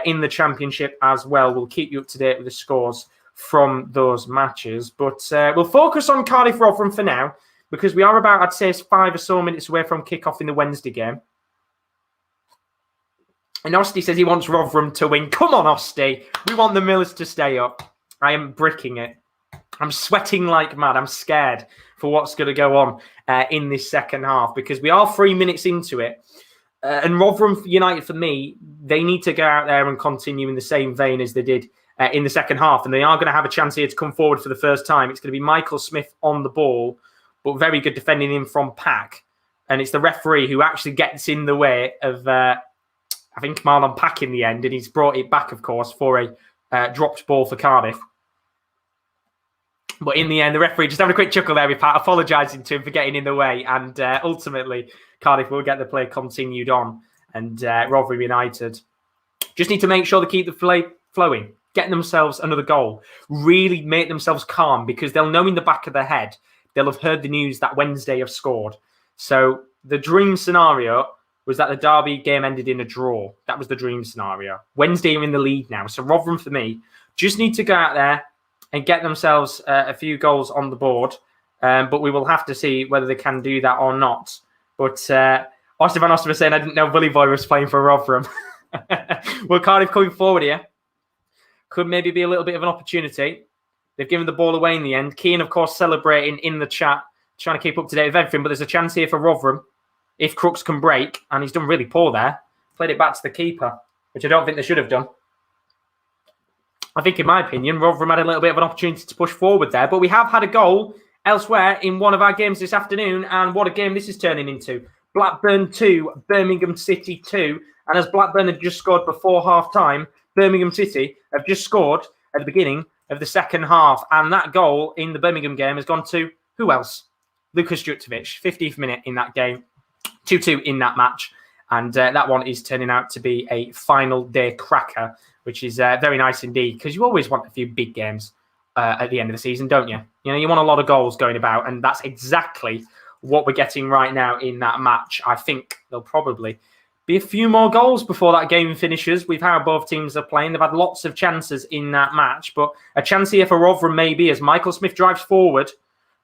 in the Championship as well. We'll keep you up to date with the scores from those matches. But we'll focus on Cardiff Rotherham for now, because we are about, I'd say, 5 or so minutes away from kickoff in the Wednesday game. And Osty says he wants Rotherham to win. Come on, Osty. We want the Millers to stay up. I am bricking it. I'm sweating like mad. I'm scared for what's going to go on in this second half, because we are 3 minutes into it. And Rotherham United, for me, they need to go out there and continue in the same vein as they did in the second half. And they are going to have a chance here to come forward for the first time. It's going to be Michael Smith on the ball, but very good defending him from Pack. And it's the referee who actually gets in the way of, I think, Marlon Pack in the end. And he's brought it back, of course, for a dropped ball for Cardiff. But in the end, the referee just having a quick chuckle there with Pat, apologising to him for getting in the way. And ultimately, Cardiff will get the play continued on. And Rotherham United just need to make sure they keep the play flowing, get themselves another goal, really make themselves calm, because they'll know in the back of their head, they'll have heard the news that Wednesday have scored. So the dream scenario was that the Derby game ended in a draw. That was the dream scenario. Wednesday are in the lead now. So Rotherham, for me, just need to go out there and get themselves a few goals on the board. But we will have to see whether they can do that or not. But Austin Van Oster was saying, I didn't know Bully Boy was playing for Rotherham. Well, Cardiff coming forward here could maybe be a little bit of an opportunity. They've given the ball away in the end. Keane, of course, celebrating in the chat, trying to keep up to date with everything. But there's a chance here for Rotherham if Crooks can break. And he's done really poor there. Played it back to the keeper, which I don't think they should have done. I think, in my opinion, Rotherham had a little bit of an opportunity to push forward there. But we have had a goal elsewhere in one of our games this afternoon. And what a game this is turning into. Blackburn 2, Birmingham City 2. And as Blackburn had just scored before half-time, Birmingham City have just scored at the beginning of the second half. And that goal in the Birmingham game has gone to who else? Lukas Jutkovic, 50th minute in that game. 2-2 in that match. And that one is turning out to be a final day cracker, which is very nice indeed, because you always want a few big games at the end of the season, don't you? You know, you want a lot of goals going about, and that's exactly what we're getting right now in that match. I think there'll probably be a few more goals before that game finishes with how both teams are playing. They've had lots of chances in that match, but a chance here for Rotherham maybe as Michael Smith drives forward,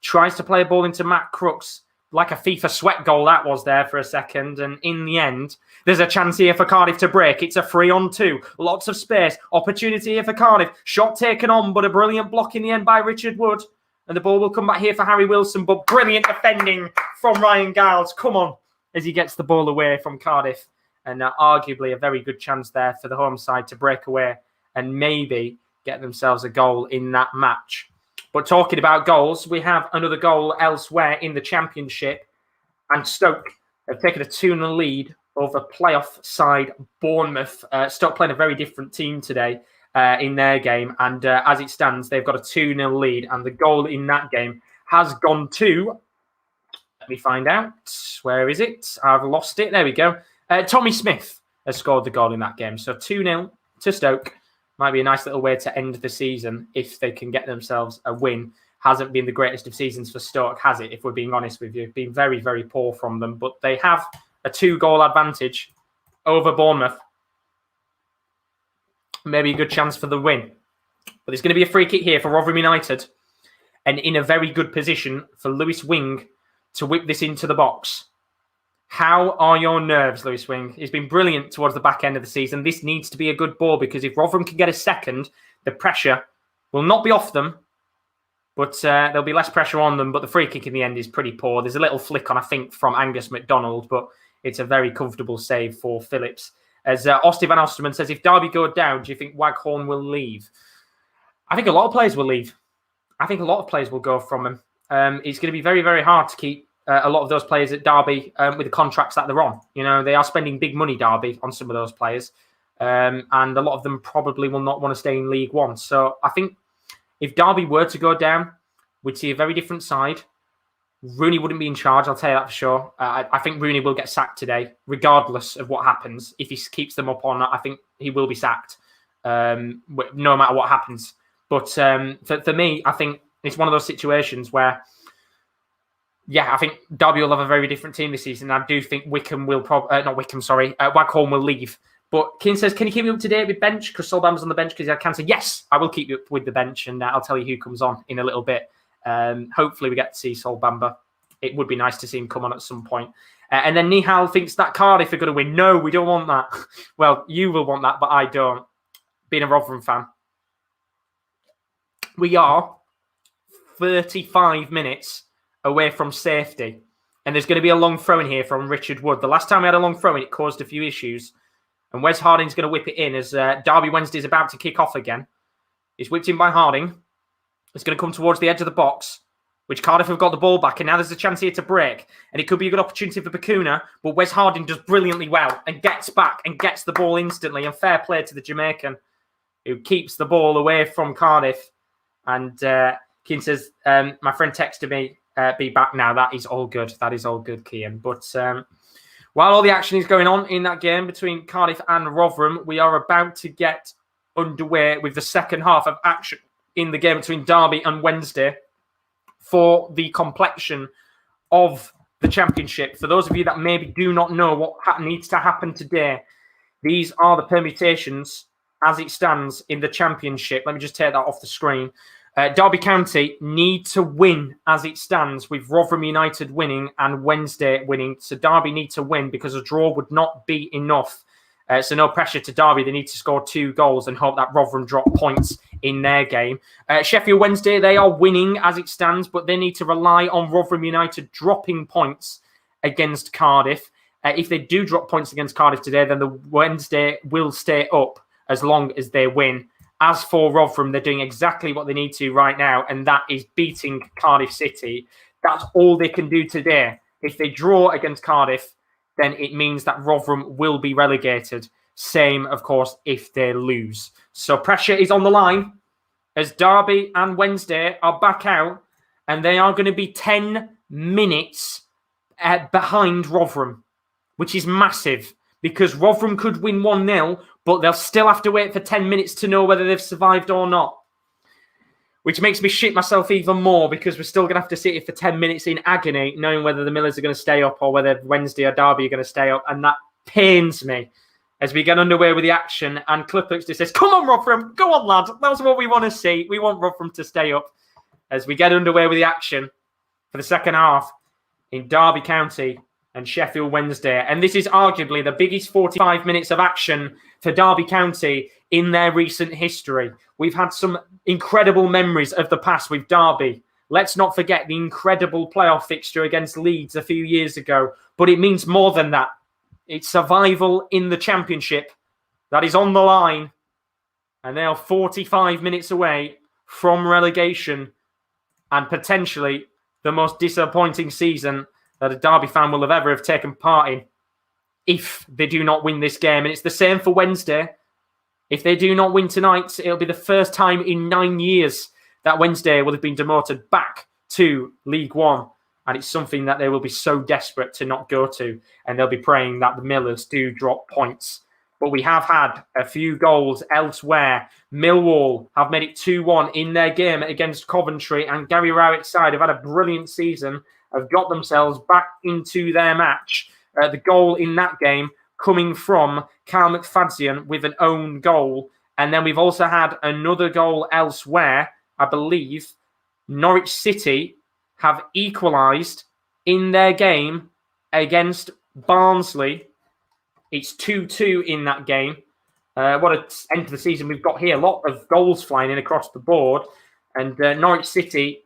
tries to play a ball into Matt Crooks. Like a FIFA sweat goal that was there for a second. And in the end, there's a chance here for Cardiff to break. It's a 3-on-2. Lots of space. Opportunity here for Cardiff. Shot taken on, but a brilliant block in the end by Richard Wood. And the ball will come back here for Harry Wilson, but brilliant defending from Ryan Giles. Come on, as he gets the ball away from Cardiff. And arguably a very good chance there for the home side to break away and maybe get themselves a goal in that match. But talking about goals, we have another goal elsewhere in the Championship, and Stoke have taken a 2-0 lead over playoff side Bournemouth. Stoke playing a very different team today in their game, and as it stands, they've got a 2-0 lead, and the goal in that game has gone to... Let me find out. Where is it? I've lost it. There we go. Tommy Smith has scored the goal in that game. So 2-0 to Stoke. Might be a nice little way to end the season if they can get themselves a win. Hasn't been the greatest of seasons for Stoke, has it? If we're being honest with you. Been very, very poor from them. But they have a 2-goal advantage over Bournemouth. Maybe a good chance for the win. But there's going to be a free kick here for Rotherham United. And in a very good position for Lewis Wing to whip this into the box. How are your nerves, Lewis Wing? He's been brilliant towards the back end of the season. This needs to be a good ball because if Rotherham can get a second, the pressure will not be off them, but there'll be less pressure on them. But the free kick in the end is pretty poor. There's a little flick on, I think, from Angus MacDonald, but it's a very comfortable save for Phillips. As Austin Van Osterman says, if Derby go down, do you think Waghorn will leave? I think a lot of players will leave. I think a lot of players will go from him. It's going to be very, very hard to keep a lot of those players at Derby with the contracts that they're on. You know, they are spending big money, Derby, on some of those players. And a lot of them probably will not want to stay in League One. So I think if Derby were to go down, we'd see a very different side. Rooney wouldn't be in charge, I'll tell you that for sure. I think Rooney will get sacked today, regardless of what happens. If he keeps them up or not, I think he will be sacked, no matter what happens. But for me, I think it's one of those situations where, I think Derby will have a very different team this season. I do think Waghorn will leave. But Keane says, can you keep me up to date with bench? Because Sol Bamba's on the bench because he had cancer. Yes, I will keep you up with the bench, and I'll tell you who comes on in a little bit. Hopefully we get to see Sol Bamba. It would be nice to see him come on at some point. And then Nihal thinks that Cardiff are going to win. No, we don't want that. Well, you will want that, but I don't. Being a Rotherham fan. We are 35 minutes away from safety. And there's going to be a long throw-in here from Richard Wood. The last time we had a long throw-in, it caused a few issues. And Wes Harding's going to whip it in as Derby Wednesday is about to kick off again. He's whipped in by Harding. It's going to come towards the edge of the box, which Cardiff have got the ball back. And now there's a chance here to break. And it could be a good opportunity for Bakuna. But Wes Harding does brilliantly well and gets back and gets the ball instantly. And fair play to the Jamaican who keeps the ball away from Cardiff. And Keane says, my friend texted me, be back now. That is all good. That is all good, Keane. But while all the action is going on in that game between Cardiff and Rotherham, we are about to get underway with the second half of action in the game between Derby and Wednesday for the complexion of the Championship. For those of you that maybe do not know what needs to happen today, these are the permutations as it stands in the Championship. Let me just take that off the screen. Derby County need to win as it stands with Rotherham United winning and Wednesday winning. So Derby need to win because a draw would not be enough. So no pressure to Derby. They need to score 2 goals and hope that Rotherham drop points in their game. Sheffield Wednesday, they are winning as it stands, but they need to rely on Rotherham United dropping points against Cardiff. If they do drop points against Cardiff today, then the Wednesday will stay up as long as they win. As for Rotherham, they're doing exactly what they need to right now, and that is beating Cardiff City. That's all they can do today. If they draw against Cardiff, then it means that Rotherham will be relegated. Same, of course, if they lose. So pressure is on the line as Derby and Wednesday are back out, and they are going to be 10 minutes behind Rotherham, which is massive because Rotherham could win 1-0, but they'll still have to wait for 10 minutes to know whether they've survived or not. Which makes me shit myself even more because we're still going to have to sit here for 10 minutes in agony, knowing whether the Millers are going to stay up or whether Wednesday or Derby are going to stay up. And that pains me as we get underway with the action. And Clipbox just says, come on, Rotherham. Go on, lad. That's what we want to see. We want Rotherham to stay up as we get underway with the action for the second half in Derby County and Sheffield Wednesday. And this is arguably the biggest 45 minutes of action for Derby County in their recent history. We've had some incredible memories of the past with Derby. Let's not forget the incredible playoff fixture against Leeds a few years ago. But it means more than that. It's survival in the Championship that is on the line. And they are 45 minutes away from relegation and potentially the most disappointing season that a Derby fan will ever have taken part in if they do not win this game. And it's the same for Wednesday. If they do not win tonight, it'll be the first time in 9 years that Wednesday will have been demoted back to League One. And it's something that they will be so desperate to not go to. And they'll be praying that the Millers do drop points. But we have had a few goals elsewhere. Millwall have made it 2-1 in their game against Coventry. And Gary Rowett's side have had a brilliant season, have got themselves back into their match. The goal in that game coming from Carl McFadzean with an own goal. And then we've also had another goal elsewhere. I believe Norwich City have equalised in their game against Barnsley. It's 2-2 in that game. What an end to the season we've got here. A lot of goals flying in across the board. And Norwich City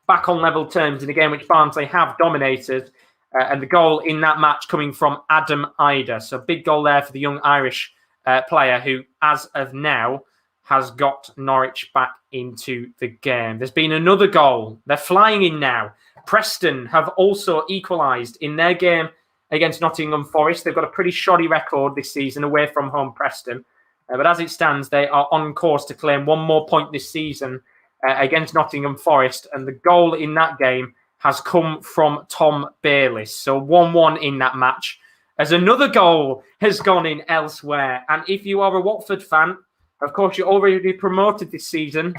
back on level terms in a game which Barnsley have dominated. And the goal in that match coming from Adam Ida. So big goal there for the young Irish player who, as of now, has got Norwich back into the game. There's been another goal. They're flying in now. Preston have also equalised in their game against Nottingham Forest. They've got a pretty shoddy record this season away from home, Preston. But as it stands, they are on course to claim one more point this season against Nottingham Forest. And the goal in that game has come from Tom Bayliss. So 1-1 in that match. As another goal has gone in elsewhere. And if you are a Watford fan, of course, you're already promoted this season.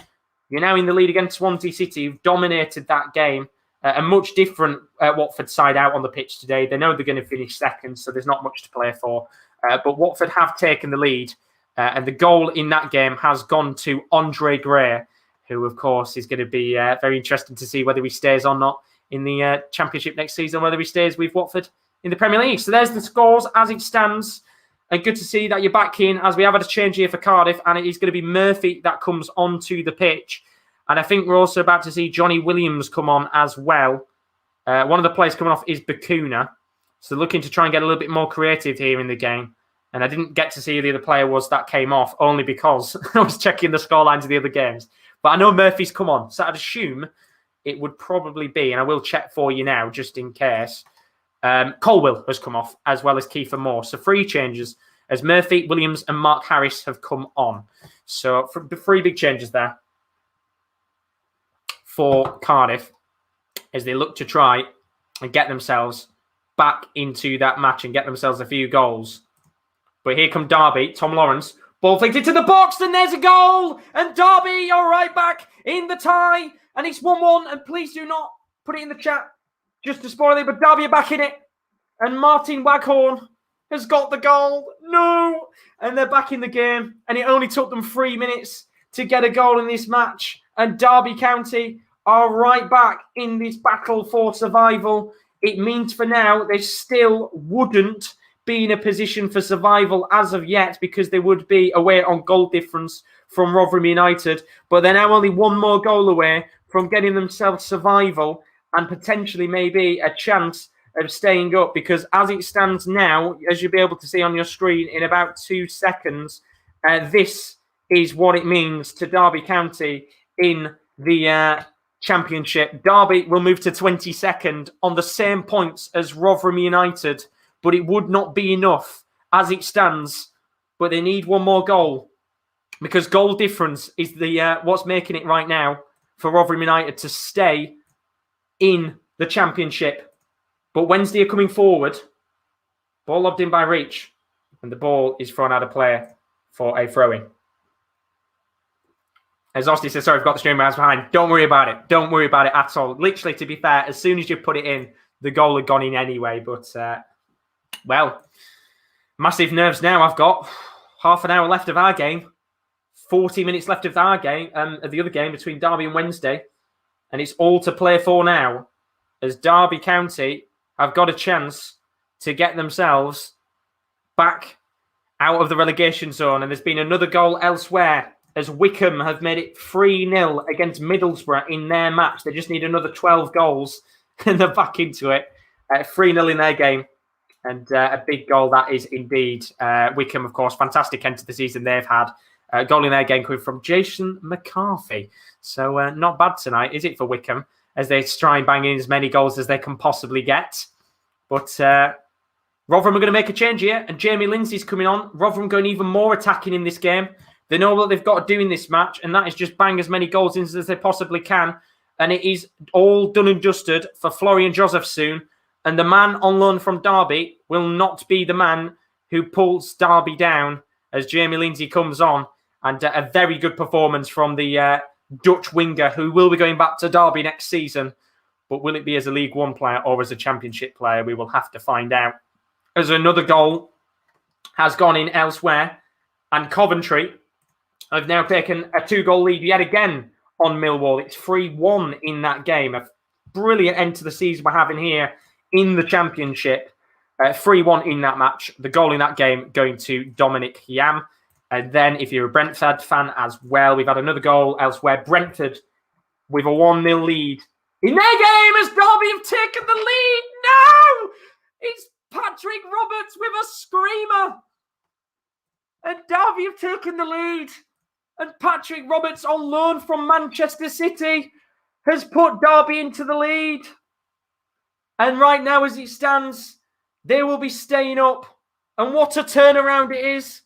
You're now in the lead against Swansea City. You've dominated that game. A much different Watford side out on the pitch today. They know they're going to finish second, so there's not much to play for. But Watford have taken the lead. And the goal in that game has gone to Andre Gray, who, of course, is going to be very interesting to see whether he stays or not in the Championship next season, whether he stays with Watford in the Premier League. So there's the scores as it stands. And good to see that you're back in, as we have had a change here for Cardiff, and it is going to be Murphy that comes onto the pitch. And I think we're also about to see Johnny Williams come on as well. One of the players coming off is Bakuna. So looking to try and get a little bit more creative here in the game. And I didn't get to see who the other player was that came off, only because I was checking the scorelines of the other games. But I know Murphy's come on, so I'd assume it would probably be, and I will check for you now, just in case. Colwill has come off, as well as Kiefer Moore. So 3 changes, as Murphy, Williams and Mark Harris have come on. So 3 big changes there for Cardiff, as they look to try and get themselves back into that match and get themselves a few goals. But here come Derby, Tom Lawrence. Ball flicked into the box, and there's a goal! And Derby are right back in the tie. And it's 1-1, and please do not put it in the chat just to spoil it, but Derby are back in it. And Martin Waghorn has got the goal. No! And they're back in the game. And it only took them 3 minutes to get a goal in this match. And Derby County are right back in this battle for survival. It means for now they still wouldn't be in a position for survival as of yet, because they would be away on goal difference from Rotherham United. But they're now only 1 more goal away from getting themselves survival and potentially maybe a chance of staying up, because as it stands now, as you'll be able to see on your screen in about 2 seconds, this is what it means to Derby County in the Championship. Derby will move to 22nd on the same points as Rotherham United, but it would not be enough as it stands. But they need 1 more goal, because goal difference is the what's making it right now for Rotherham United to stay in the Championship. But Wednesday are coming forward. Ball lobbed in by Reach, and the ball is thrown out of play for a throw-in. As Austin says, sorry, I've got the stream mouse behind. Don't worry about it. Don't worry about it at all. Literally, to be fair, as soon as you put it in, the goal had gone in anyway. But, well, massive nerves now. I've got half an hour left of our game, 40 minutes left of our game, of the other game between Derby and Wednesday. And it's all to play for now, as Derby County have got a chance to get themselves back out of the relegation zone. And there's been another goal elsewhere, as Wickham have made it 3-0 against Middlesbrough in their match. They just need another 12 goals, and they're back into it. 3-0 in their game. And a big goal that is indeed. Wickham, of course, fantastic end to the season they've had. Goal in their game coming from Jason McCarthy. So not bad tonight, is it, for Wickham? as they try and bang in as many goals as they can possibly get. But Rotherham are going to make a change here, and Jamie Lindsay's coming on. Rotherham going even more attacking in this game. They know what they've got to do in this match, and that is just bang as many goals in as they possibly can. And it is all done and dusted for Florian Joseph soon. And the man on loan from Derby will not be the man who pulls Derby down as Jamie Lindsay comes on. And a very good performance from the Dutch winger who will be going back to Derby next season. But will it be as a League One player or as a Championship player? We will have to find out. As another goal has gone in elsewhere. And Coventry have now taken a 2-goal lead yet again on Millwall. It's 3-1 in that game. A brilliant end to the season we're having here in the Championship. 3-1 in that match. The goal in that game going to Dominic Yam. And then if you're a Brentford fan as well, we've had another goal elsewhere. Brentford with a 1-0 lead. In their game as Derby have taken the lead. No! It's Patrick Roberts with a screamer. And Derby have taken the lead. And Patrick Roberts, on loan from Manchester City, has put Derby into the lead. And right now, as it stands, they will be staying up. And what a turnaround it is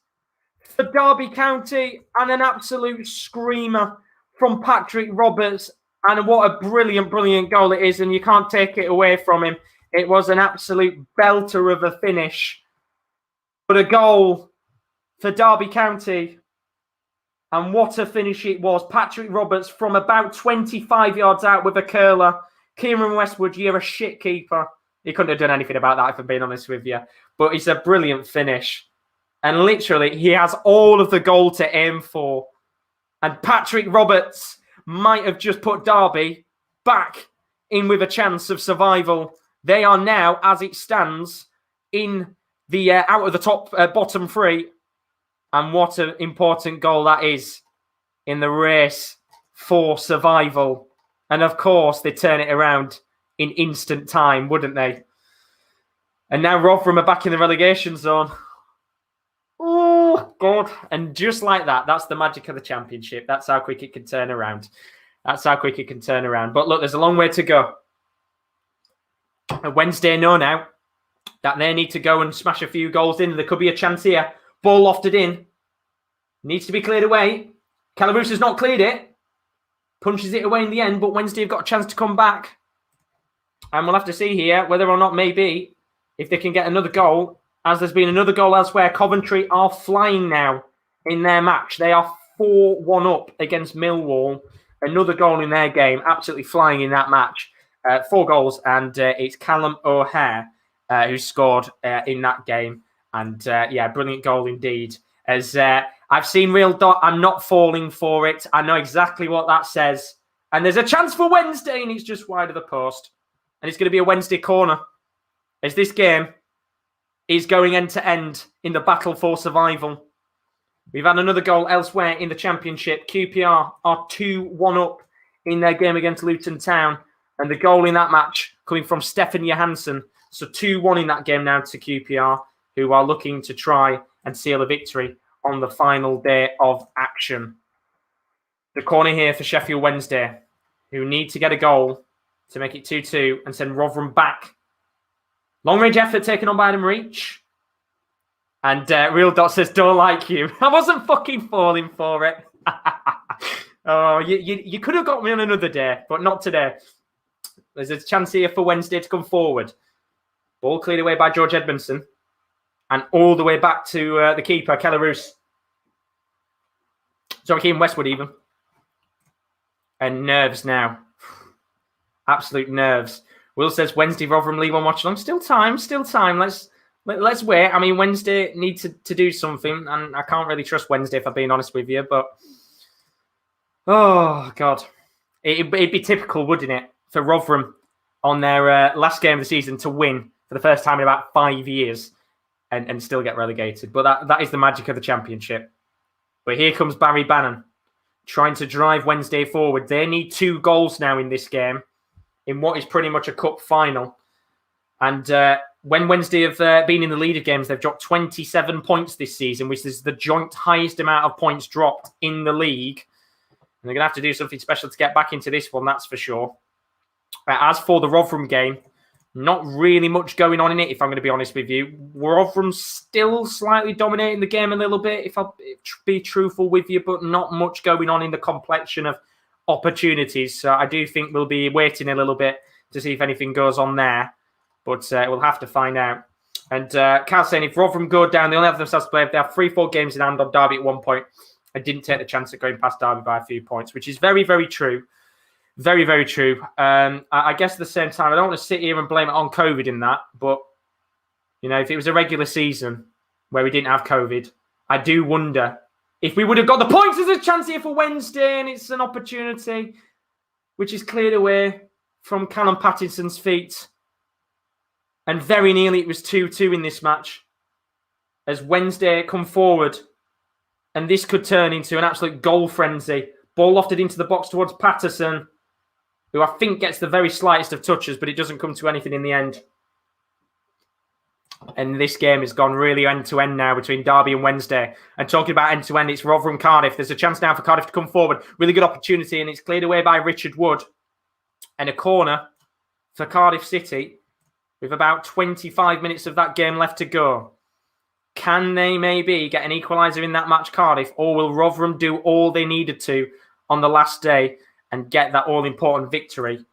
for Derby County. And an absolute screamer from Patrick Roberts. And what a brilliant, brilliant goal it is. And you can't take it away from him. It was an absolute belter of a finish. But a goal for Derby County. And what a finish it was. Patrick Roberts from about 25 yards out with a curler. Kieran Westwood, you're a shit keeper. He couldn't have done anything about that, if I'm being honest with you. But it's a brilliant finish. And literally, he has all of the goal to aim for. And Patrick Roberts might have just put Derby back in with a chance of survival. They are now, as it stands, in the out of the top bottom three. And what an important goal that is in the race for survival. And of course, they turn it around in instant time, wouldn't they? And now Rotherham are back in the relegation zone. Oh, God. And just like that, that's the magic of the Championship. That's how quick it can turn around. That's how quick it can turn around. But look, there's a long way to go. And Wednesday know now that they need to go and smash a few goals in. There could be a chance here. Ball lofted in. Needs to be cleared away. Calabrese has not cleared it. Punches it away in the end, but Wednesday have got a chance to come back. And we'll have to see here whether or not maybe if they can get another goal. As there's been another goal elsewhere, Coventry are flying now in their match. They are 4-1 up against Millwall. Another goal in their game. Absolutely flying in that match. 4 goals, and it's Callum O'Hare who scored in that game. And yeah, brilliant goal indeed. As I've seen Real Dot, I'm not falling for it. I know exactly what that says. And there's a chance for Wednesday, and it's just wide of the post. And it's going to be a Wednesday corner. As this game is going end to end in the battle for survival. We've had another goal elsewhere in the Championship. QPR are 2-1 up in their game against Luton Town. And the goal in that match coming from Stefan Johansson. So 2-1 in that game now to QPR, who are looking to try and seal a victory on the final day of action. The corner here for Sheffield Wednesday, who need to get a goal to make it 2-2 and send Rotherham back. Long-range effort taken on by Adam Reach. And Real Dot says, don't like you. I wasn't fucking falling for it. Oh, you could have got me on another day, but not today. There's a chance here for Wednesday to come forward. Ball cleared away by George Edmondson. And all the way back to the keeper, Kelly Roos. Joaquin Westwood even. And nerves now. Absolute nerves. Will says Wednesday, Rotherham, League One Watchalong. Still time. Let's wait. I mean, Wednesday need to do something. And I can't really trust Wednesday, if I'm being honest with you. But, oh, God. It'd be typical, wouldn't it, for Rotherham on their last game of the season to win for the first time in about 5 years. And still get relegated. But that is the magic of the Championship. But here comes Barry Bannon trying to drive Wednesday forward. They need 2 goals now in this game in what is pretty much a cup final. And when Wednesday have been in the lead of games, they've dropped 27 points this season, which is the joint highest amount of points dropped in the league. And they're going to have to do something special to get back into this one, that's for sure. As for the Rotherham game, not really much going on in it, if I'm going to be honest with you. Rotherham still slightly dominating the game a little bit, if I'll be truthful with you, but not much going on in the complexion of opportunities. So I do think we'll be waiting a little bit to see if anything goes on there, but we'll have to find out. And Carl saying, if Rotherham go down, they only have themselves to play. They have 3-4 games in hand on Derby at one point. I didn't take the chance of going past Derby by a few points, which is very, very true. Very, very true. I guess at the same time, I don't want to sit here and blame it on COVID in that, but, if it was a regular season where we didn't have COVID, I do wonder if we would have got the points. There's a chance here for Wednesday, and it's an opportunity which is cleared away from Callum Pattinson's feet. And very nearly it was 2-2 in this match as Wednesday come forward, and this could turn into an absolute goal frenzy. Ball lofted into the box towards Patterson, who I think gets the very slightest of touches, but it doesn't come to anything in the end. And this game has gone really end-to-end now between Derby and Wednesday. And talking about end-to-end, it's Rotherham Cardiff. There's a chance now for Cardiff to come forward. Really good opportunity, and it's cleared away by Richard Wood. And a corner for Cardiff City with about 25 minutes of that game left to go. Can they maybe get an equaliser in that match, Cardiff, or will Rotherham do all they needed to on the last day and get that all-important victory?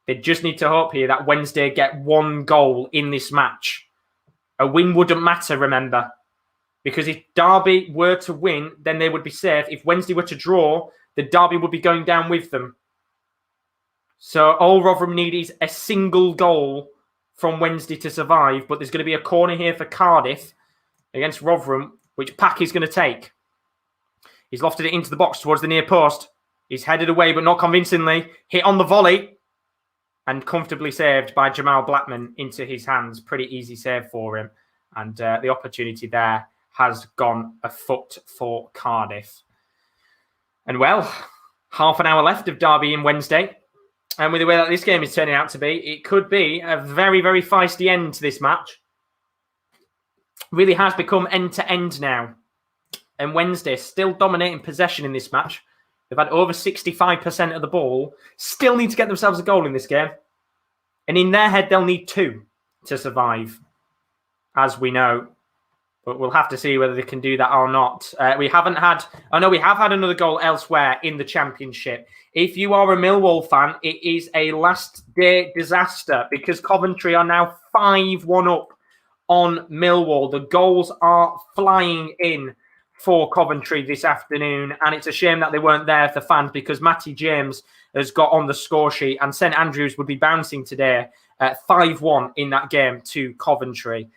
They just need to hope here that Wednesday get one goal in this match. A win wouldn't matter, remember. Because if Derby were to win, then they would be safe. If Wednesday were to draw, the Derby would be going down with them. So all Rotherham need is a single goal from Wednesday to survive. But there's going to be a corner here for Cardiff against Rotherham, which Pack is going to take. He's lofted it into the box towards the near post. He's headed away, but not convincingly. Hit on the volley and comfortably saved by Jamal Blackman into his hands. Pretty easy save for him. And the opportunity there has gone afoot for Cardiff. And well, half an hour left of Derby in Wednesday. And with the way that this game is turning out to be, it could be a very, very feisty end to this match. Really has become end-to-end now. And Wednesday still dominating possession in this match. They've had over 65% of the ball. Still need to get themselves a goal in this game. And in their head, they'll need 2 to survive, as we know. But we'll have to see whether they can do that or not. We have had another goal elsewhere in the Championship. If you are a Millwall fan, it is a last-day disaster because Coventry are now 5-1 up on Millwall. The goals are flying in for Coventry this afternoon, and it's a shame that they weren't there for fans because Matty James has got on the score sheet, and St Andrews would be bouncing today 5-1 in that game to Coventry,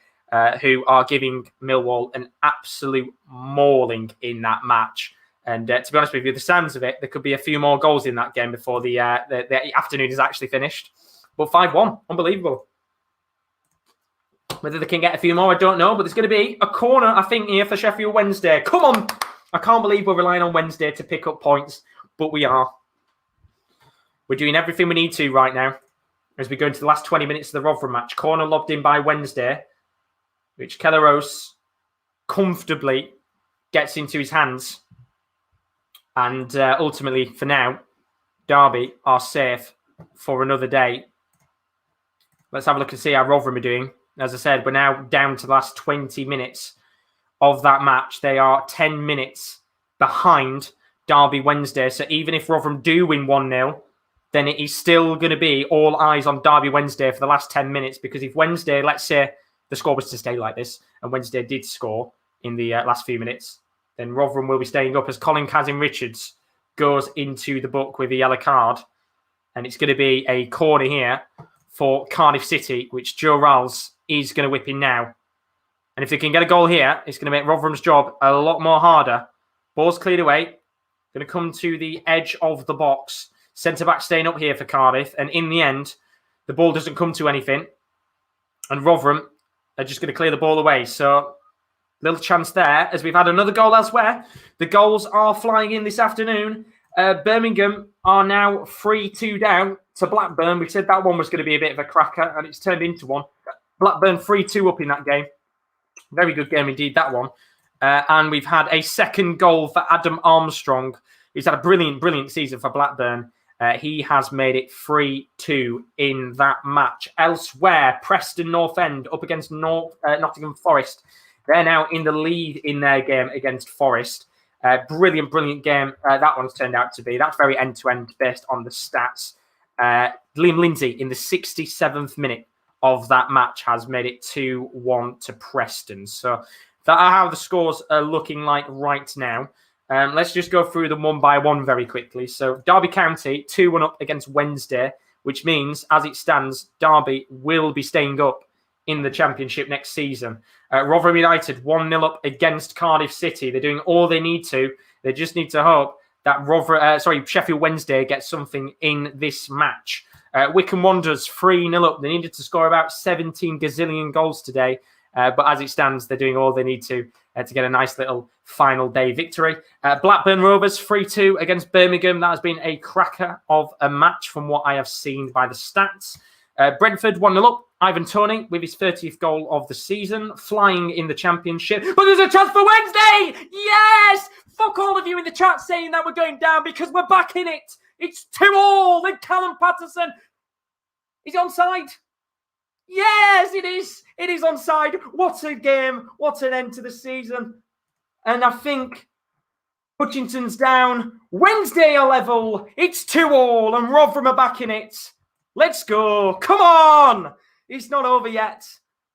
who are giving Millwall an absolute mauling in that match. And to be honest with you, the sounds of it, there could be a few more goals in that game before the afternoon is actually finished. But 5-1, unbelievable. Whether they can get a few more, I don't know. But there's going to be a corner, I think, here for Sheffield Wednesday. Come on! I can't believe we're relying on Wednesday to pick up points, but we are. We're doing everything we need to right now as we go into the last 20 minutes of the Rotherham match. Corner lobbed in by Wednesday, which Kelleros comfortably gets into his hands. And ultimately, for now, Derby are safe for another day. Let's have a look and see how Rotherham are doing. As I said, we're now down to the last 20 minutes of that match. They are 10 minutes behind Derby Wednesday. So even if Rotherham do win 1-0, then it is still going to be all eyes on Derby Wednesday for the last 10 minutes. Because if Wednesday, let's say the score was to stay like this, and Wednesday did score in the last few minutes, then Rotherham will be staying up as Colin Kazim-Richards goes into the book with a yellow card. And it's going to be a corner here for Cardiff City, which Joe Ralls is going to whip in now. And if they can get a goal here, it's going to make Rotherham's job a lot more harder. Ball's cleared away. Going to come to the edge of the box. Centre-back staying up here for Cardiff. And in the end, the ball doesn't come to anything. And Rotherham are just going to clear the ball away. So, little chance there as we've had another goal elsewhere. The goals are flying in this afternoon. Birmingham are now 3-2 down to Blackburn. We said that one was going to be a bit of a cracker, and it's turned into one. Blackburn 3-2 up in that game. Very good game indeed, that one. And we've had a second goal for Adam Armstrong. He's had a brilliant, brilliant season for Blackburn. He has made it 3-2 in that match. Elsewhere, Preston North End up against Nottingham Forest. They're now in the lead in their game against Forest. Brilliant game that one's turned out to be. That's very end-to-end based on the stats. Liam Lindsay in the 67th minute of that match has made it 2-1 to Preston. So that are how the scores are looking like right now. Let's just go through them one by one very quickly. So Derby County 2-1 up against Wednesday, which means, as it stands, Derby will be staying up in the Championship next season. Rotherham United 1-0 up against Cardiff City. They're doing all they need to. They just need to hope that Sheffield Wednesday gets something in this match. Wycombe Wanderers 3-0 up. They needed to score about 17 gazillion goals today. But as it stands, they're doing all they need to get a nice little final day victory. Blackburn Rovers 3-2 against Birmingham. That has been a cracker of a match from what I have seen by the stats. Brentford 1-0 up. Ivan Toney with his 30th goal of the season, flying in the Championship. But there's a chance for Wednesday! Yes! Fuck all of you in the chat saying that we're going down because we're back in it. It's 2-2. Then Callum Patterson. Is he onside? Yes, it is. It is onside. What a game. What an end to the season. And I think Hutchinson's down. Wednesday are level. It's 2-2 and Rotherham are back in it. Let's go. Come on. It's not over yet.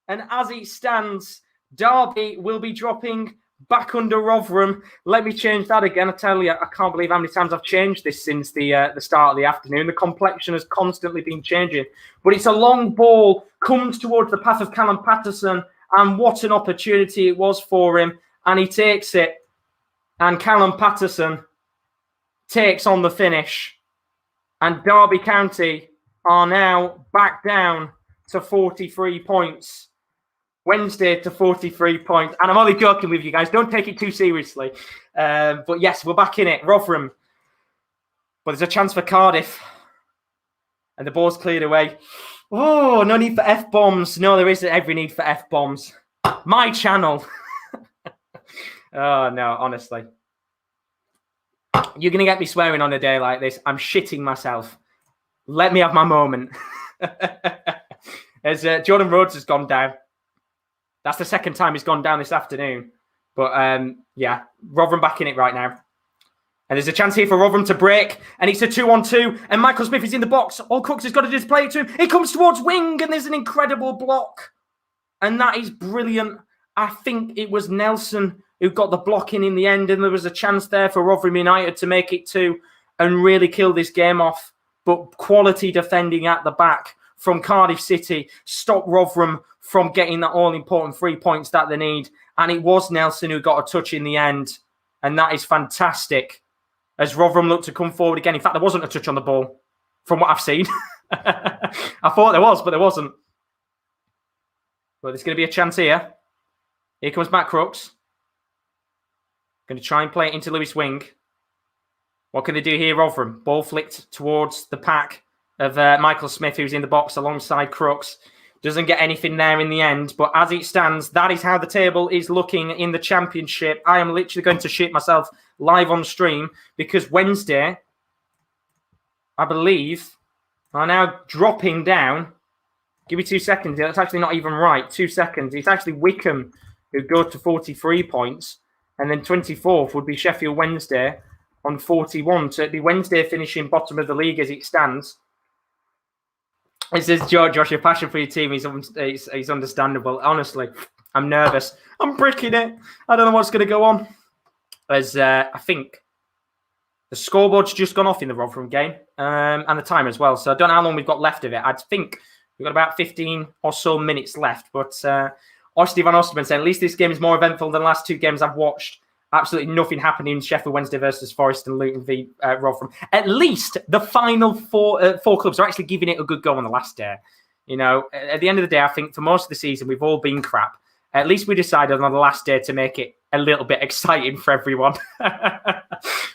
And as it stands, Derby will be dropping back under Rotherham. Let me change that again. I tell you, I can't believe how many times I've changed this since the start of the afternoon. The complexion has constantly been changing. But it's a long ball, comes towards the path of Callum Patterson, and what an opportunity it was for him. And he takes it. And Callum Patterson takes on the finish. And Derby County are now back down to 43 points. Wednesday to 43 points. And I'm only joking with you guys. Don't take it too seriously. But yes, we're back in it. Rotherham. But there's a chance for Cardiff. And the ball's cleared away. Oh, no need for F-bombs. No, there isn't every need for F-bombs. My channel. Oh, no, honestly. You're going to get me swearing on a day like this. I'm shitting myself. Let me have my moment. As Jordan Rhodes has gone down. That's the second time he's gone down this afternoon. But, yeah, Rotherham back in it right now. And there's a chance here for Rotherham to break. And it's a 2-on-2. And Michael Smith is in the box. All Cooks has got to do is play it to him. It comes towards wing. And there's an incredible block. And that is brilliant. I think it was Nelson who got the block in the end. And there was a chance there for Rotherham United to make it 2 and really kill this game off. But quality defending at the back from Cardiff City stopped Rotherham from getting that all-important 3 points that they need. And it was Nelson who got a touch in the end. And that is fantastic. As Rotherham looked to come forward again. In fact, there wasn't a touch on the ball from what I've seen. I thought there was, but there wasn't. But there's going to be a chance here. Here comes Matt Crooks. Going to try and play it into Lewis Wing. What can they do here, Rotherham? Ball flicked towards the pack of Michael Smith, who's in the box alongside Crooks. Doesn't get anything there in the end. But as it stands, that is how the table is looking in the Championship. I am literally going to shit myself live on stream because Wednesday, I believe, are now dropping down. Give me 2 seconds. That's actually not even right. 2 seconds. It's actually Wycombe who go to 43 points. And then 24th would be Sheffield Wednesday on 41. So it'd be Wednesday finishing bottom of the league as it stands. It says, Josh, your passion for your team is understandable. Honestly, I'm nervous. I'm bricking it. I don't know what's going to go on. As I think the scoreboard's just gone off in the Rotherham game and the time as well. So I don't know how long we've got left of it. I think we've got about 15 or so minutes left. But Osti Van Osterman said, at least this game is more eventful than the last 2 games I've watched. Absolutely nothing happening in Sheffield Wednesday versus Forest and Luton v Rotherham. At least the final four clubs are actually giving it a good go on the last day. You know, at the end of the day, I think for most of the season, we've all been crap. At least we decided on the last day to make it a little bit exciting for everyone.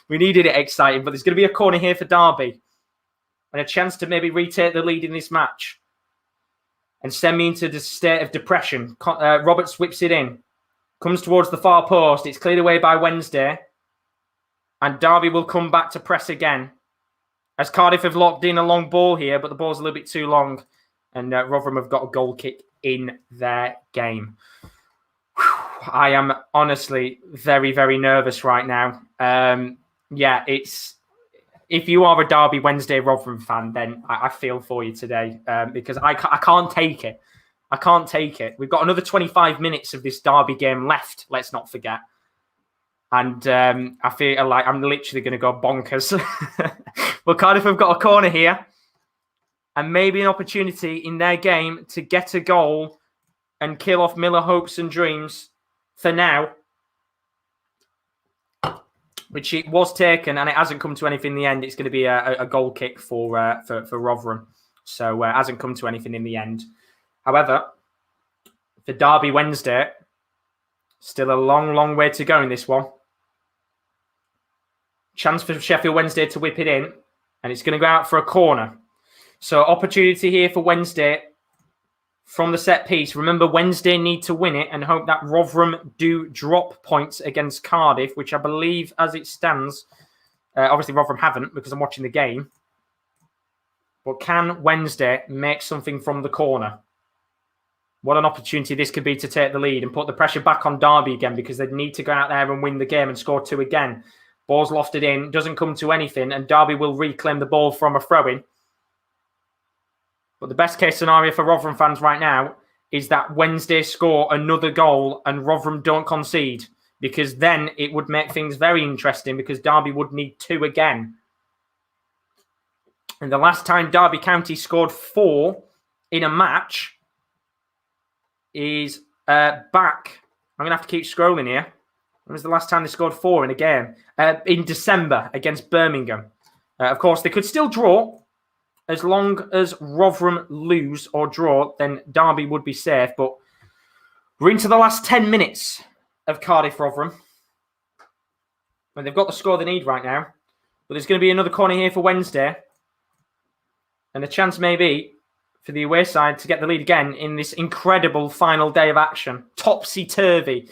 We needed it exciting, but there's going to be a corner here for Derby and a chance to maybe retake the lead in this match and send me into the state of depression. Roberts whips it in. Comes towards the far post. It's cleared away by Wednesday. And Derby will come back to press again. as Cardiff have locked in a long ball here, but the ball's a little bit too long, and Rotherham have got a goal kick in their game. Whew, I am honestly very, very nervous right now. If you are a Derby Wednesday Rotherham fan, then I feel for you today because I can't take it. I can't take it. We've got another 25 minutes of this Derby game left, let's not forget. And I feel like I'm literally going to go bonkers. Well, Cardiff have got a corner here and maybe an opportunity in their game to get a goal and kill off Miller hopes and dreams for now, which it was taken and it hasn't come to anything in the end. It's going to be a goal kick for Rotherham. So it hasn't come to anything in the end. However, for Derby Wednesday, still a long, long way to go in this one. Chance for Sheffield Wednesday to whip it in, and it's going to go out for a corner. So opportunity here for Wednesday from the set piece. Remember, Wednesday need to win it and hope that Rotherham do drop points against Cardiff, which I believe as it stands, obviously Rotherham haven't because I'm watching the game. But can Wednesday make something from the corner? What an opportunity this could be to take the lead and put the pressure back on Derby again because they need to go out there and win the game and score 2 again. Ball's lofted in, doesn't come to anything, and Derby will reclaim the ball from a throw-in. But the best case scenario for Rotherham fans right now is that Wednesday score another goal and Rotherham don't concede, because then it would make things very interesting because Derby would need 2 again. And the last time Derby County scored 4 in a match is back. I'm going to have to keep scrolling here. When was the last time they scored 4 in a game? In December against Birmingham. Of course, they could still draw. As long as Rotherham lose or draw, then Derby would be safe. But we're into the last 10 minutes of Cardiff-Rotherham. And they've got the score they need right now. But there's going to be another corner here for Wednesday. And the chance may be for the away side to get the lead again in this incredible final day of action. Topsy-turvy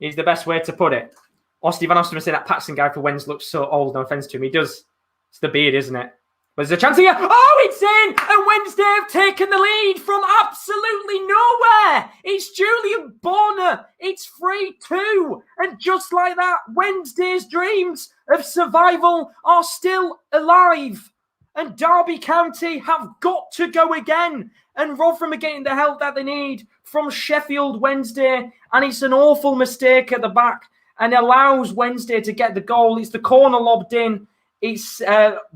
is the best way to put it. Austin Van Osterman said that Paxton guy for Wednesday looks so old, no offence to him. He does. It's the beard, isn't it? But there's a chance here. Oh, it's in! And Wednesday have taken the lead from absolutely nowhere. It's Julian Borner. It's 3-2. And just like that, Wednesday's dreams of survival are still alive. And Derby County have got to go again. And Rotherham are getting the help that they need from Sheffield Wednesday. And it's an awful mistake at the back and allows Wednesday to get the goal. It's the corner lobbed in. It's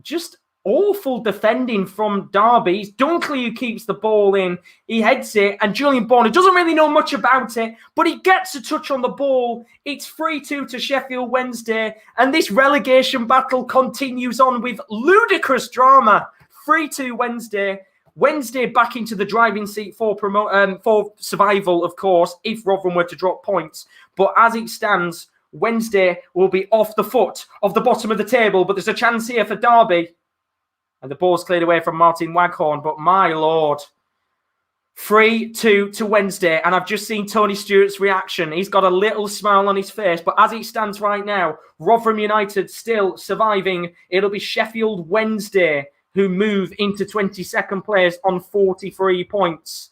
just awful defending from Derby. It's Dunkley who keeps the ball in. He heads it, and Julian Bonner doesn't really know much about it, but he gets a touch on the ball. It's 3-2 to Sheffield Wednesday, and this relegation battle continues on with ludicrous drama. 3-2 Wednesday. Wednesday back into the driving seat for survival, of course, if Rotherham were to drop points. But as it stands, Wednesday will be off the foot of the bottom of the table, but there's a chance here for Derby. And the ball's cleared away from Martin Waghorn. But my Lord, 3-2 to Wednesday. And I've just seen Tony Stewart's reaction. He's got a little smile on his face. But as it stands right now, Rotherham United still surviving. It'll be Sheffield Wednesday who move into 22nd place on 43 points.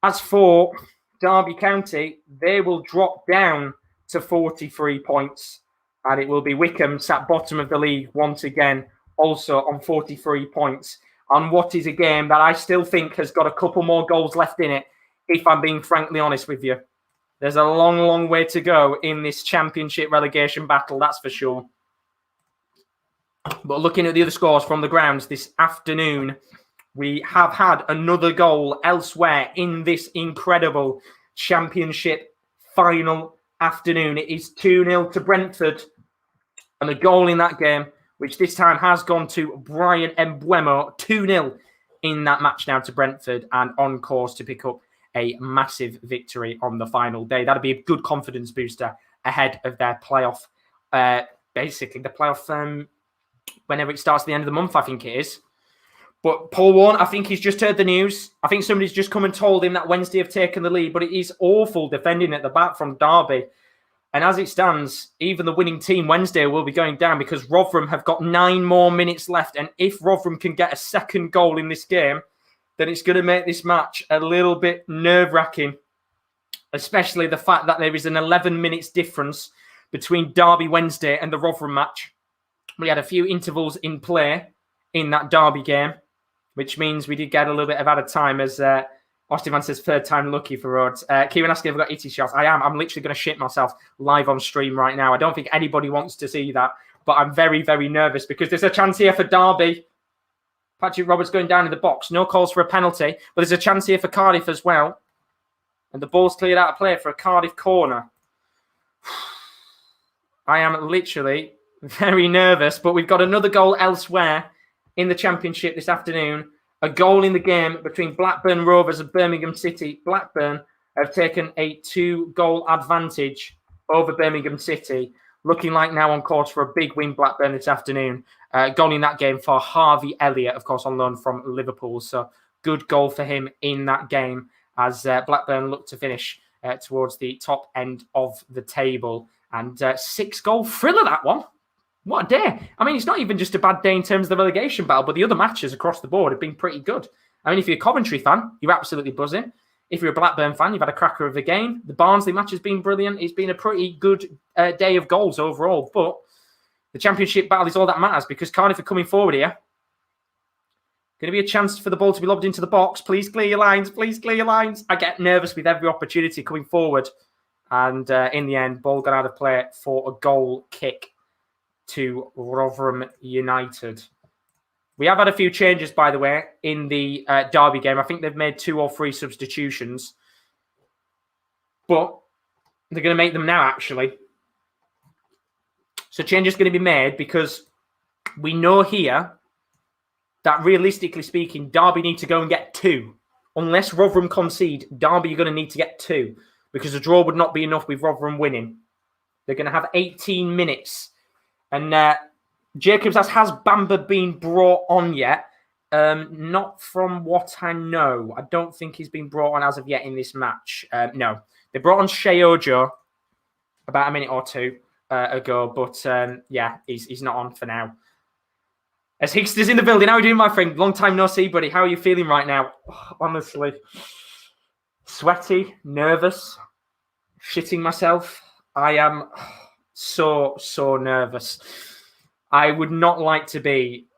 As for Derby County, they will drop down to 43 points. And it will be Wycombe sat bottom of the league once again, also on 43 points, on what is a game that I still think has got a couple more goals left in it, if I'm being frankly honest with you. There's a long, long way to go in this championship relegation battle, that's for sure. But looking at the other scores from the grounds this afternoon, we have had another goal elsewhere in this incredible championship final afternoon. It is 2-0 to Brentford, and a goal in that game, which this time has gone to Brian Mbeumo, 2-0 in that match now to Brentford, and on course to pick up a massive victory on the final day. That'll be a good confidence booster ahead of their playoff, basically the playoff whenever it starts at the end of the month, I think it is. But Paul Warne, I think he's just heard the news. I think somebody's just come and told him that Wednesday have taken the lead, but it is awful defending at the back from Derby. And as it stands, even the winning team Wednesday will be going down because Rotherham have got 9 more minutes left. And if Rotherham can get a second goal in this game, then it's going to make this match a little bit nerve-wracking, especially the fact that there is an 11 minutes difference between Derby Wednesday and the Rotherham match. We had a few intervals in play in that Derby game, which means we did get a little bit of added time as Austin Van says third time lucky for Rhodes. Kieran asking if I've got itty shots. I am. I'm literally going to shit myself live on stream right now. I don't think anybody wants to see that, but I'm very, very nervous because there's a chance here for Derby. Patrick Roberts going down in the box. No calls for a penalty, but there's a chance here for Cardiff as well. And the ball's cleared out of play for a Cardiff corner. I am literally very nervous, but we've got another goal elsewhere in the Championship this afternoon. A goal in the game between Blackburn Rovers and Birmingham City. Blackburn have taken a 2-goal advantage over Birmingham City. Looking like now on course for a big win, Blackburn, this afternoon. Goal in that game for Harvey Elliott, of course, on loan from Liverpool. So good goal for him in that game as Blackburn look to finish towards the top end of the table. And 6-goal thriller, that one. What a day. I mean, it's not even just a bad day in terms of the relegation battle, but the other matches across the board have been pretty good. I mean, if you're a Coventry fan, you're absolutely buzzing. If you're a Blackburn fan, you've had a cracker of a game. The Barnsley match has been brilliant. It's been a pretty good day of goals overall. But the Championship battle is all that matters because Cardiff are coming forward here. Going to be a chance for the ball to be lobbed into the box. Please clear your lines. Please clear your lines. I get nervous with every opportunity coming forward. And in the end, ball got out of play for a goal kick to Rotherham United. We have had a few changes, by the way, in the Derby game. I think they've made 2 or 3 substitutions. But they're going to make them now, actually. So change is going to be made because we know here that realistically speaking, Derby need to go and get 2. Unless Rotherham concede, Derby are going to need to get 2 because a draw would not be enough with Rotherham winning. They're going to have 18 minutes. And Jacobs asks, has Bamba been brought on yet? Not from what I know. I don't think he's been brought on as of yet in this match. No. They brought on Shea Ojo about a minute or 2 ago. But yeah, he's not on for now. As Hickster's in the building. How are you doing, my friend? Long time no see, buddy. How are you feeling right now? Oh, honestly. Sweaty, nervous, shitting myself. I am so nervous. I would not like to be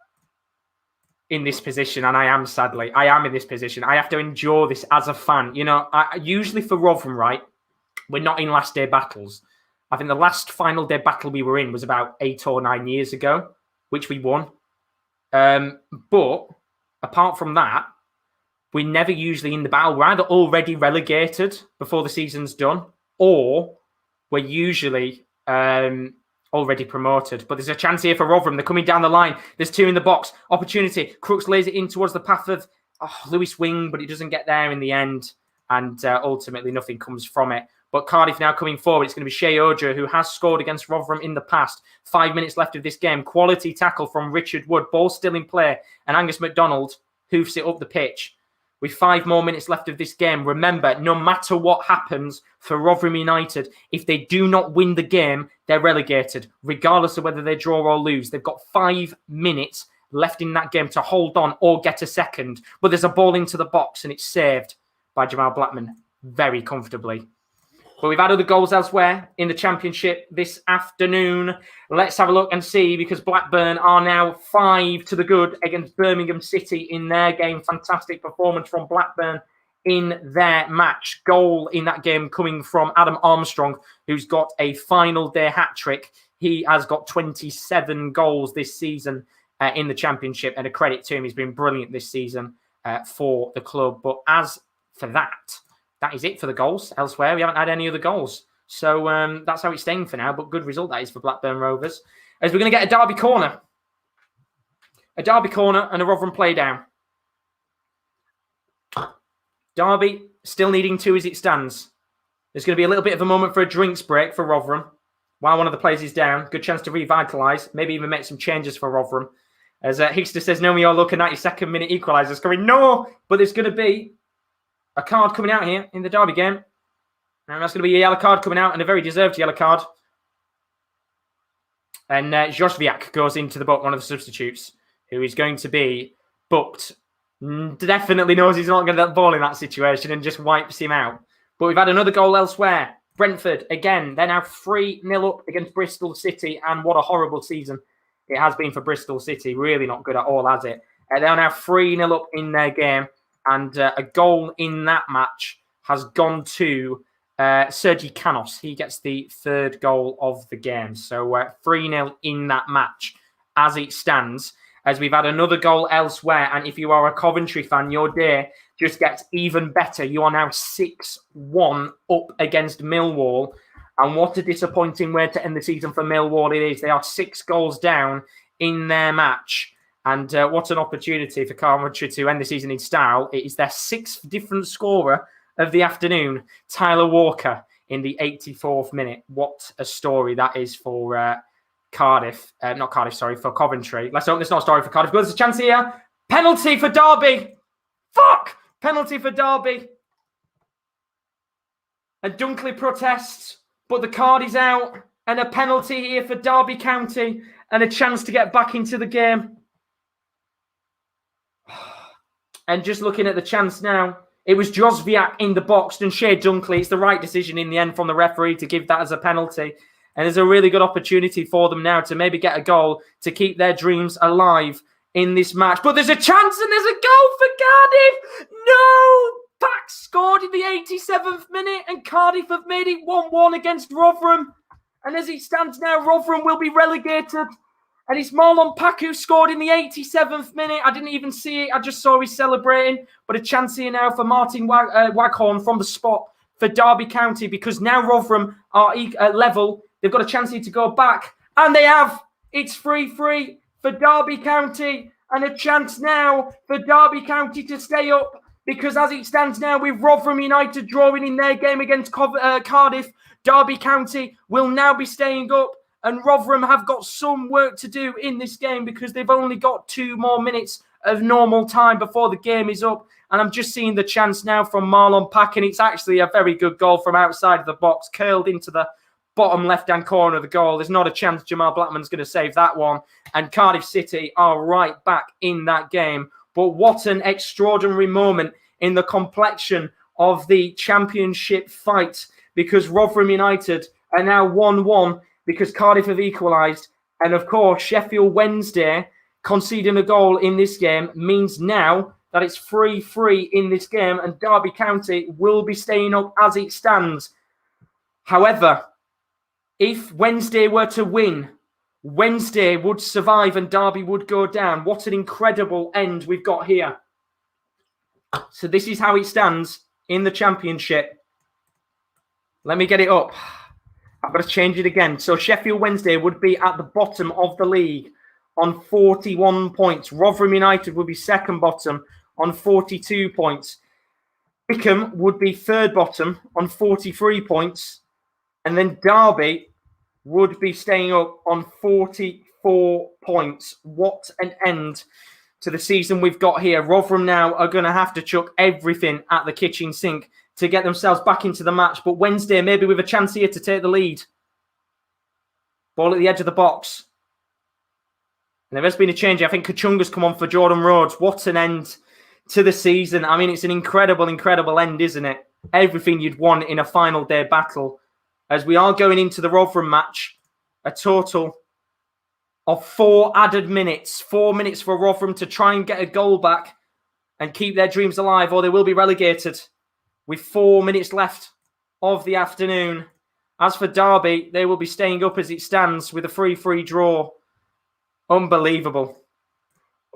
in this position, and I am, sadly. I am in this position. I have to endure this as a fan. You know, usually for Rotherham, right, we're not in last day battles. I think the last final day battle we were in was about 8 or 9 years ago, which we won. But apart from that, we're never usually in the battle. We're either already relegated before the season's done, or we're usually already promoted. But there's a chance here for Rotherham. They're coming down the line. There's 2 in the box. Opportunity. Crooks lays it in towards the path of Lewis Wing, but it doesn't get there in the end. And ultimately, nothing comes from it. But Cardiff now coming forward. It's going to be Shea Ojo, who has scored against Rotherham in the past. 5 minutes left of this game. Quality tackle from Richard Wood. Ball still in play. And Angus MacDonald hoofs it up the pitch. With 5 more minutes left of this game, remember, no matter what happens for Rotherham United, if they do not win the game, they're relegated, regardless of whether they draw or lose. They've got 5 minutes left in that game to hold on or get a second. But there's a ball into the box, and it's saved by Jamal Blackman very comfortably. But we've had other goals elsewhere in the Championship this afternoon. Let's have a look and see, because Blackburn are now 5 to the good against Birmingham City in their game. Fantastic performance from Blackburn in their match. Goal in that game coming from Adam Armstrong, who's got a final day hat-trick. He has got 27 goals this season in the Championship, and a credit to him. He's been brilliant this season for the club. But as for that is it for the goals elsewhere. We haven't had any other goals. So that's how it's staying for now. But good result that is for Blackburn Rovers. As we're going to get a Derby corner. A Derby corner and a Rotherham play down. Derby still needing 2 as it stands. There's going to be a little bit of a moment for a drinks break for Rotherham while one of the players is down. Good chance to revitalise. Maybe even make some changes for Rotherham. As Hickster says, no, we are looking at 92nd minute equalisers coming. No, but there's going to be a card coming out here in the Derby game. And that's going to be a yellow card coming out, and a very deserved yellow card. And Jozwiak goes into the book, one of the substitutes, who is going to be booked. Definitely knows he's not going to get the ball in that situation and just wipes him out. But we've had another goal elsewhere. Brentford, again, they're now 3-0 up against Bristol City, and what a horrible season it has been for Bristol City. Really not good at all, has it? They are now 3-0 up in their game, and a goal in that match has gone to Sergi Canos. He gets the third goal of the game. So 3-0 in that match as it stands. As we've had another goal elsewhere. And if you are a Coventry fan, your day just gets even better. You are now 6-1 up against Millwall. And what a disappointing way to end the season for Millwall it is. They are 6 goals down in their match. And what an opportunity for Coventry to end the season in style. It is their 6th different scorer of the afternoon, Tyler Walker, in the 84th minute. What a story that is for for Coventry. Let's hope it's not a story for Cardiff. There's a chance here. Penalty for Derby. Fuck! Penalty for Derby. And Dunkley protests, but the card is out. And a penalty here for Derby County. And a chance to get back into the game. And just looking at the chance now, it was Jozwiak in the box and Shea Dunkley. It's the right decision in the end from the referee to give that as a penalty. And there's a really good opportunity for them now to maybe get a goal to keep their dreams alive in this match. But there's a chance and there's a goal for Cardiff. No! Pack scored in the 87th minute and Cardiff have made it 1-1 against Rotherham. And as it stands now, Rotherham will be relegated. And it's Marlon Pack who scored in the 87th minute. I didn't even see it. I just saw he's celebrating. But a chance here now for Martin Waghorn from the spot for Derby County, because now Rotherham are level. They've got a chance here to go back. And they have. It's 3-3 for Derby County. And a chance now for Derby County to stay up. Because as it stands now, with Rotherham United drawing in their game against Cardiff, Derby County will now be staying up. And Rotherham have got some work to do in this game because they've only got 2 more minutes of normal time before the game is up. And I'm just seeing the chance now from Marlon Pack, and it's actually a very good goal from outside of the box, curled into the bottom left-hand corner of the goal. There's not a chance Jamal Blackman's going to save that one. And Cardiff City are right back in that game. But what an extraordinary moment in the complexion of the championship fight, because Rotherham United are now 1-1 because Cardiff have equalised. And of course, Sheffield Wednesday conceding a goal in this game means now that it's 3-3 in this game and Derby County will be staying up as it stands. However, if Wednesday were to win, Wednesday would survive and Derby would go down. What an incredible end we've got here. So this is how it stands in the championship. Let me get it up. I've got to change it again. So Sheffield Wednesday would be at the bottom of the league on 41 points. Rotherham United would be second bottom on 42 points. Wickham would be third bottom on 43 points. And then Derby would be staying up on 44 points. What an end to the season we've got here. Rotherham now are going to have to chuck everything at the kitchen sink to get themselves back into the match. But Wednesday, maybe with a chance here to take the lead. Ball at the edge of the box. And there has been a change. I think Kachunga's come on for Jordan Rhodes. What an end to the season. I mean, it's an incredible, incredible end, isn't it? Everything you'd want in a final day battle. As we are going into the Rotherham match, a total of 4 added minutes. 4 minutes for Rotherham to try and get a goal back and keep their dreams alive, or they will be relegated. With 4 minutes left of the afternoon. As for Derby, they will be staying up as it stands with a 3-3 draw. Unbelievable.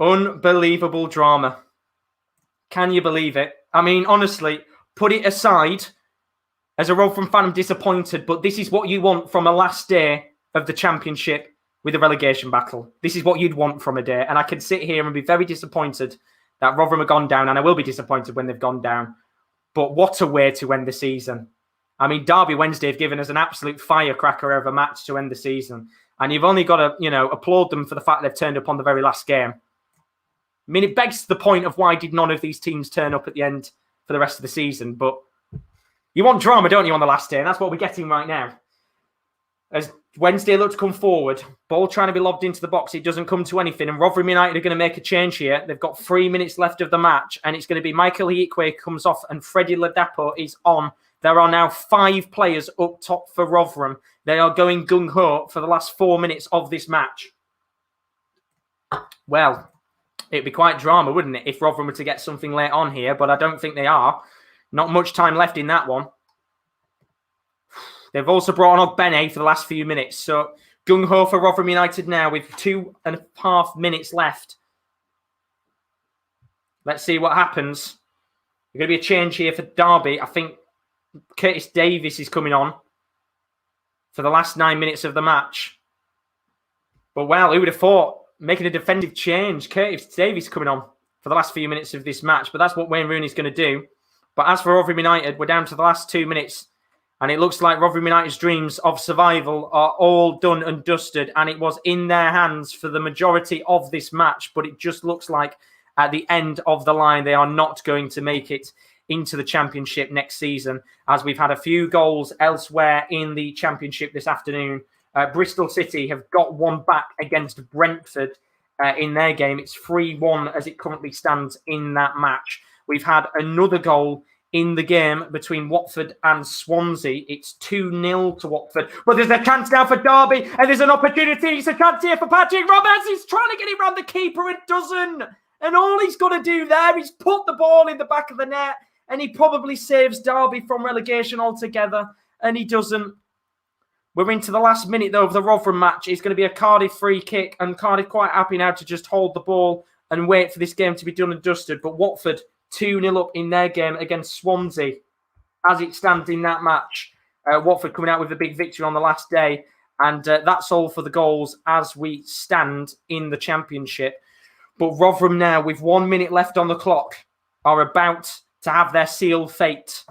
Unbelievable drama. Can you believe it? I mean, honestly, put it aside. As a Rotherham fan, I'm disappointed, but this is what you want from a last day of the championship with a relegation battle. This is what you'd want from a day. And I can sit here and be very disappointed that Rotherham have gone down, and I will be disappointed when they've gone down. But what a way to end the season. I mean, Derby Wednesday have given us an absolute firecracker of a match to end the season. And you've only got to, applaud them for the fact they've turned up on the very last game. I mean, it begs the point of why did none of these teams turn up at the end for the rest of the season. But You want drama, don't you, on the last day? And that's what we're getting right now. As Wednesday look to come forward, ball trying to be lobbed into the box, it doesn't come to anything. And Rotherham United are going to make a change here. They've got 3 minutes left of the match, and it's going to be Michael Iikwe comes off and Freddie Ladapo is on. There are now 5 players up top for Rotherham. They are going gung-ho for the last 4 minutes of this match. Well, it'd be quite drama, wouldn't it, if Rotherham were to get something late on here, but I don't think they are. Not much time left in that one. They've also brought on Ogbene for the last few minutes. So gung-ho for Rotherham United now with 2.5 minutes left. Let's see what happens. There's going to be a change here for Derby. I think Curtis Davies is coming on for the last 9 minutes of the match. But well, who would have thought making a defensive change? Curtis Davies coming on for the last few minutes of this match. But that's what Wayne Rooney's going to do. But as for Rotherham United, we're down to the last 2 minutes. And it looks like Rotherham United's dreams of survival are all done and dusted. And it was in their hands for the majority of this match. But it just looks like at the end of the line, they are not going to make it into the Championship next season. As we've had a few goals elsewhere in the Championship this afternoon. Bristol City have got one back against Brentford in their game. It's 3-1 as it currently stands in that match. We've had another goal in the game between Watford and Swansea. It's 2-0 to Watford. But there's a chance now for Derby, and there's an opportunity. It's a chance here for Patrick Roberts. He's trying to get it round the keeper and doesn't. And all he's got to do there is put the ball in the back of the net, and he probably saves Derby from relegation altogether, and he doesn't. We're into the last minute, though, of the Rotherham match. It's going to be a Cardiff free kick, and Cardiff quite happy now to just hold the ball and wait for this game to be done and dusted. But Watford 2-0 up in their game against Swansea as it stands in that match. Watford coming out with a big victory on the last day. And that's all for the goals as we stand in the Championship. But Rotherham now, with 1 minute left on the clock, are about to have their fate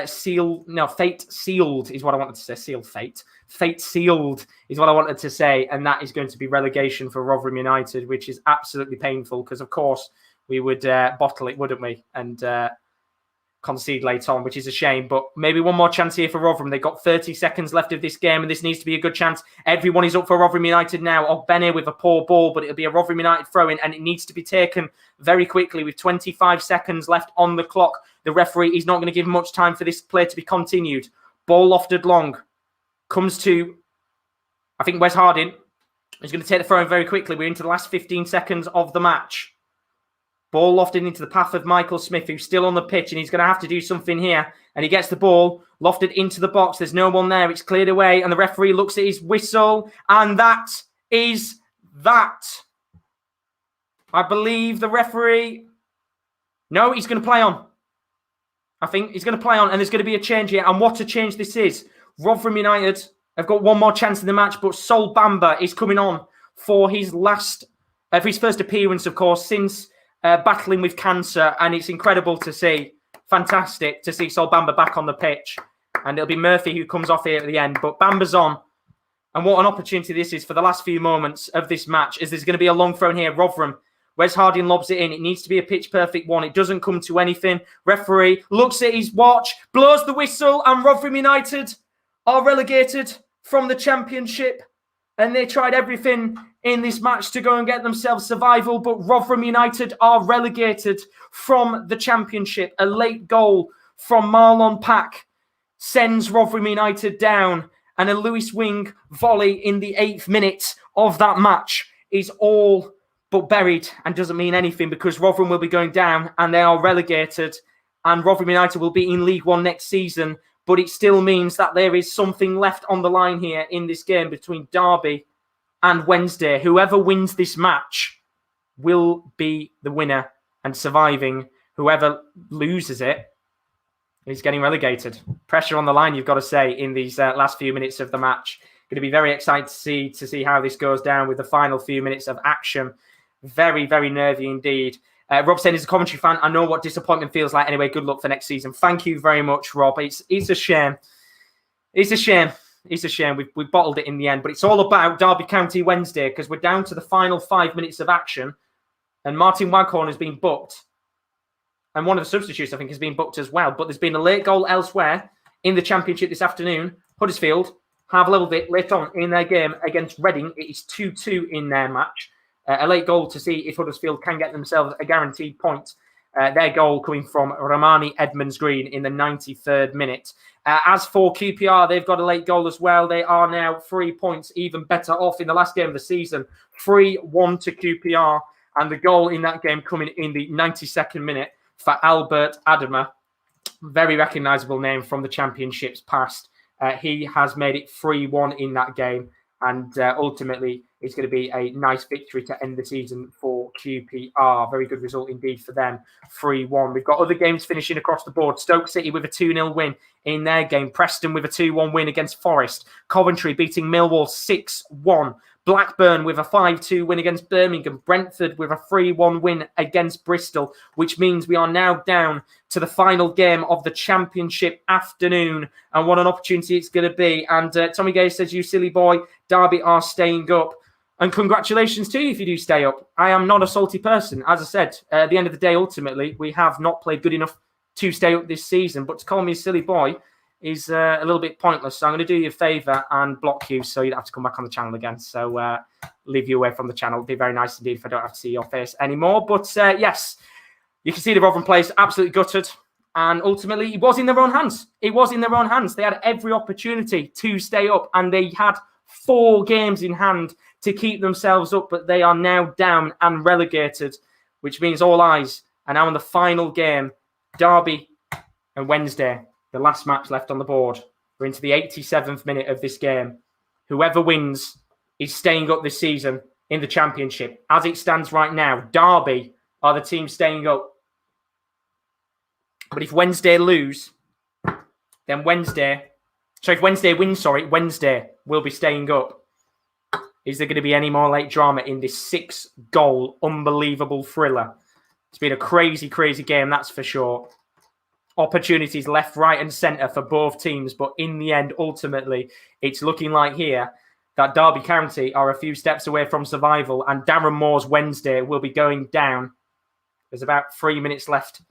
sealed is what I wanted to say. Sealed fate. Fate sealed is what I wanted to say. And that is going to be relegation for Rotherham United, which is absolutely painful because, of course, we would bottle it, wouldn't we? And concede late on, which is a shame. But maybe one more chance here for Rotherham. They've got 30 seconds left of this game, and this needs to be a good chance. Everyone is up for Rotherham United now. Ogbene with a poor ball, but it'll be a Rotherham United throw-in, and it needs to be taken very quickly with 25 seconds left on the clock. The referee is not going to give much time for this play to be continued. Ball lofted long. Comes to, I think, Wes Harding. He's going to take the throw-in very quickly. We're into the last 15 seconds of the match. Ball lofted into the path of Michael Smith, who's still on the pitch, and he's going to have to do something here. And he gets the ball lofted into the box. There's no one there. It's cleared away, and the referee looks at his whistle, and that is that. I believe the referee... No, he's going to play on. I think he's going to play on, and there's going to be a change here. And what a change this is. Rotherham United have got one more chance in the match, but Sol Bamba is coming on for his first appearance, of course, since... battling with cancer, and it's incredible to see. Fantastic to see Sol Bamba back on the pitch. And it'll be Murphy who comes off here at the end. But Bamba's on. And what an opportunity this is for the last few moments of this match, as there's going to be a long throw in here. Rotherham. Wes Harding lobs it in. It needs to be a pitch-perfect one. It doesn't come to anything. Referee looks at his watch, blows the whistle, and Rotherham United are relegated from the Championship. And they tried everything in this match to go and get themselves survival, but Rotherham United are relegated from the Championship. A late goal from Marlon Pack sends Rotherham United down, and a Lewis Wing volley in the 8th minute of that match is all but buried and doesn't mean anything because Rotherham will be going down and they are relegated, and Rotherham United will be in League One next season, but it still means that there is something left on the line here in this game between Derby and Wednesday. Whoever wins this match will be the winner and surviving. Whoever loses it is getting relegated. Pressure on the line, you've got to say, in these last few minutes of the match. Going to be very excited to see how this goes down with the final few minutes of action. Very, very nervy indeed. Rob saying, as a commentary fan, I know what disappointment feels like. Anyway, good luck for next season. Thank you very much, Rob. It's a shame. It's a shame. It's a shame. We've bottled it in the end, but it's all about Derby County Wednesday because we're down to the final 5 minutes of action, and Martin Waghorn has been booked, and one of the substitutes I think has been booked as well. But there's been a late goal elsewhere in the Championship this afternoon. Huddersfield have levelled it late on in their game against Reading. It is 2-2 in their match. A late goal to see if Huddersfield can get themselves a guaranteed point. Their goal coming from Romani Edmonds-Green in the 93rd minute. As for QPR, they've got a late goal as well. They are now 3 points even better off in the last game of the season. 3-1 to QPR. And the goal in that game coming in the 92nd minute for Albert Adama. Very recognisable name from the Championship's past. He has made it 3-1 in that game. And ultimately, it's going to be a nice victory to end the season for QPR. Very good result indeed for them. 3-1. We've got other games finishing across the board. Stoke City with a 2-0 win in their game. Preston with a 2-1 win against Forest. Coventry beating Millwall 6-1. Blackburn with a 5-2 win against Birmingham. Brentford with a 3-1 win against Bristol, which means we are now down to the final game of the Championship afternoon. And what an opportunity it's going to be. And Tommy Gay says, you silly boy, Derby are staying up. And congratulations to you if you do stay up. I am not a salty person. As I said, at the end of the day, ultimately, we have not played good enough to stay up this season. But to call me a silly boy is a little bit pointless. So I'm going to do you a favour and block you so you don't have to come back on the channel again. So leave you away from the channel. It'd be very nice indeed if I don't have to see your face anymore. But yes, you can see the Rotherham players absolutely gutted. And ultimately, it was in their own hands. It was in their own hands. They had every opportunity to stay up. And they had 4 games in hand to keep themselves up. But they are now down and relegated, which means all eyes are now on the final game. Derby and Wednesday. The last match left on the board. We're into the 87th minute of this game. Whoever wins is staying up this season in the Championship. As it stands right now, Derby are the team staying up. But if Wednesday lose, then Wednesday will be staying up. Is there going to be any more late drama in this 6-goal unbelievable thriller? It's been a crazy, crazy game, that's for sure. Opportunities left, right and centre for both teams. But in the end, ultimately, it's looking like here that Derby County are a few steps away from survival and Darren Moore's Wednesday will be going down. There's about 3 minutes left.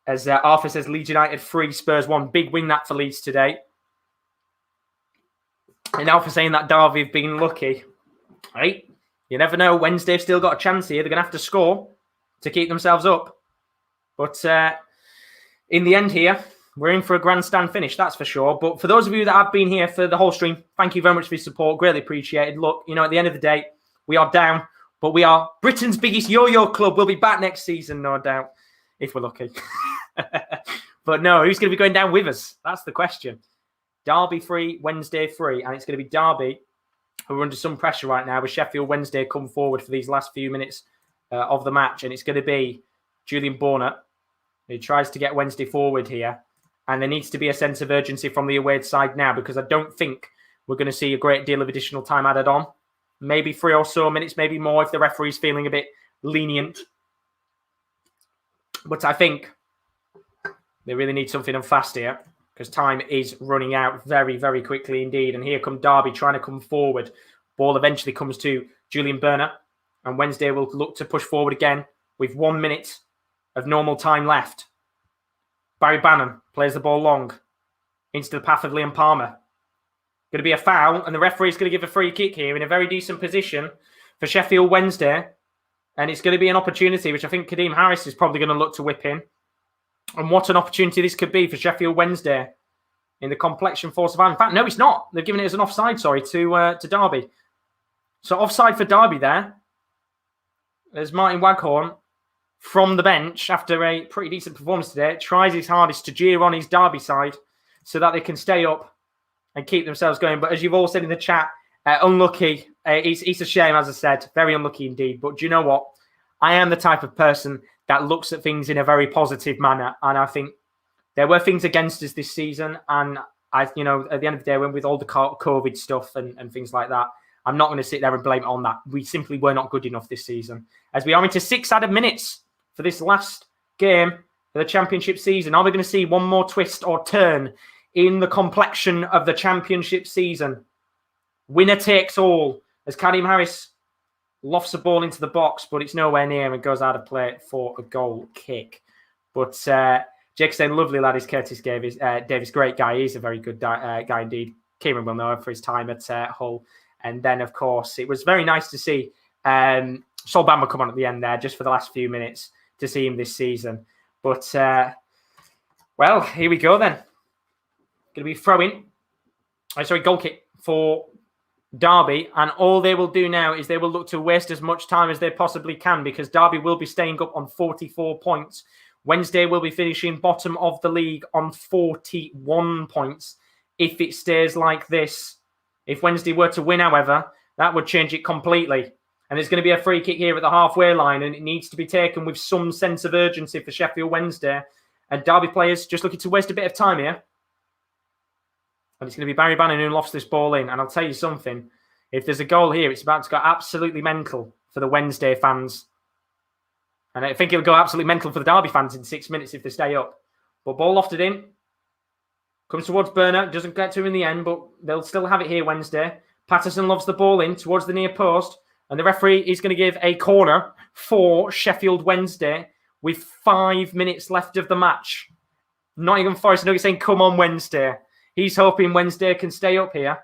As Arthur says, Leeds United 3, Spurs 1. Big win that for Leeds today. And Alpha saying that Derby have been lucky. Right? You never know. Wednesday've still got a chance here. They're going to have to score to keep themselves up. But in the end here, we're in for a grandstand finish, that's for sure. But for those of you that have been here for the whole stream, thank you very much for your support. Greatly appreciated. Look, at the end of the day, we are down, but we are Britain's biggest yo-yo club. We'll be back next season, no doubt, if we're lucky. But no, who's going to be going down with us? That's the question. Derby 3, Wednesday 3. And it's going to be Derby who are under some pressure right now with Sheffield Wednesday come forward for these last few minutes of the match. And it's going to be Julian Borner, who tries to get Wednesday forward here. And there needs to be a sense of urgency from the away side now because I don't think we're going to see a great deal of additional time added on. Maybe 3 or so minutes, maybe more if the referee's feeling a bit lenient. But I think they really need something done fast here because time is running out very, very quickly indeed. And here come Derby trying to come forward. Ball eventually comes to Julian Borner. And Wednesday will look to push forward again with 1 minute of normal time left. Barry Bannon plays the ball long into the path of Liam Palmer. Going to be a foul, and the referee's going to give a free kick here in a very decent position for Sheffield Wednesday. And it's going to be an opportunity, which I think Kadeem Harris is probably going to look to whip in. And what an opportunity this could be for Sheffield Wednesday in the complexion force of... In fact, no, it's not. They've given it as an offside, to Derby. So offside for Derby there. There's Martin Waghorn from the bench after a pretty decent performance today. Tries his hardest to jeer on his Derby side so that they can stay up and keep themselves going. But as you've all said in the chat, unlucky. It's a shame, as I said. Very unlucky indeed. But do you know what? I am the type of person that looks at things in a very positive manner. And I think there were things against us this season. And, at the end of the day, when with all the COVID stuff and things like that, I'm not going to sit there and blame it on that. We simply were not good enough this season. As we are into 6 added minutes for this last game of the Championship season. Are we going to see one more twist or turn in the complexion of the Championship season? Winner takes all as Kadeem Harris lofts the ball into the box, but it's nowhere near and goes out of play for a goal kick. But Jake saying, lovely lad is Curtis Davis. Davis, great guy. He's a very good guy indeed. Kieran will know him for his time at Hull. And then, of course, it was very nice to see Sol Bamba come on at the end there just for the last few minutes to see him this season. But, well, here we go then. Going to be throwing. Goal kick for Derby. And all they will do now is they will look to waste as much time as they possibly can because Derby will be staying up on 44 points. Wednesday will be finishing bottom of the league on 41 points. If it stays like this, if Wednesday were to win, however, that would change it completely. And there's going to be a free kick here at the halfway line, and it needs to be taken with some sense of urgency for Sheffield Wednesday. And Derby players just looking to waste a bit of time here. And it's going to be Barry Bannon who lofts this ball in. And I'll tell you something. If there's a goal here, it's about to go absolutely mental for the Wednesday fans. And I think it'll go absolutely mental for the Derby fans in 6 minutes if they stay up. But ball lofted in. Comes towards Burner. Doesn't get to him in the end, but they'll still have it here Wednesday. Patterson loves the ball in towards the near post. And the referee is going to give a corner for Sheffield Wednesday with 5 minutes left of the match. Nottingham Forest Nuggets saying, come on, Wednesday. He's hoping Wednesday can stay up here.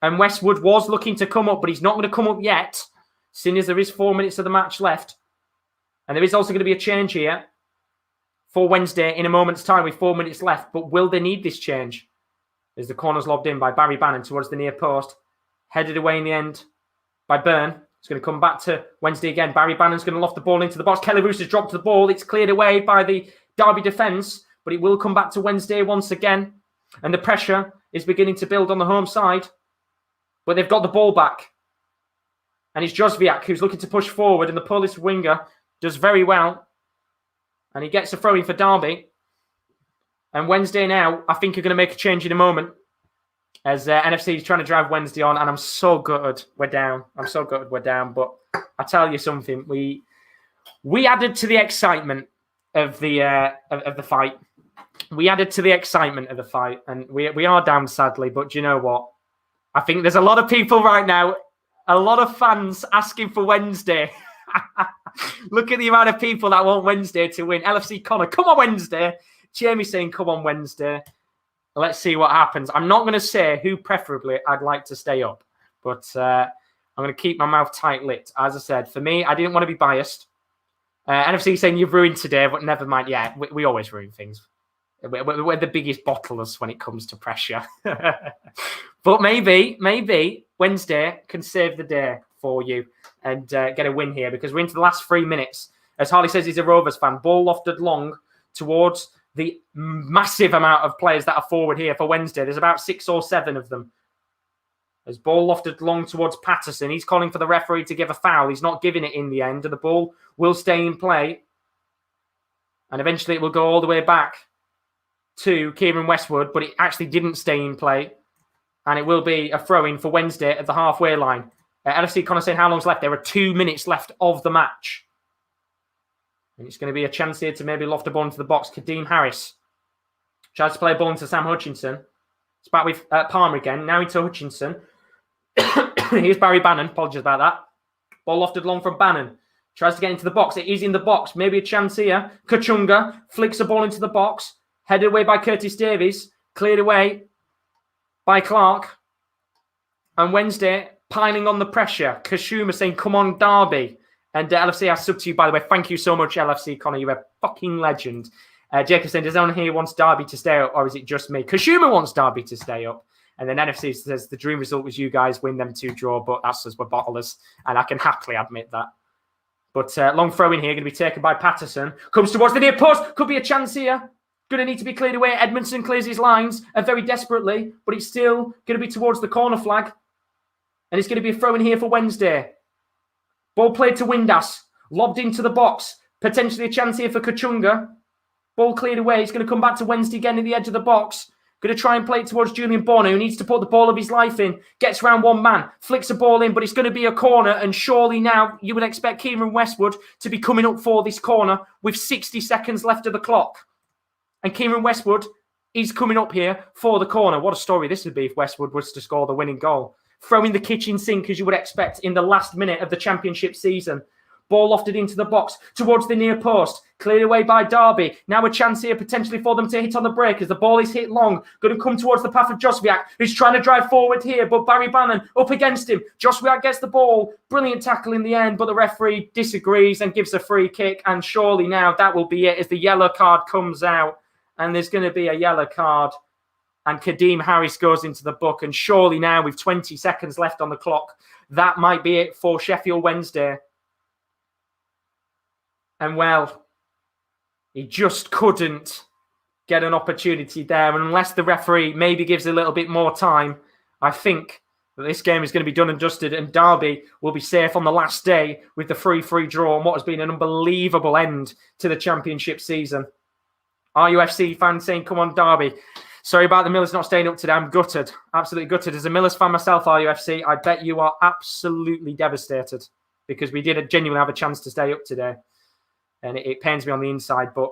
And Westwood was looking to come up, but he's not going to come up yet, seeing as there is 4 minutes of the match left. And there is also going to be a change here for Wednesday in a moment's time with 4 minutes left. But will they need this change? As the corner's lobbed in by Barry Bannon towards the near post. Headed away in the end by Byrne. It's going to come back to Wednesday again. Barry Bannon's going to loft the ball into the box. Kelly Roos has dropped the ball. It's cleared away by the Derby defence, but it will come back to Wednesday once again. And the pressure is beginning to build on the home side. But they've got the ball back. And it's Josviak who's looking to push forward, and the Polish winger does very well. And he gets a throw-in for Derby. And Wednesday now, I think, are going to make a change in a moment. As NFC is trying to drive Wednesday on, and I'm so gutted we're down. I'm so gutted we're down. But I tell you something, we added to the excitement of the fight. We added to the excitement of the fight, and we are down sadly. But do you know what? I think there's a lot of people right now, a lot of fans asking for Wednesday. Look at the amount of people that want Wednesday to win. LFC Connor, come on Wednesday. Jamie saying, come on Wednesday. Let's see what happens. I'm not going to say who preferably I'd like to stay up, but I'm going to keep my mouth tight-lipped. As I said, for me, I didn't want to be biased. NFC saying you've ruined today, but never mind. Yeah, we always ruin things. We're the biggest bottlers when it comes to pressure. But maybe Wednesday can save the day for you and get a win here, because we're into the last 3 minutes. As Harley says, he's a Rovers fan. Ball lofted long towards the massive amount of players that are forward here for Wednesday. There's about 6 or 7 of them. As ball lofted long towards Patterson. He's calling for the referee to give a foul. He's not giving it in the end. And the ball will stay in play. And eventually it will go all the way back to Kieran Westwood. But it actually didn't stay in play. And it will be a throw-in for Wednesday at the halfway line. LFC Connor saying how long's left? There are 2 minutes left of the match. And it's going to be a chance here to maybe loft a ball into the box. Kadeem Harris tries to play a ball into Sam Hutchinson. It's back with Palmer again. Now into Hutchinson. Here's Barry Bannon. Apologies about that. Ball lofted long from Bannon. Tries to get into the box. It is in the box. Maybe a chance here. Kachunga flicks the ball into the box. Headed away by Curtis Davies. Cleared away by Clark. And Wednesday piling on the pressure. Kashuma saying, come on, Derby. And LFC, I sub to you, by the way. Thank you so much, LFC Connor. You're a fucking legend. Jacob saying, does anyone here wants Derby to stay up, or is it just me? Kashuma wants Derby to stay up. And then NFC says, the dream result was you guys win them 2 draw, but that's us, we're bottlers. And I can happily admit that. But long throw in here, going to be taken by Patterson. Comes towards the near post. Could be a chance here. Going to need to be cleared away. Edmondson clears his lines very desperately, but it's still going to be towards the corner flag. And it's going to be a throw in here for Wednesday. Ball played to Windass. Lobbed into the box. Potentially a chance here for Kachunga. Ball cleared away. It's going to come back to Wednesday again in the edge of the box. Going to try and play it towards Julian Bono, who needs to put the ball of his life in. Gets around one man. Flicks the ball in, but it's going to be a corner. And surely now you would expect Kieran Westwood to be coming up for this corner with 60 seconds left of the clock. And Kieran Westwood is coming up here for the corner. What a story this would be if Westwood was to score the winning goal. Throwing the kitchen sink, as you would expect, in the last minute of the championship season. Ball lofted into the box towards the near post. Cleared away by Derby. Now a chance here potentially for them to hit on the break as the ball is hit long. Going to come towards the path of Josviak, who's trying to drive forward here, but Barry Bannon up against him. Josviak gets the ball. Brilliant tackle in the end, but the referee disagrees and gives a free kick. And surely now that will be it as the yellow card comes out. And there's going to be a yellow card. And Kadeem Harris goes into the book. And surely now with 20 seconds left on the clock, that might be it for Sheffield Wednesday. And well, he just couldn't get an opportunity there. And unless the referee maybe gives a little bit more time, I think that this game is going to be done and dusted. And Derby will be safe on the last day with the free draw and what has been an unbelievable end to the championship season. RUFC fans saying, come on, Derby. Sorry about the Millers not staying up today. I'm gutted. Absolutely gutted. As a Millers fan myself, RUFC, I bet you are absolutely devastated because we did genuinely have a chance to stay up today. And it pains me on the inside, but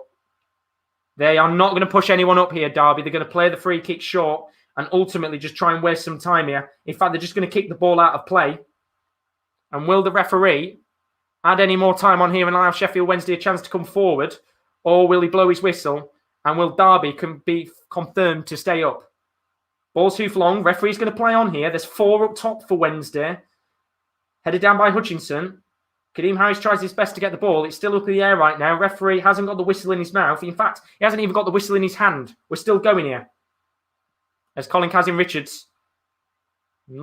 they are not going to push anyone up here, Derby. They're going to play the free kick short and ultimately just try and waste some time here. In fact, they're just going to kick the ball out of play. And will the referee add any more time on here and allow Sheffield Wednesday a chance to come forward? Or will he blow his whistle? And will Derby be confirmed to stay up? Ball's too long. Referee's going to play on here. There's 4 up top for Wednesday. Headed down by Hutchinson. Kadeem Harris tries his best to get the ball. It's still up in the air right now. Referee hasn't got the whistle in his mouth. In fact, he hasn't even got the whistle in his hand. We're still going here. There's Colin Kazim-Richards.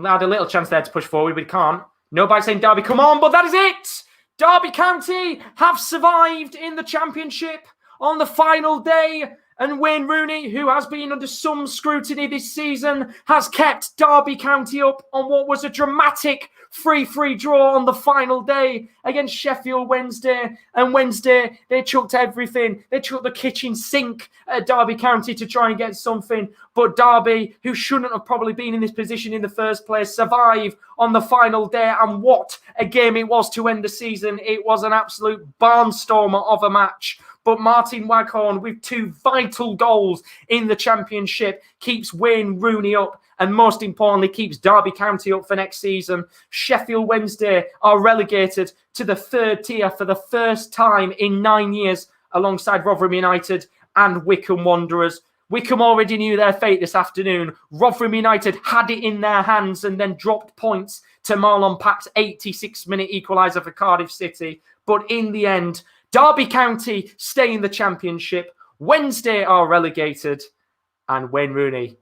Had a little chance there to push forward, but he can't. Nobody saying Derby, come on, but that is it! Derby County have survived in the championship on the final day. And Wayne Rooney, who has been under some scrutiny this season, has kept Derby County up on what was a dramatic free draw on the final day against Sheffield Wednesday. And Wednesday, they chucked everything. They chucked the kitchen sink at Derby County to try and get something. But Derby, who shouldn't have probably been in this position in the first place, survive on the final day. And what a game it was to end the season. It was an absolute barnstormer of a match. But Martin Waghorn, with 2 vital goals in the championship, keeps Wayne Rooney up and most importantly, keeps Derby County up for next season. Sheffield Wednesday are relegated to the 3rd tier for the first time in 9 years alongside Rotherham United and Wycombe Wanderers. Wycombe already knew their fate this afternoon. Rotherham United had it in their hands and then dropped points to Marlon Pack's 86-minute equaliser for Cardiff City. But in the end, Derby County stay in the championship. Wednesday are relegated. And Wayne Rooney,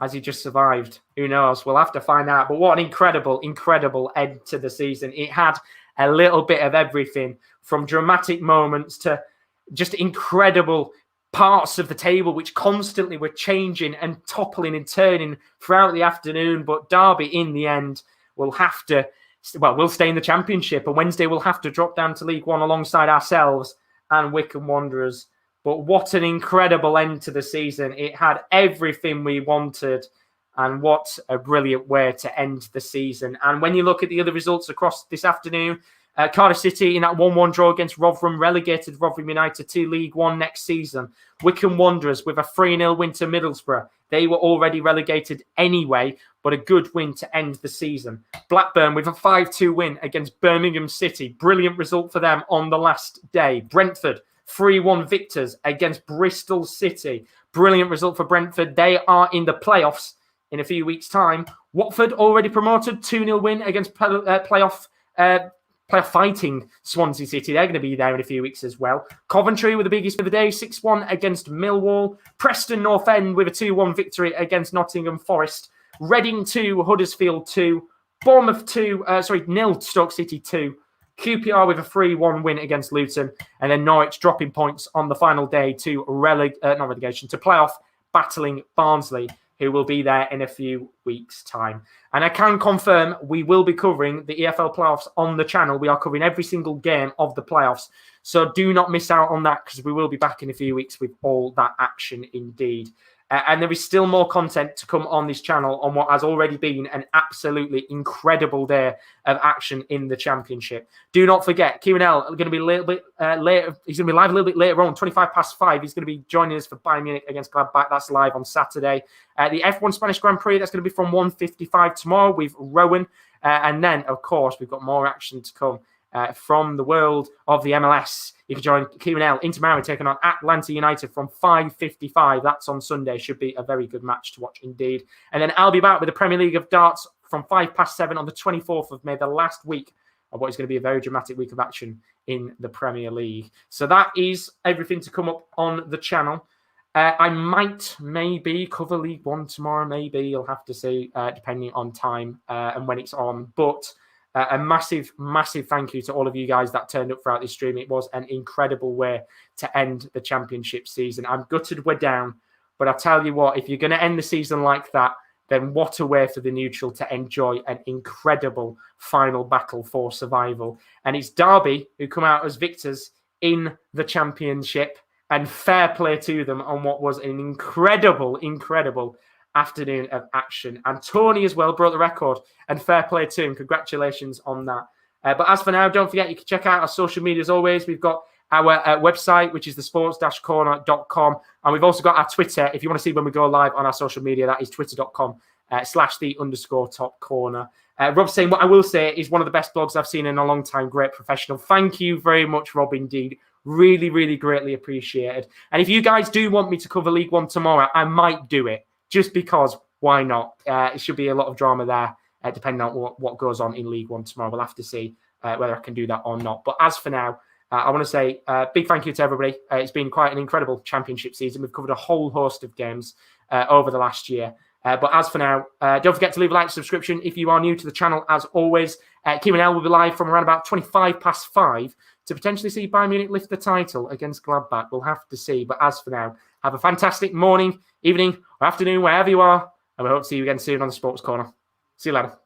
has he just survived? Who knows? We'll have to find out. But what an incredible end to the season. It had a little bit of everything, from dramatic moments to just incredible parts of the table which constantly were changing and toppling and turning throughout the afternoon. But Derby, in the end, will have to... Well, we'll stay in the championship, and Wednesday will have to drop down to League One alongside ourselves and Wycombe Wanderers. But what an incredible end to the season. It had everything we wanted, and what a brilliant way to end the season. And when you look at the other results across this afternoon, Cardiff City in that 1-1 draw against Rotherham relegated Rotherham United to League One next season. Wycombe Wanderers with a 3-0 win to Middlesbrough. They were already relegated anyway, but a good win to end the season. Blackburn with a 5-2 win against Birmingham City. Brilliant result for them on the last day. Brentford, 3-1 victors against Bristol City. Brilliant result for Brentford. They are in the playoffs in a few weeks' time. Watford already promoted, 2-0 win against playoff fighting Swansea City. They're going to be there in a few weeks as well. Coventry with the biggest of the day, 6-1 against Millwall. Preston North End with a 2-1 victory against Nottingham Forest. Reading 2, Huddersfield 2. Bournemouth 0 Stoke City 2. QPR with a 3-1 win against Luton. And then Norwich dropping points on the final day to to playoff battling Barnsley, who will be there in a few weeks' time. And I can confirm we will be covering the EFL playoffs on the channel. We are covering every single game of the playoffs. So do not miss out on that, because we will be back in a few weeks with all that action indeed. And there is still more content to come on this channel on what has already been an absolutely incredible day of action in the Championship. Do not forget, Q&L going to be a little bit later. He's going to be live a little bit later on, 5:25. He's going to be joining us for Bayern Munich against Gladbach. That's live on Saturday. The F1 Spanish Grand Prix, that's going to be from 1:55 tomorrow with Rowan. And then, of course, we've got more action to come from the world of the MLS. You can join Q&L Inter Miami taking on Atlanta United from 5:55. That's on Sunday. Should be a very good match to watch indeed. And then I'll be back with the Premier League of Darts from 7:05 on the 24th of May, the last week of what is going to be a very dramatic week of action in the Premier League. So that is everything to come up on the channel. I might maybe cover League One tomorrow. Maybe you'll have to see, depending on time and when it's on. But a massive, massive thank you to all of you guys that turned up throughout this stream. It was an incredible way to end the championship season. I'm gutted we're down, but I tell you what, if you're going to end the season like that, then what a way for the neutral to enjoy an incredible final battle for survival. And it's Derby who come out as victors in the championship, and fair play to them on what was an incredible, incredible afternoon of action. And Tony as well broke the record, and fair play to him. Congratulations on that. But as for now, don't forget, you can check out our social media as always. We've got our website, which is thesports-corner.com. And we've also got our Twitter. If you want to see when we go live on our social media, that is twitter.com/the_top corner. Rob's saying, what I will say is one of the best blogs I've seen in a long time. Great professional. Thank you very much, Rob, indeed. Really, really greatly appreciated. And if you guys do want me to cover League One tomorrow, I might do it. Just because, why not? It should be a lot of drama there, depending on what goes on in League One tomorrow. We'll have to see whether I can do that or not. But as for now, I want to say a big thank you to everybody. It's been quite an incredible championship season. We've covered a whole host of games over the last year. But as for now, don't forget to leave a like, subscription if you are new to the channel. As always, Q&L will be live from around about 5:25 to potentially see Bayern Munich lift the title against Gladbach. We'll have to see. But as for now, have a fantastic morning, evening, or afternoon, wherever you are. And we hope to see you again soon on the Sports Corner. See you later.